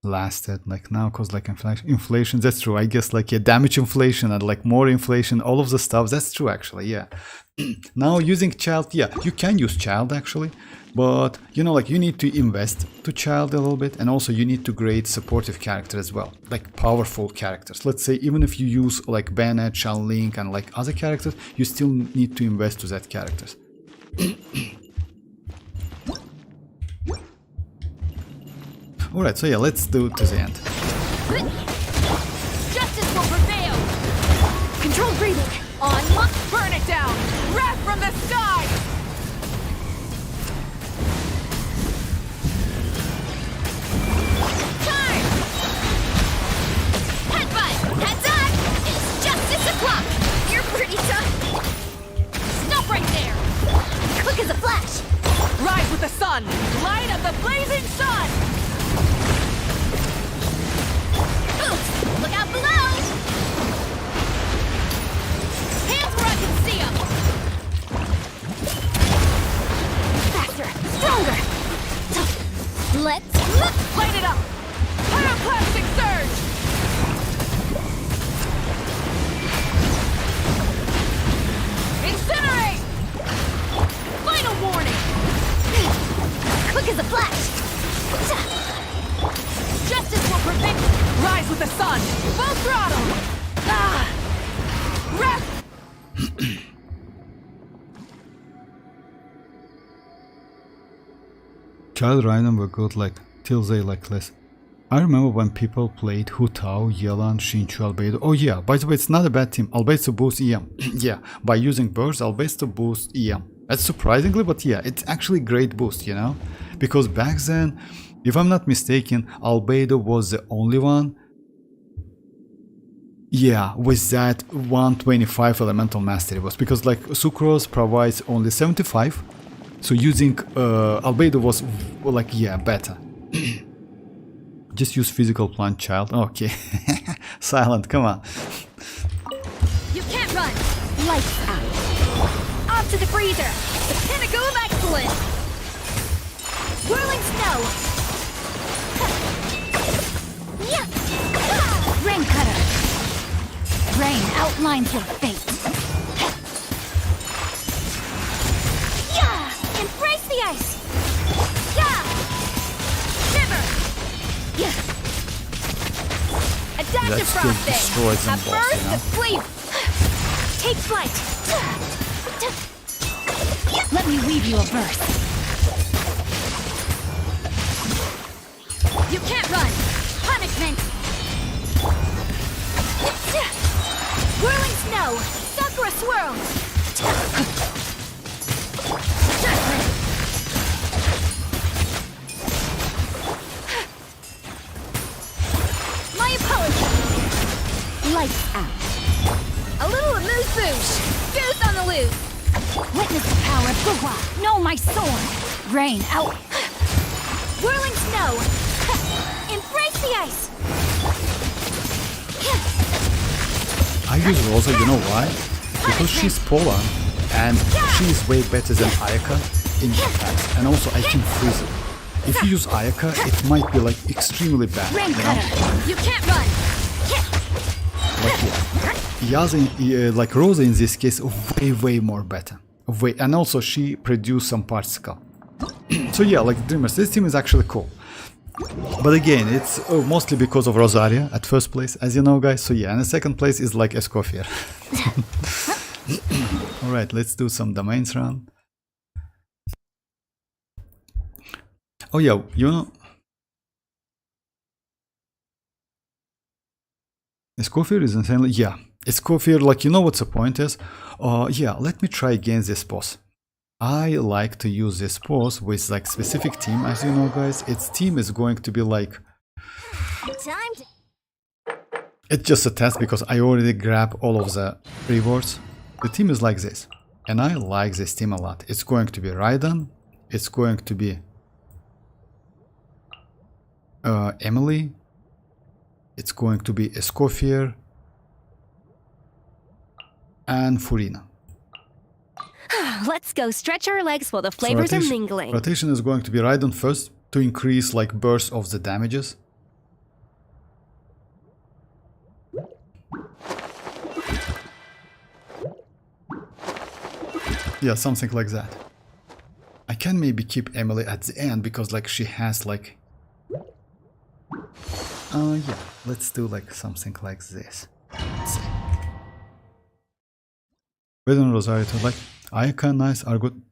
lasted, like now cause like inflation, that's true, I guess, like yeah, damage inflation and like more inflation, all of the stuff, that's true actually, yeah. Now using child, yeah, you can use child actually, but you know, like you need to invest to child a little bit, and also you need to grade supportive character as well, like powerful characters. Let's say even if you use like Bennett, Link and like other characters, you still need to invest to that characters. Alright, so yeah, let's do it to the end. Justice will prevail! Controlled breathing! On, burn it down! Wrath from the sky! Time! Headbutt! Heads up! It's justice o'clock! You're pretty tough! Stop right there! Quick as a flash! Rise with the sun! Light of the blazing sun! Look out below! Hands where I can see them! Faster! Stronger! Let's Light it up! Pyroclastic surge! Incinerate! Final warning! quick as a flash! Justice will prevent. Rise with the sun! Full throttle! Ah! Wrath! Child Raiden were good like till they like less. I remember when people played Hutao, Yelan, Shinchu, Albedo. Oh yeah, by the way, it's not a bad team. Albedo to boost EM. Yeah, by using burst, Albedo to boost EM. That's surprisingly, but yeah, it's actually great boost, you know? Because back then, if I'm not mistaken, Albedo was the only one Yeah, with that 125 elemental mastery was because like sucrose provides only 75, so using albedo was like, yeah, better. Just use physical plant child. Okay. Silent, come on. You can't run! Lights out. Off to the freezer! The pinnacle of excellence! Whirling snow! Yeah. Rain cutter. Rain outlines your fate. Yeah! Embrace the ice! Yeah! Shiver! Yeah! A dash That of still frosting! destroys them A both, burst you know? of sleep! Take flight! Let me weave you a verse. You can't run! Punishment! Whirling snow! Sakura swirl! My apologies! Lights out. A little amuse-bouche! Goose on the loose! Witness the power of WuWa. Know my sword. Rain out. Whirling snow! Embrace the ice! I use Rosa, you know why? Because she's polar and she's way better than Ayaka in attacks, and also I can freeze it. If you use Ayaka, it might be like extremely bad, Rain you know? cutter. You can't run! Like, yeah. Yaza, like Rosa in this case, way more better. And also she produced some particle. So yeah, like Dreamers, this team is actually cool. But again, it's mostly because of Rosaria at first place, as you know, guys. So yeah, and the second place is like Escoffier. Alright, let's do some domains run. Oh yeah, you know, Escoffier is insanely, yeah, Escoffier, like, you know what the point is? Yeah, let me try against this boss. I like to use this boss with like specific team, as you know, guys. Its team is going to be like, Time to... it's just a test because I already grabbed all of the rewards. The team is like this, and I like this team a lot. It's going to be Raiden, it's going to be Emily, it's going to be Escoffier, and Furina. Let's go stretch our legs while the flavors are mingling. Rotation is going to be Raiden first to increase like burst of the damages. Yeah, something like that. I can maybe keep Emily at the end because like she has like... yeah, let's do like something like this. Let's see. Better than Rosario to like Ayaka, nice, are good.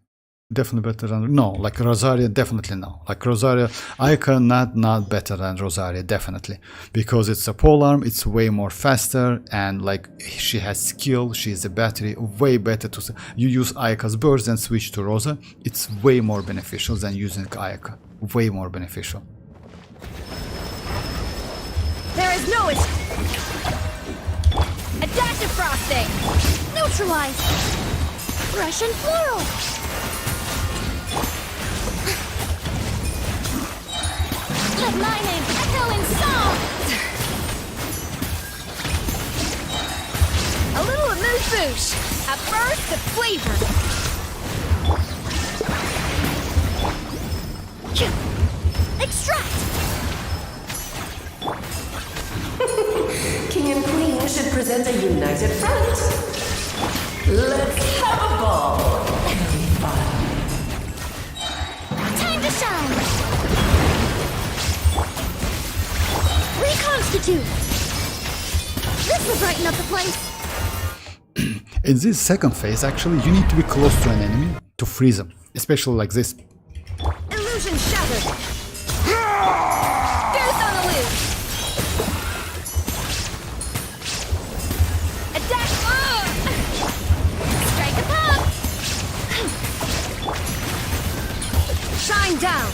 Definitely better than... No, like Rosaria, definitely no. Like Rosaria, Ayaka not better than Rosaria, definitely. Because it's a polearm, it's way more faster, and like she has skill, she's a battery, way better to... You use Ayaka's burst and switch to Rosa, it's way more beneficial than using Ayaka. Way more beneficial. There is no a dash of frosting! Neutralize! Fresh and floral! Let my name echo in song! A little amuse-bouche! A burst of flavor! Extract! King and Queen should present a united front. Let's have a ball. Time to shine! Reconstitute! This will brighten up the place! In this second phase, actually, you need to be close to an enemy to freeze them. Especially like this. Illusion shattered! Goose on the loose! A dash! Strike a pop! Shine down!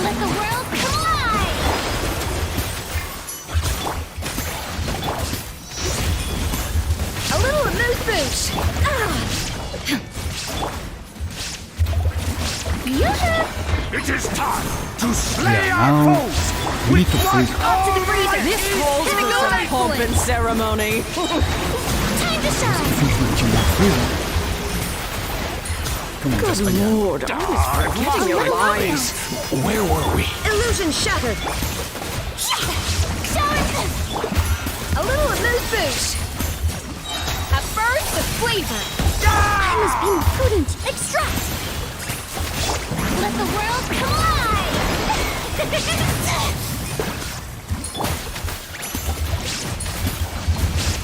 Let the world collide! boosh! It is time to slay Yeah, our now foes! we need to freeze. Up to the freezer! This calls for some pomp and ceremony. Time to shine! Come on, Good just like that. lord, I was forgetting your lines. Where were we? Illusion shattered! A little amuse boosh! A burst of flavor! I was being prudent! Extract! Let the world collide!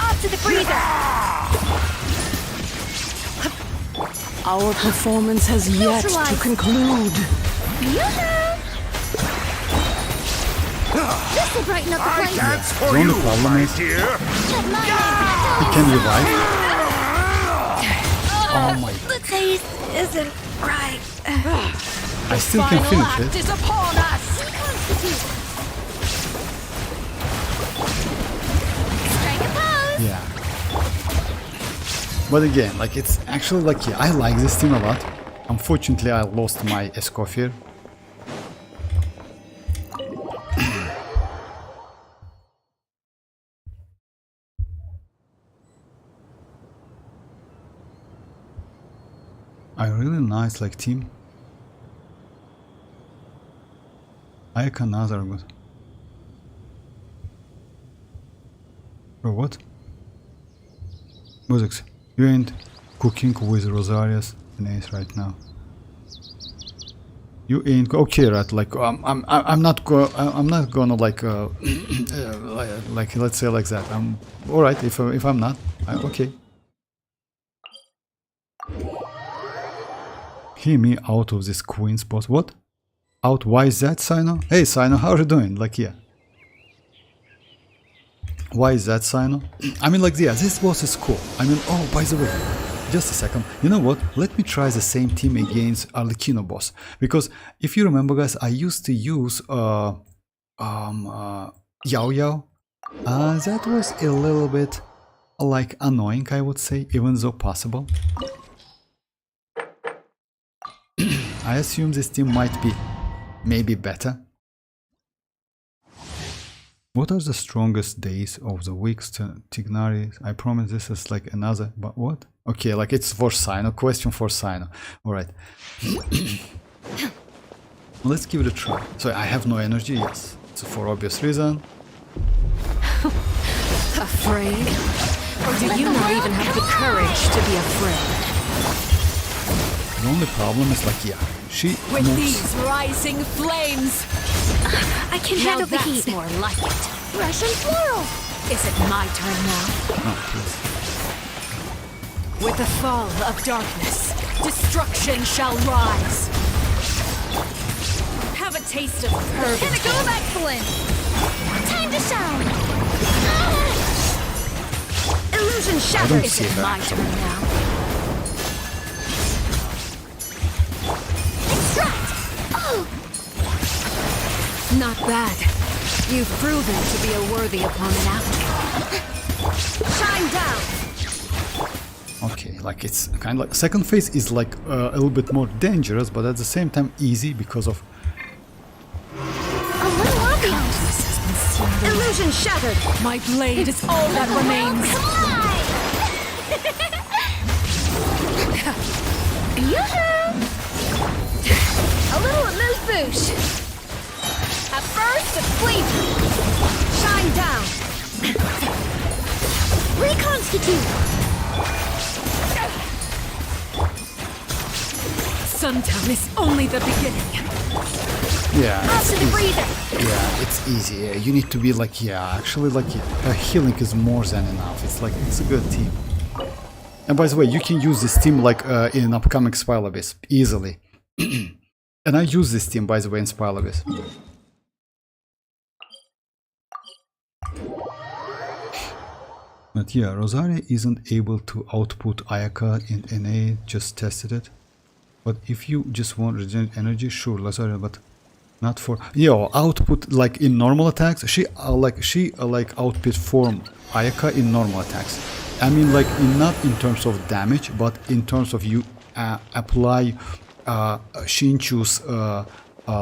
Off to the freezer! Our performance has yet to Neutralize. conclude. This will brighten up the I place! dance for The you, only problem my is dear! Let my it can revive. Oh my god. The taste isn't right. I still can Final finish act it. is upon us. Strike a pose! Yeah. But again, like it's actually like yeah, I like this team a lot. Unfortunately, I lost my Escoffier. A really nice like team. I can other good. Bro, what? Musics. You ain't cooking with Rosaria's and Ace right now. You ain't okay, right? Like I'm not gonna like like let's say like that. I'm all right if I'm not. Okay. Hear me out of this queen spot. What? Out? Why is that, Sino? Hey, Sino, how are you doing? Like, yeah. Why is that, Sino? I mean, like, yeah, this boss is cool. I mean, oh, by the way, just a second. You know what? Let me try the same team against Arlecchino boss. Because if you remember, guys, I used to use Yao Yao. That was a little bit like annoying, I would say, even though possible. I assume this team might be maybe better. What are the strongest days of the week, Tignari? I promise this is like another, but what? Okay, like it's for Sino, question for Sino. Alright. Let's give it a try. So I have no energy, yes. So for obvious reason. Afraid? Or do you not even have the courage to be afraid? The only problem is like, yeah, she With moves. these rising flames! I can Now handle the that's heat. more like it. Fresh and floral. Is it my turn now? Oh, please. With the fall of darkness, destruction shall rise. Have a taste of purgatory. Pinnacle of excellence. Time to shine. Illusion I shattered. don't Is see it that. my turn now? Extract. Oh, Not bad. You've proven to be a worthy opponent after all. shine down. Okay, like it's kind of like second phase is like a little bit more dangerous, but at the same time easy because of A little ambiance. This has been sealed away. Illusion shattered. My blade is all that remains. Yoo-hoo! A little amuse bouche. A burst of flavor. Shine down. Reconstitute. Suntown is only the beginning. yeah, Up it's to the easy. freezer. Yeah, it's easy. Yeah, you need to be like actually like her healing is more than enough. It's like it's a good team. And by the way, you can use this team like in an upcoming Spiral Abyss easily. And I use this team by the way in Spiral Abyss. But yeah, Rosaria isn't able to output Ayaka in NA, just tested it. But if you just want regenerate energy, sure, Rosaria, but not for output like in normal attacks. She output form Ayaka in normal attacks. I mean, like, not in terms of damage, but in terms of you apply Shinchu's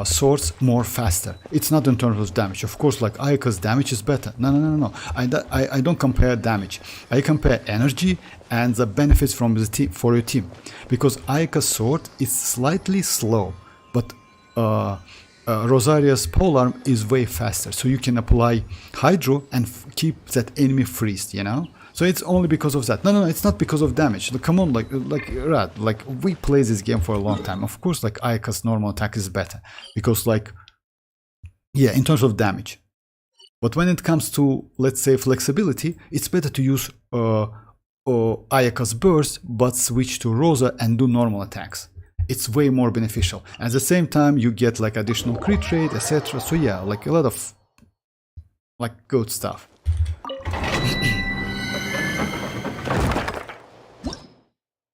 swords more faster. It's not in terms of damage. Of course, like Ayaka's damage is better. No. I don't compare damage. I compare energy and the benefits from the team for your team. Because Ayaka's sword is slightly slow, but Rosaria's polearm is way faster. So you can apply Hydro and keep that enemy freezed, you know? So it's only because of that. No, it's not because of damage. Like, come on, like Rad, like we play this game for a long time. Of course, like Ayaka's normal attack is better because, like, yeah, in terms of damage. But when it comes to, let's say, flexibility, it's better to use Ayaka's burst, but switch to Rosa and do normal attacks. It's way more beneficial. At the same time, you get like additional crit rate, etc. So yeah, like a lot of like good stuff.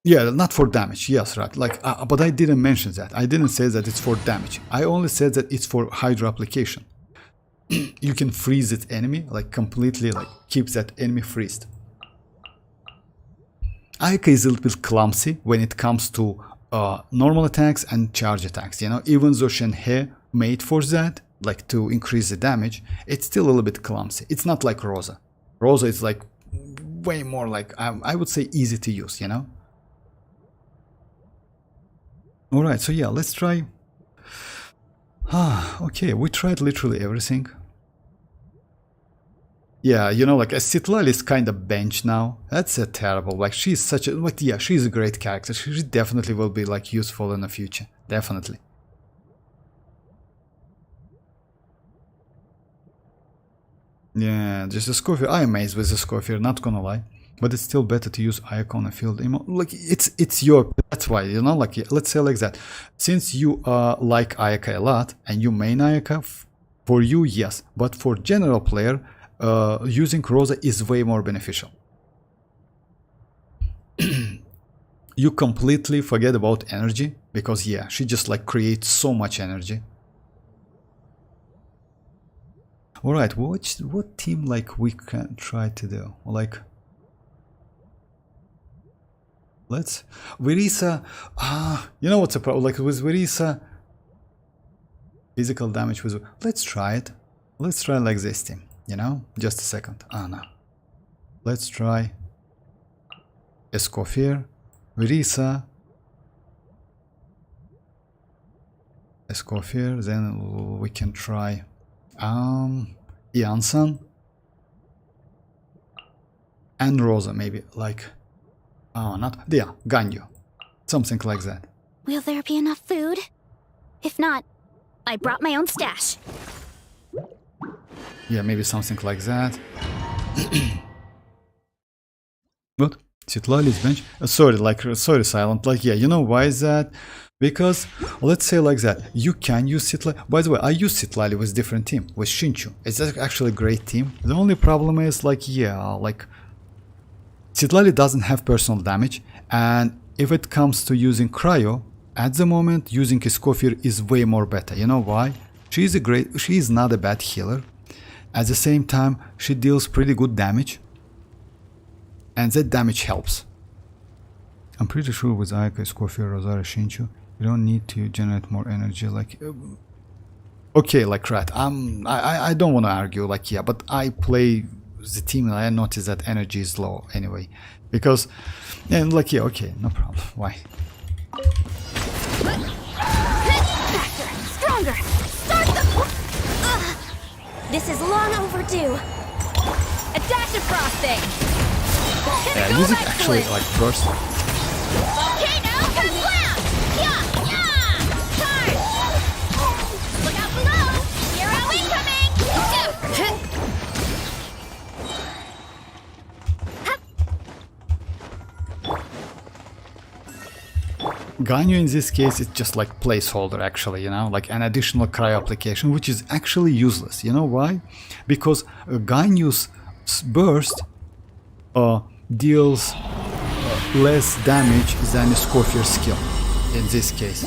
Yeah, not for damage. Yes, right. Like, but I didn't mention that. I didn't say that it's for damage. I only said that it's for Hydro application. You can freeze that enemy, like completely, like keep that enemy freezed. Ayaka is a little bit clumsy when it comes to normal attacks and charge attacks. You know, even though Shenhe made for that, like to increase the damage, it's still a little bit clumsy. It's not like Rosa. Rosa is like way more like I would say easy to use. You know. Alright, so yeah, let's try. Okay, we tried literally everything. Yeah, you know, like Citlali is kind of bench now. That's a terrible, like she's such a, like, yeah, she's a great character. She definitely will be like useful in the future. Definitely. Yeah, just Escoffier. I'm amazed with Escoffier, not gonna lie. But it's still better to use Ayaka on a field. Like it's your, that's why, you know, like let's say like that. Since you like Ayaka a lot and you main Ayaka, for you, yes. But for general player, using Rosa is way more beneficial. You completely forget about energy because yeah, she just like creates so much energy. Alright, what team like we can try to do? Like, let's Varesa. You know what's the problem? Like with Varesa, physical damage with. Let's try it. Let's try like this team. You know, just a second. No. Let's try Escoffier, Varesa, Escoffier. Then we can try iansan and Rosa, maybe like. Oh, not, yeah, Ganyu. Something like that. Will there be enough food? If not, I brought my own stash. Yeah, maybe something like that. What? Citlali's bench? Sorry, Silent. Like, yeah, you know why is that? Because, let's say like that, you can use Citlali. By the way, I use Citlali with different team, with Shinchu. It's actually a great team. The only problem is, like, yeah, like, Citlali doesn't have personal damage, and if it comes to using Cryo, at the moment using Escoffier is way more better. You know why? She is not a bad healer. At the same time, she deals pretty good damage, and that damage helps. I'm pretty sure with Ayaka, Escoffier, Rosaria, Shinchu, you don't need to generate more energy. Like, okay, like Rat. I don't want to argue. Like, yeah, but I play the team and I notice that energy is low anyway, because, and like, yeah, okay, no problem. Why? Stronger! Start the... This is long overdue. A dash of frosting. Yeah, use it actually like burst. Volcano Kablam! Yeah! Charge! Look out below! Hero incoming! Ganyu in this case is just like placeholder actually, you know, like an additional cryo application, which is actually useless. You know why? Because Ganyu's burst deals less damage than Escoffier's skill in this case.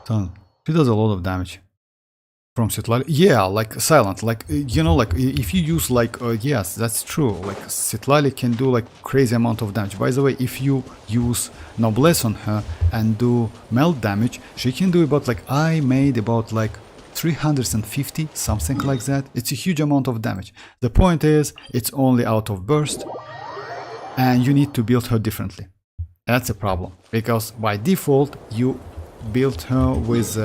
Ton. She does a lot of damage. From Citlali. Yeah, like silent. Like, you know, like if you use like, yes, that's true. Like Citlali can do like crazy amount of damage. By the way, if you use Noblesse on her and do melt damage, she can do about like, I made about like 350, something like that. It's a huge amount of damage. The point is, it's only out of burst and you need to build her differently. That's a problem because by default you build her with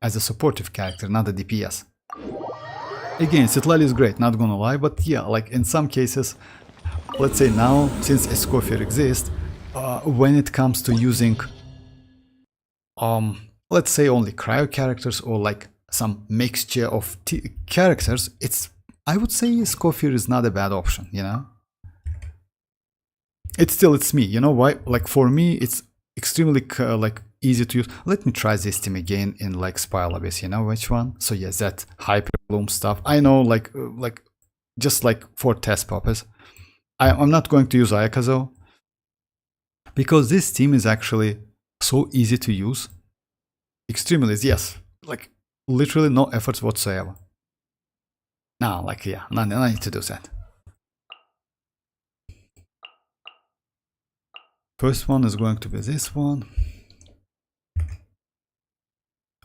as a supportive character, not a DPS. Again, Citlali is great, not gonna lie, but yeah, like in some cases, let's say now, since Escoffier exists, when it comes to using, let's say only cryo characters or like some mixture of characters, I would say Escoffier is not a bad option, you know? It's me, you know why? Like for me, it's extremely like easy to use. Let me try this team again in like Spiral Abyss, you know which one? So yes, that Hyper Bloom stuff. I know, like just like for test purpose. I'm not going to use Ayaka though, because this team is actually so easy to use. Extremely easy, yes. Like literally no efforts whatsoever. Now, like yeah, I need to do that. First one is going to be this one.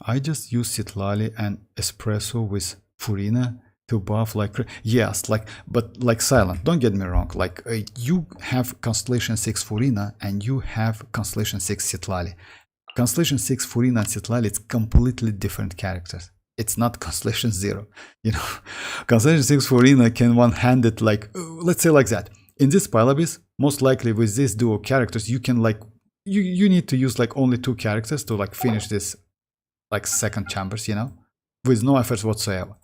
I just use Citlali and Espresso with Furina to buff like, yes, like, but like silent, don't get me wrong, like you have Constellation 6 Furina and you have Constellation 6 Citlali. Constellation 6 Furina and Citlali, it's completely different characters. It's not Constellation 0, you know. Constellation 6 Furina can one-handed like, let's say like that. In this Spiral Abyss, most likely with this duo characters, you can like, you need to use like only 2 characters to like finish this like second chambers, you know, with no efforts whatsoever.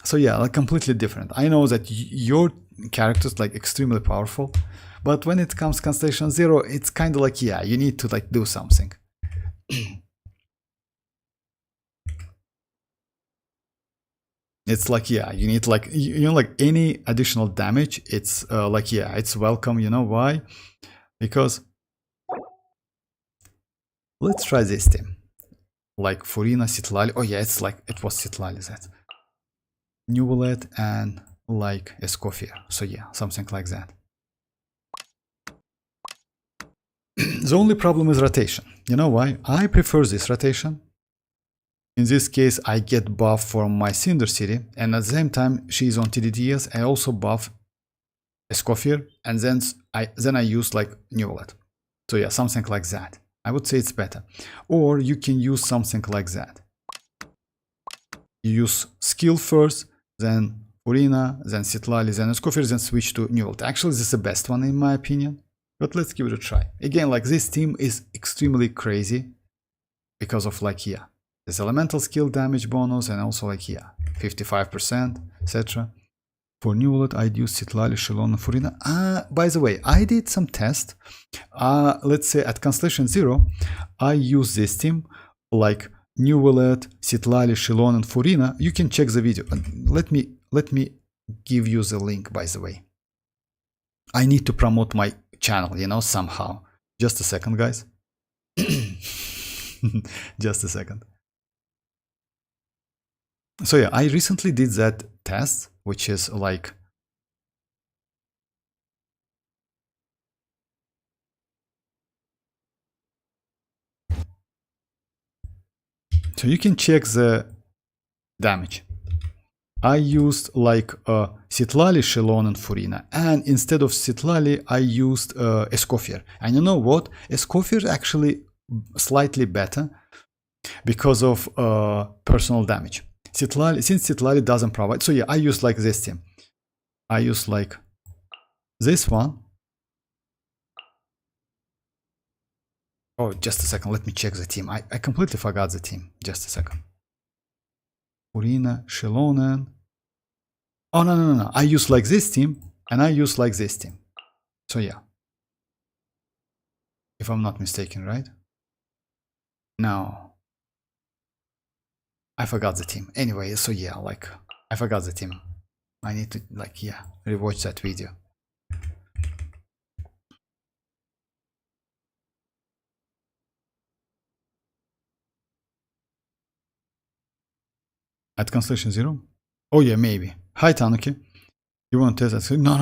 So yeah, like completely different. I know that your character's like extremely powerful, but when it comes Constellation 0, it's kind of like, yeah, you need to like do something. It's like, yeah, you need like, you know, like any additional damage, it's like, yeah, it's welcome. You know why? Because let's try this team. Like Furina, Citlali. Oh yeah, it's like, it was Citlali that. Nuvolet and like Escoffier. So yeah, something like that. The only problem is rotation. You know why? I prefer this rotation. In this case, I get buff from my Cinder City, and at the same time, she is on TDDS. I also buff Escoffier, and then I use like Nuvolet. So yeah, something like that. I would say it's better. Or you can use something like that. You use skill first, then Furina, then Citlali, then Escoffier, then switch to Nuvolet. Actually, this is the best one in my opinion. But let's give it a try. Again, like this team is extremely crazy because of like, yeah, this elemental skill damage bonus and also like, yeah, 55%, etc. For Nuvolet, I'd use Citlali, Xilonen, Furina. By the way, I did some test. Let's say at Constellation 0, I use this team like Nuvolet, Citlali, Xilonen, Furina. You can check the video. Let me give you the link, by the way. I need to promote my channel, you know, somehow. Just a second, guys. Just a second. So yeah, I recently did that test, which is like, so you can check the damage. I used like Citlali, Xilonen, Furina, and instead of Citlali, I used Escoffier. And you know what? Escoffier is actually slightly better because of personal damage. Citlali, since Citlali doesn't provide, so yeah, I use like this team. I use like this one. Oh, just a second, let me check the team. I completely forgot the team. Just a second. Furina, Xilonen. Oh, no. I use like this team, and I use like this team. So yeah. If I'm not mistaken, right? No. I forgot the team. Anyway, so yeah, like, I forgot the team. I need to, like, yeah, rewatch that video. At Constellation 0? Oh yeah, maybe. Hi Tanuki. You want to test that? No.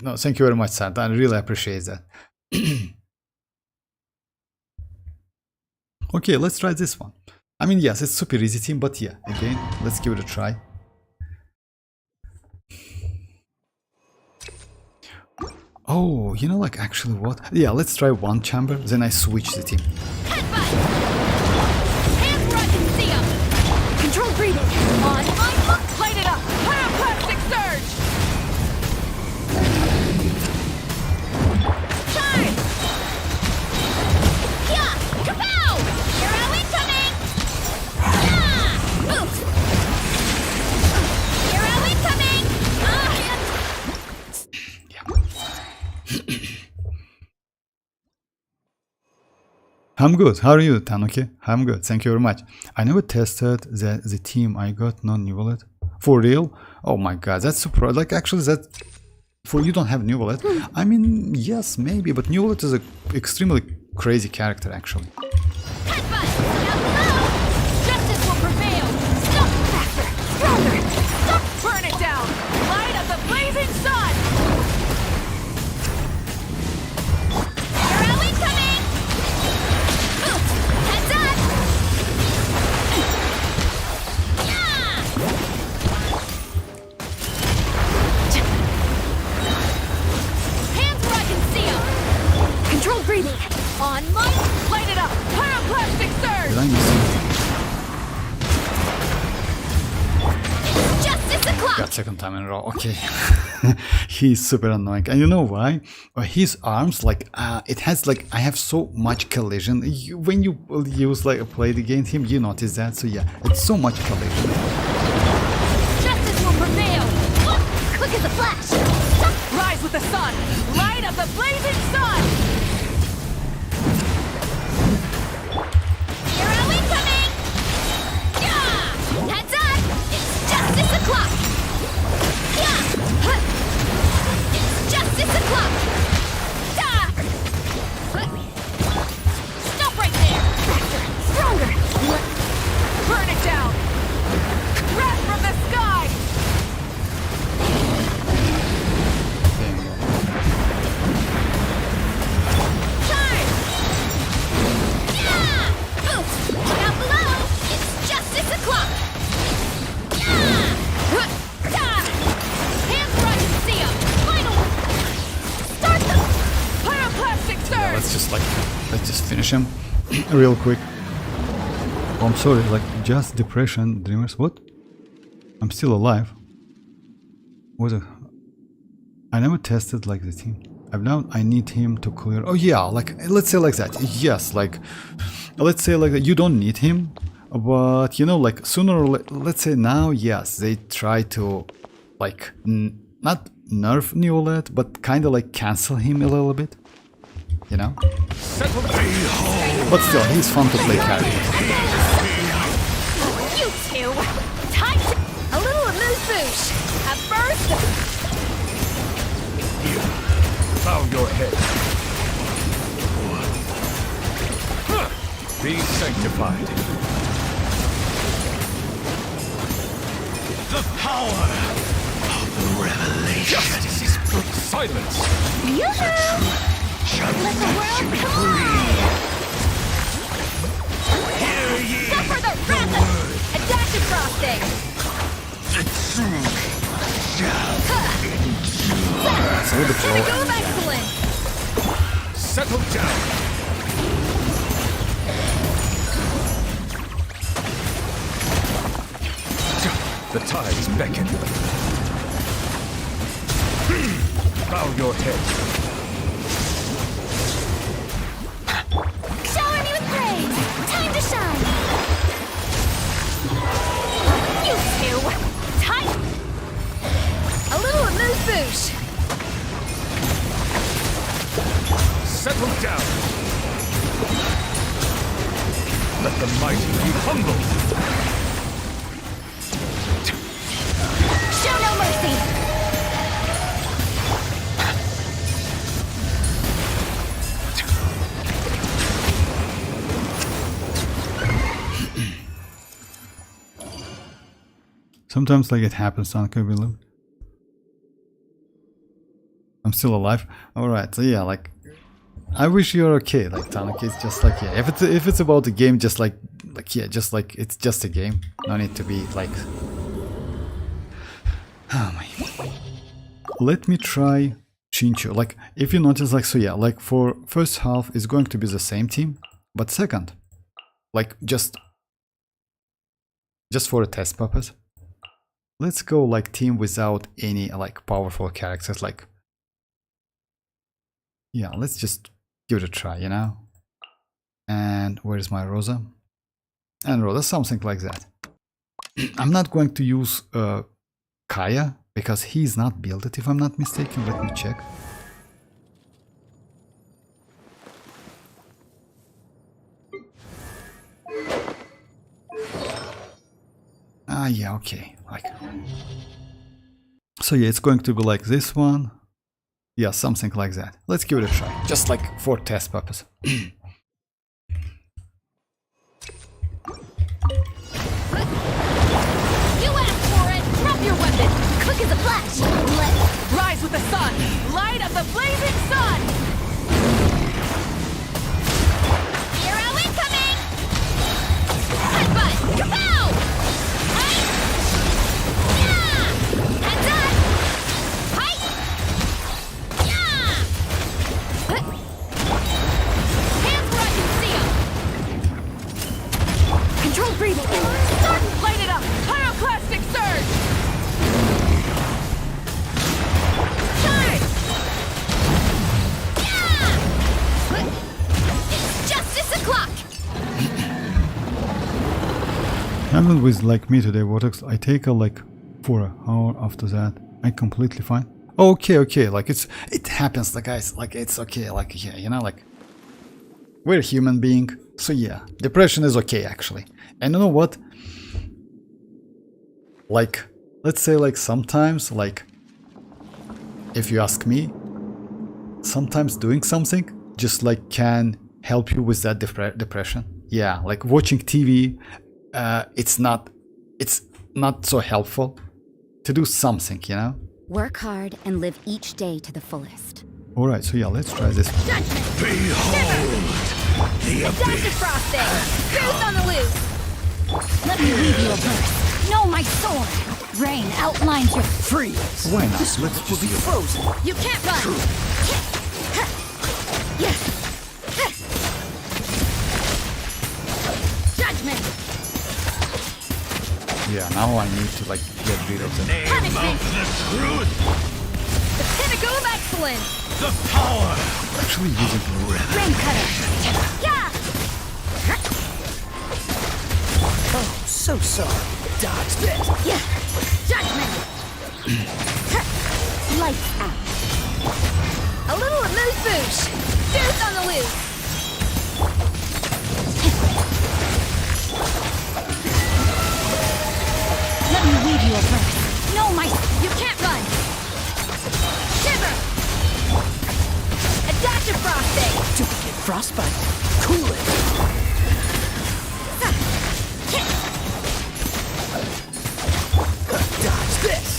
No, thank you very much, Santa. I really appreciate that. Okay, let's try this one. I mean, yes, it's super easy team, but yeah, again, let's give it a try. Oh, you know, like, actually what? Yeah, let's try one chamber, then I switch the team. Headbutt! Hands where I can see 'em! Control breathing! On my hook! Light it up! Pyroclastic surge! Charge! Yeah! Kapow! Hero incoming! Yeah! Oof! Hero incoming! I'm good. How are you, Tanuki? I'm good. Thank you very much. I never tested the team I got non-new wallet. For real? Oh my god, that's super. Like, actually, that for you don't have new wallet. I mean, yes, maybe, but new wallet is a extremely crazy character, actually. Headbutt! Now below! Justice will prevail! Stop! Faster! Stronger! Stop! Burn it down! Light of the blazing sun! Hero incoming! Oof! Heads up! Yeah! Hands where I can see 'em! Control breathing! On my... Light it up! Pyroclastic surge! Did I miss something? It's justice o'clock! God, second time in a row. Okay. He's super annoying. And you know why? His arms, like, it has, like, I have so much collision. When you use, like, play the game him, you notice that. So yeah, it's so much collision. Justice will prevail! Quick as a flash! Stop! Rise with the sun! Light of the blazing sun! Hero incoming! Yeah! Heads up! It's justice o'clock! Yeah! Huh. It's justice o'clock! Da! Huh. Stop right there! Faster! Stronger! Burn it down! Wrath from the sky! Charge! Yeah! Oof! Down below! It's justice o'clock! Yeah! Huh. Da! Hands where I can see 'em! Final! Start the pyroclastic surge! Let's just finish him real quick. Oh, I'm sorry, like, just depression, dreamers. What? I'm still alive. What? I never tested like the team. I need him to clear. Oh yeah, like, let's say like that. Yes, like, let's say like that. You don't need him, but you know, like, sooner or let's say now, yes, they try to, like, not nerf Neolet, but kind of like cancel him a little bit. You know? But still, he's fun to play character. You two! Time to... A little amuse-bouche! At first... Bow your head. Be sanctified. The power of the revelation. Justice is silence. Yoo-hoo! Let the world collide! Hear ye Suffer the wrath of... A dash of frosting! the truth shall So the flow. Go of excellence! settle down. The tides beckon. Bow your head. Shower me with praise! Time to shine! You two! Time... A little amuse-bouche! Settle down. Let the mighty be humbled. Show no mercy! Sometimes like it happens, unbelievable. I'm still alive. Alright, so yeah, like I wish you're okay, like Tanuki. It's just like, yeah, if it's about the game, just like yeah, just like it's just a game. No need to be like, oh my. Let me try Chincho. Like if you notice, like, so yeah, like for first half it's going to be the same team, but second, like just for a test purpose, let's go like team without any like powerful characters. Like, yeah, let's just give it a try, you know. And where's my Rosa? And Rosa, something like that. I'm not going to use Kaya because he's not built, if I'm not mistaken. Let me check. Ah, yeah, okay. Like, so yeah, it's going to be like this one. Yeah, something like that. Let's give it a try, just like for test purpose. You asked for it! Drop your weapon! Quick as a flash! Let's Rise with the sun! Light of the blazing sun! Arrow incoming! Headbutt! Kapow! Right! Yeah! Heads up! Right! Yeah! Hands where I can see 'em! Control breathing. Start! Light it up! Pyroclastic surge! Charge! Yeah! It's justice o'clock! Happened with like me today, Vortex. I take a like for an hour after that. I'm completely fine. Okay, okay, like it happens, like guys, like it's okay, like yeah, you know, like we're human being, so yeah, depression is okay actually. And you know what? Like, let's say like sometimes, like if you ask me, sometimes doing something just like can help you with that depression. Yeah, like watching TV, it's not so helpful to do something, you know. Work hard and live each day to the fullest. All right, so yeah, let's try this. Judgment! Behold the Dash abyss. of frosting! Truth on the loose! Let me weave you a verse. Know my sword. Rain outlines your Freeze! Why not? This Let's will be frozen! You can't run! Judgment! Yeah, now I need to like get rid of them. Name of the truth, The pinnacle of excellence! the power. Actually using rain cutter. Yeah! Oh, so sorry. Dodge this! Yeah! Judgment! Lights out. A little amuse bouche! Truth on the loose! Let me weave you a verse. Know my You can't run! Shiver! A dash of frosting! Duplicate frostbite. Cool it! Dodge this!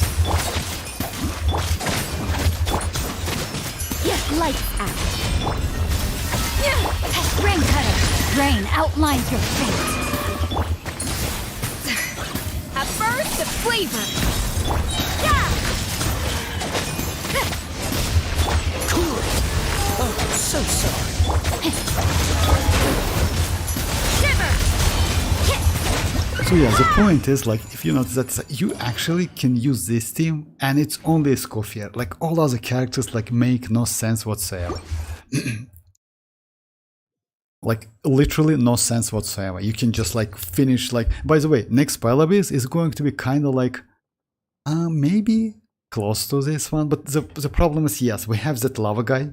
lights out. Rain cutter. Rain outlines your fate. A burst of flavor! Yeah! Cool it! Oh, so sorry. Shiver! So yeah, the point is, like, if you notice that you actually can use this team and it's only Escoffier. Like, all other characters, like, make no sense whatsoever. Like, literally no sense whatsoever. You can just, like, finish, like... By the way, next Pylabis is going to be kind of like... maybe close to this one. But the problem is, yes, we have that lava guy.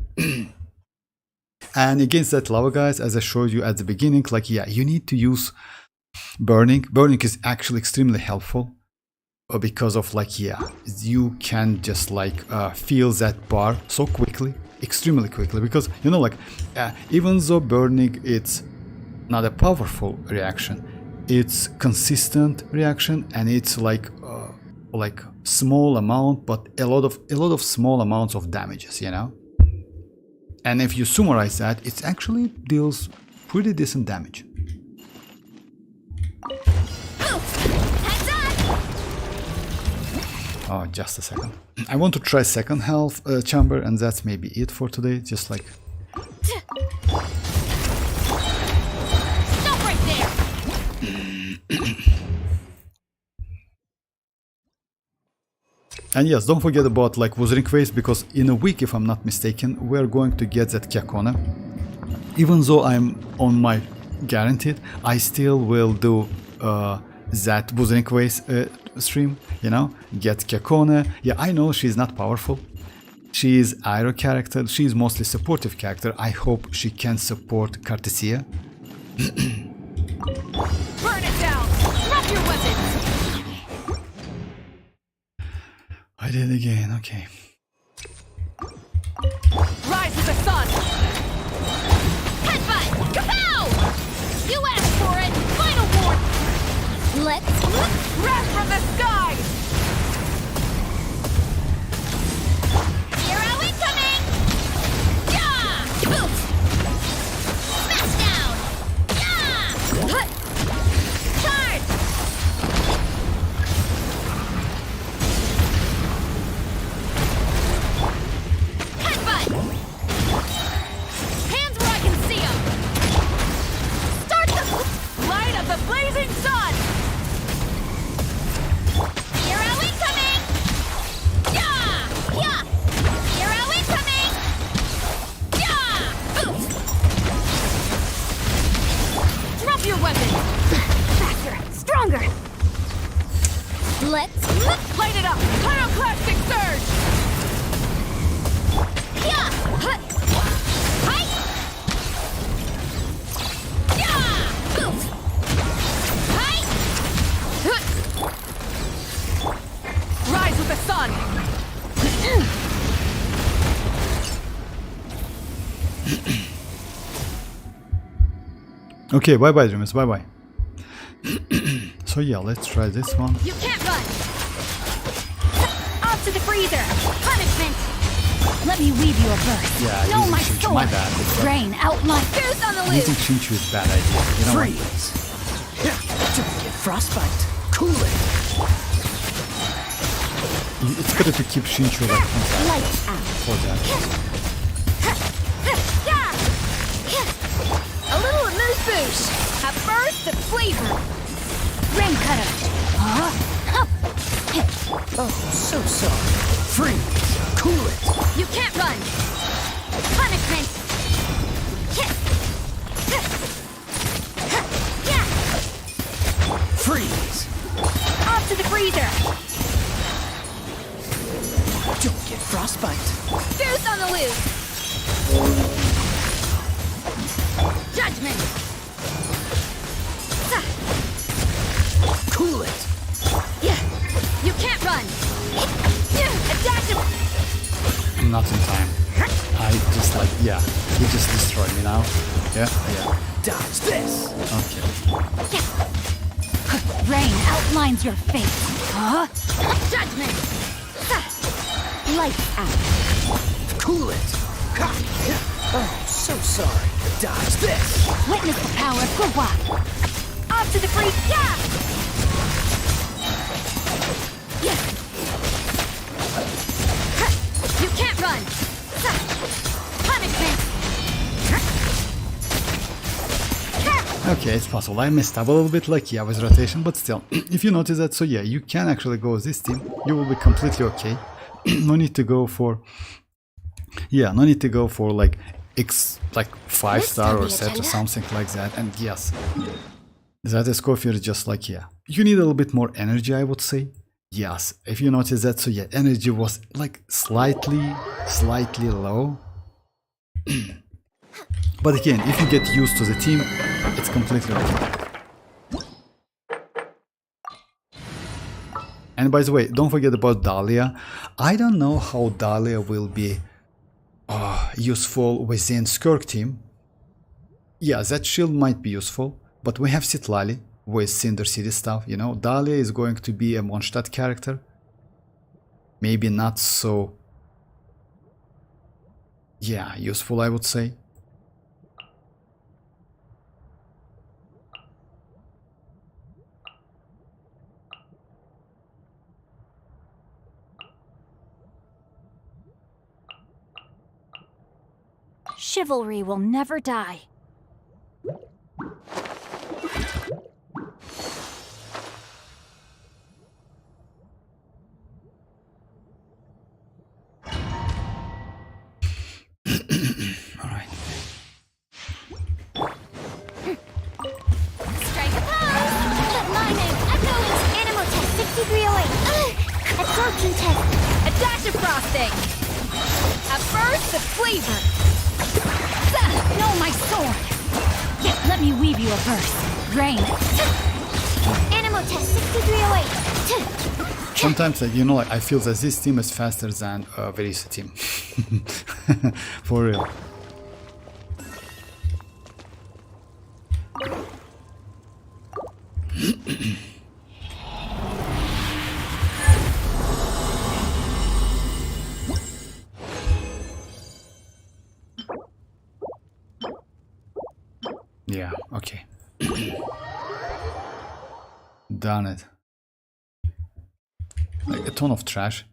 And against that lava guys, as I showed you at the beginning, like, yeah, you need to use... Burning is actually extremely helpful because of, like, yeah, you can just like feel that bar so quickly, extremely quickly, because you know, like, even though burning it's not a powerful reaction, it's consistent reaction, and it's like like small amount, but a lot of small amounts of damages, you know. And if you summarize that, it actually deals pretty decent damage. Oh, just a second. I want to try second health chamber, and that's maybe it for today. Just like. Stop right there. And yes, don't forget about like Wuthering Waste, because in a week, if I'm not mistaken, we're going to get that Kakona. Even though I'm on my guaranteed, I still will do that Wuthering Waste stream, you know, get Kakona. Yeah, I know she's not powerful. She's Aero character, she's mostly supportive character. I hope she can support Cartesia. Burn it down. Drop your weapons. I did it again, okay. Rise with the sun. Headbutt. Kapow! You asked for it. Final warning. Let's Wrath from the sky. Hero incoming. Yeah! Boof! Smash down. Yeah! Hut! Charge! Headbutt! Hands where I can see 'em. Start the light of the blazing sun. Hero incoming! Yeah! Yeah! Hero incoming! Yeah! Boof! Drop your weapon! faster, stronger. Let's Light it up! Pyroclastic surge! Yeah! Hut! Hi! Yeah! Boof! Hi! Hut! Rise with the sun! Okay, bye bye dreamers, bye bye. So yeah, let's try this one. You can't run! off to the freezer. Punishment. Let me weave you a verse. Yeah, know using my Shinchu, sword. my bad. It's like- Rain outline. Goose on the Using loose! Shinchu is a bad idea. You know what? Freeze! Don't get frostbite. Cool it. It's better to keep Shinchu like on side Lights out. for that. A little amuse bouche! A burst of flavor! Rain cutter. Oh, so sorry. Freeze! Cool it. You can't run! Punishment. Freeze! Off to the freezer. Don't get frostbite. Goose on the loose! Judgment! Cool it. Yeah! You can't run! Attack him! Not in time. I just like, yeah, he just destroyed me now. Yeah, yeah. Dodge this. Okay. Rain outlines your face. Judgment! Lights out. Cool it. Ha. Oh, so sorry. Dodge this. Witness the power of WuWa. Off to the freeze. Yeah! You can't run! Punishment! Okay, it's possible. I messed up a little bit, like, yeah, with rotation, but still, if you notice that, so yeah, you can actually go with this team. You will be completely okay. No need to go for, yeah, no need to go for like 5-star or set or something like that. And yes, that Escoffier is just like, yeah, you need a little bit more energy, I would say. Yes, if you notice that, so yeah, energy was like slightly low. But again, if you get used to the team, it's completely okay. And by the way, don't forget about Dahlia. I don't know how Dahlia will be useful within Skirk team. Yeah, that shield might be useful, but we have Citlali with Cinder City stuff, you know. Dahlia is going to be a Mondstadt character, maybe not so, yeah, useful, I would say. Chivalry will never die. Alright. Strike a pose! Lumine, echo is animal test 6308. Absorption test. A dash of frosting. A burst of flavor. No, my sword! Yeah, let me weave you a verse. Grain. Animal test 6308. Sometimes, like, you know, like, I feel that this team is faster than Veresa team. For real. Yeah, okay. Darn it. Like a ton of trash.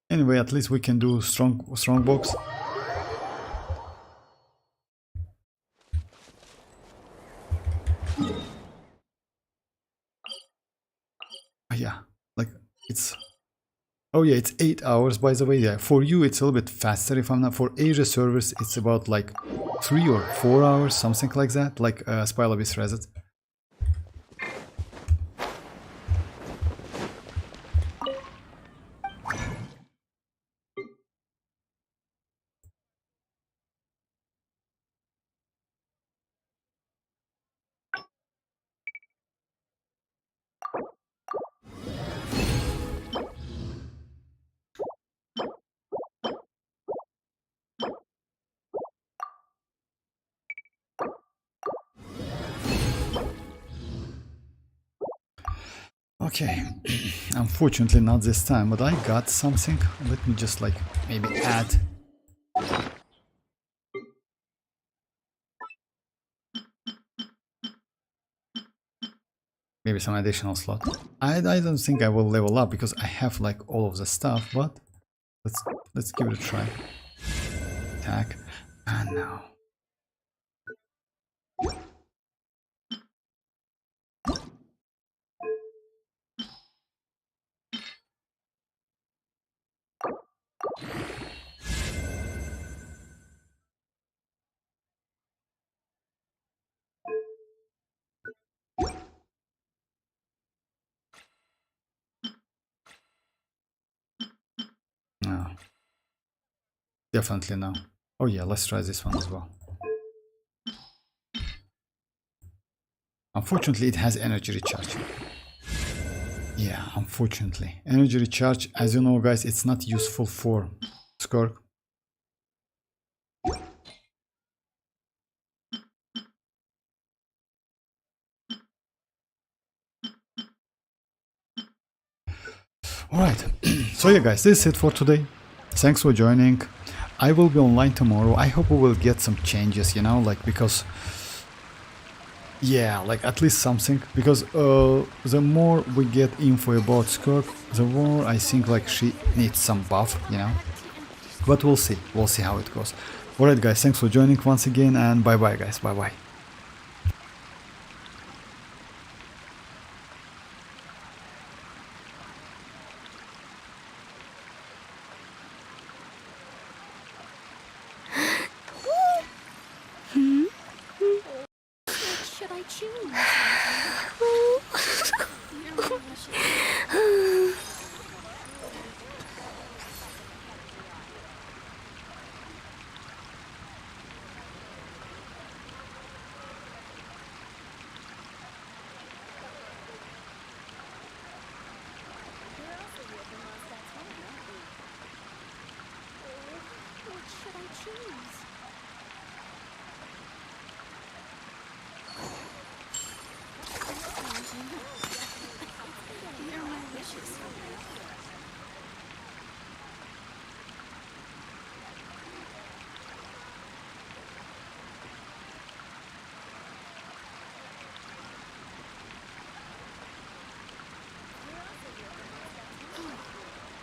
Anyway, at least we can do strong box. Yeah, like it's, oh yeah, it's 8 hours, by the way. Yeah, for you it's a little bit faster if I'm not. For Asia servers it's about like 3 or 4 hours, something like that, like Spile Abyss Reset. Okay, unfortunately not this time, but I got something. Let me just like maybe add. Maybe some additional slot. I don't think I will level up because I have like all of the stuff, but let's give it a try. Attack, and now. No. Definitely no. Oh yeah, let's try this one as well. Unfortunately, it has energy recharge. Yeah, unfortunately. Energy recharge, as you know guys, it's not useful for Skirk. Alright, so yeah guys, this is it for today. Thanks for joining. I will be online tomorrow. I hope we will get some changes, you know, like, because yeah, like at least something, because the more we get info about Skirk, the more I think like she needs some buff, you know, but we'll see how it goes. Alright guys, thanks for joining once again, and bye bye guys, bye bye. Should I choose? What should I choose?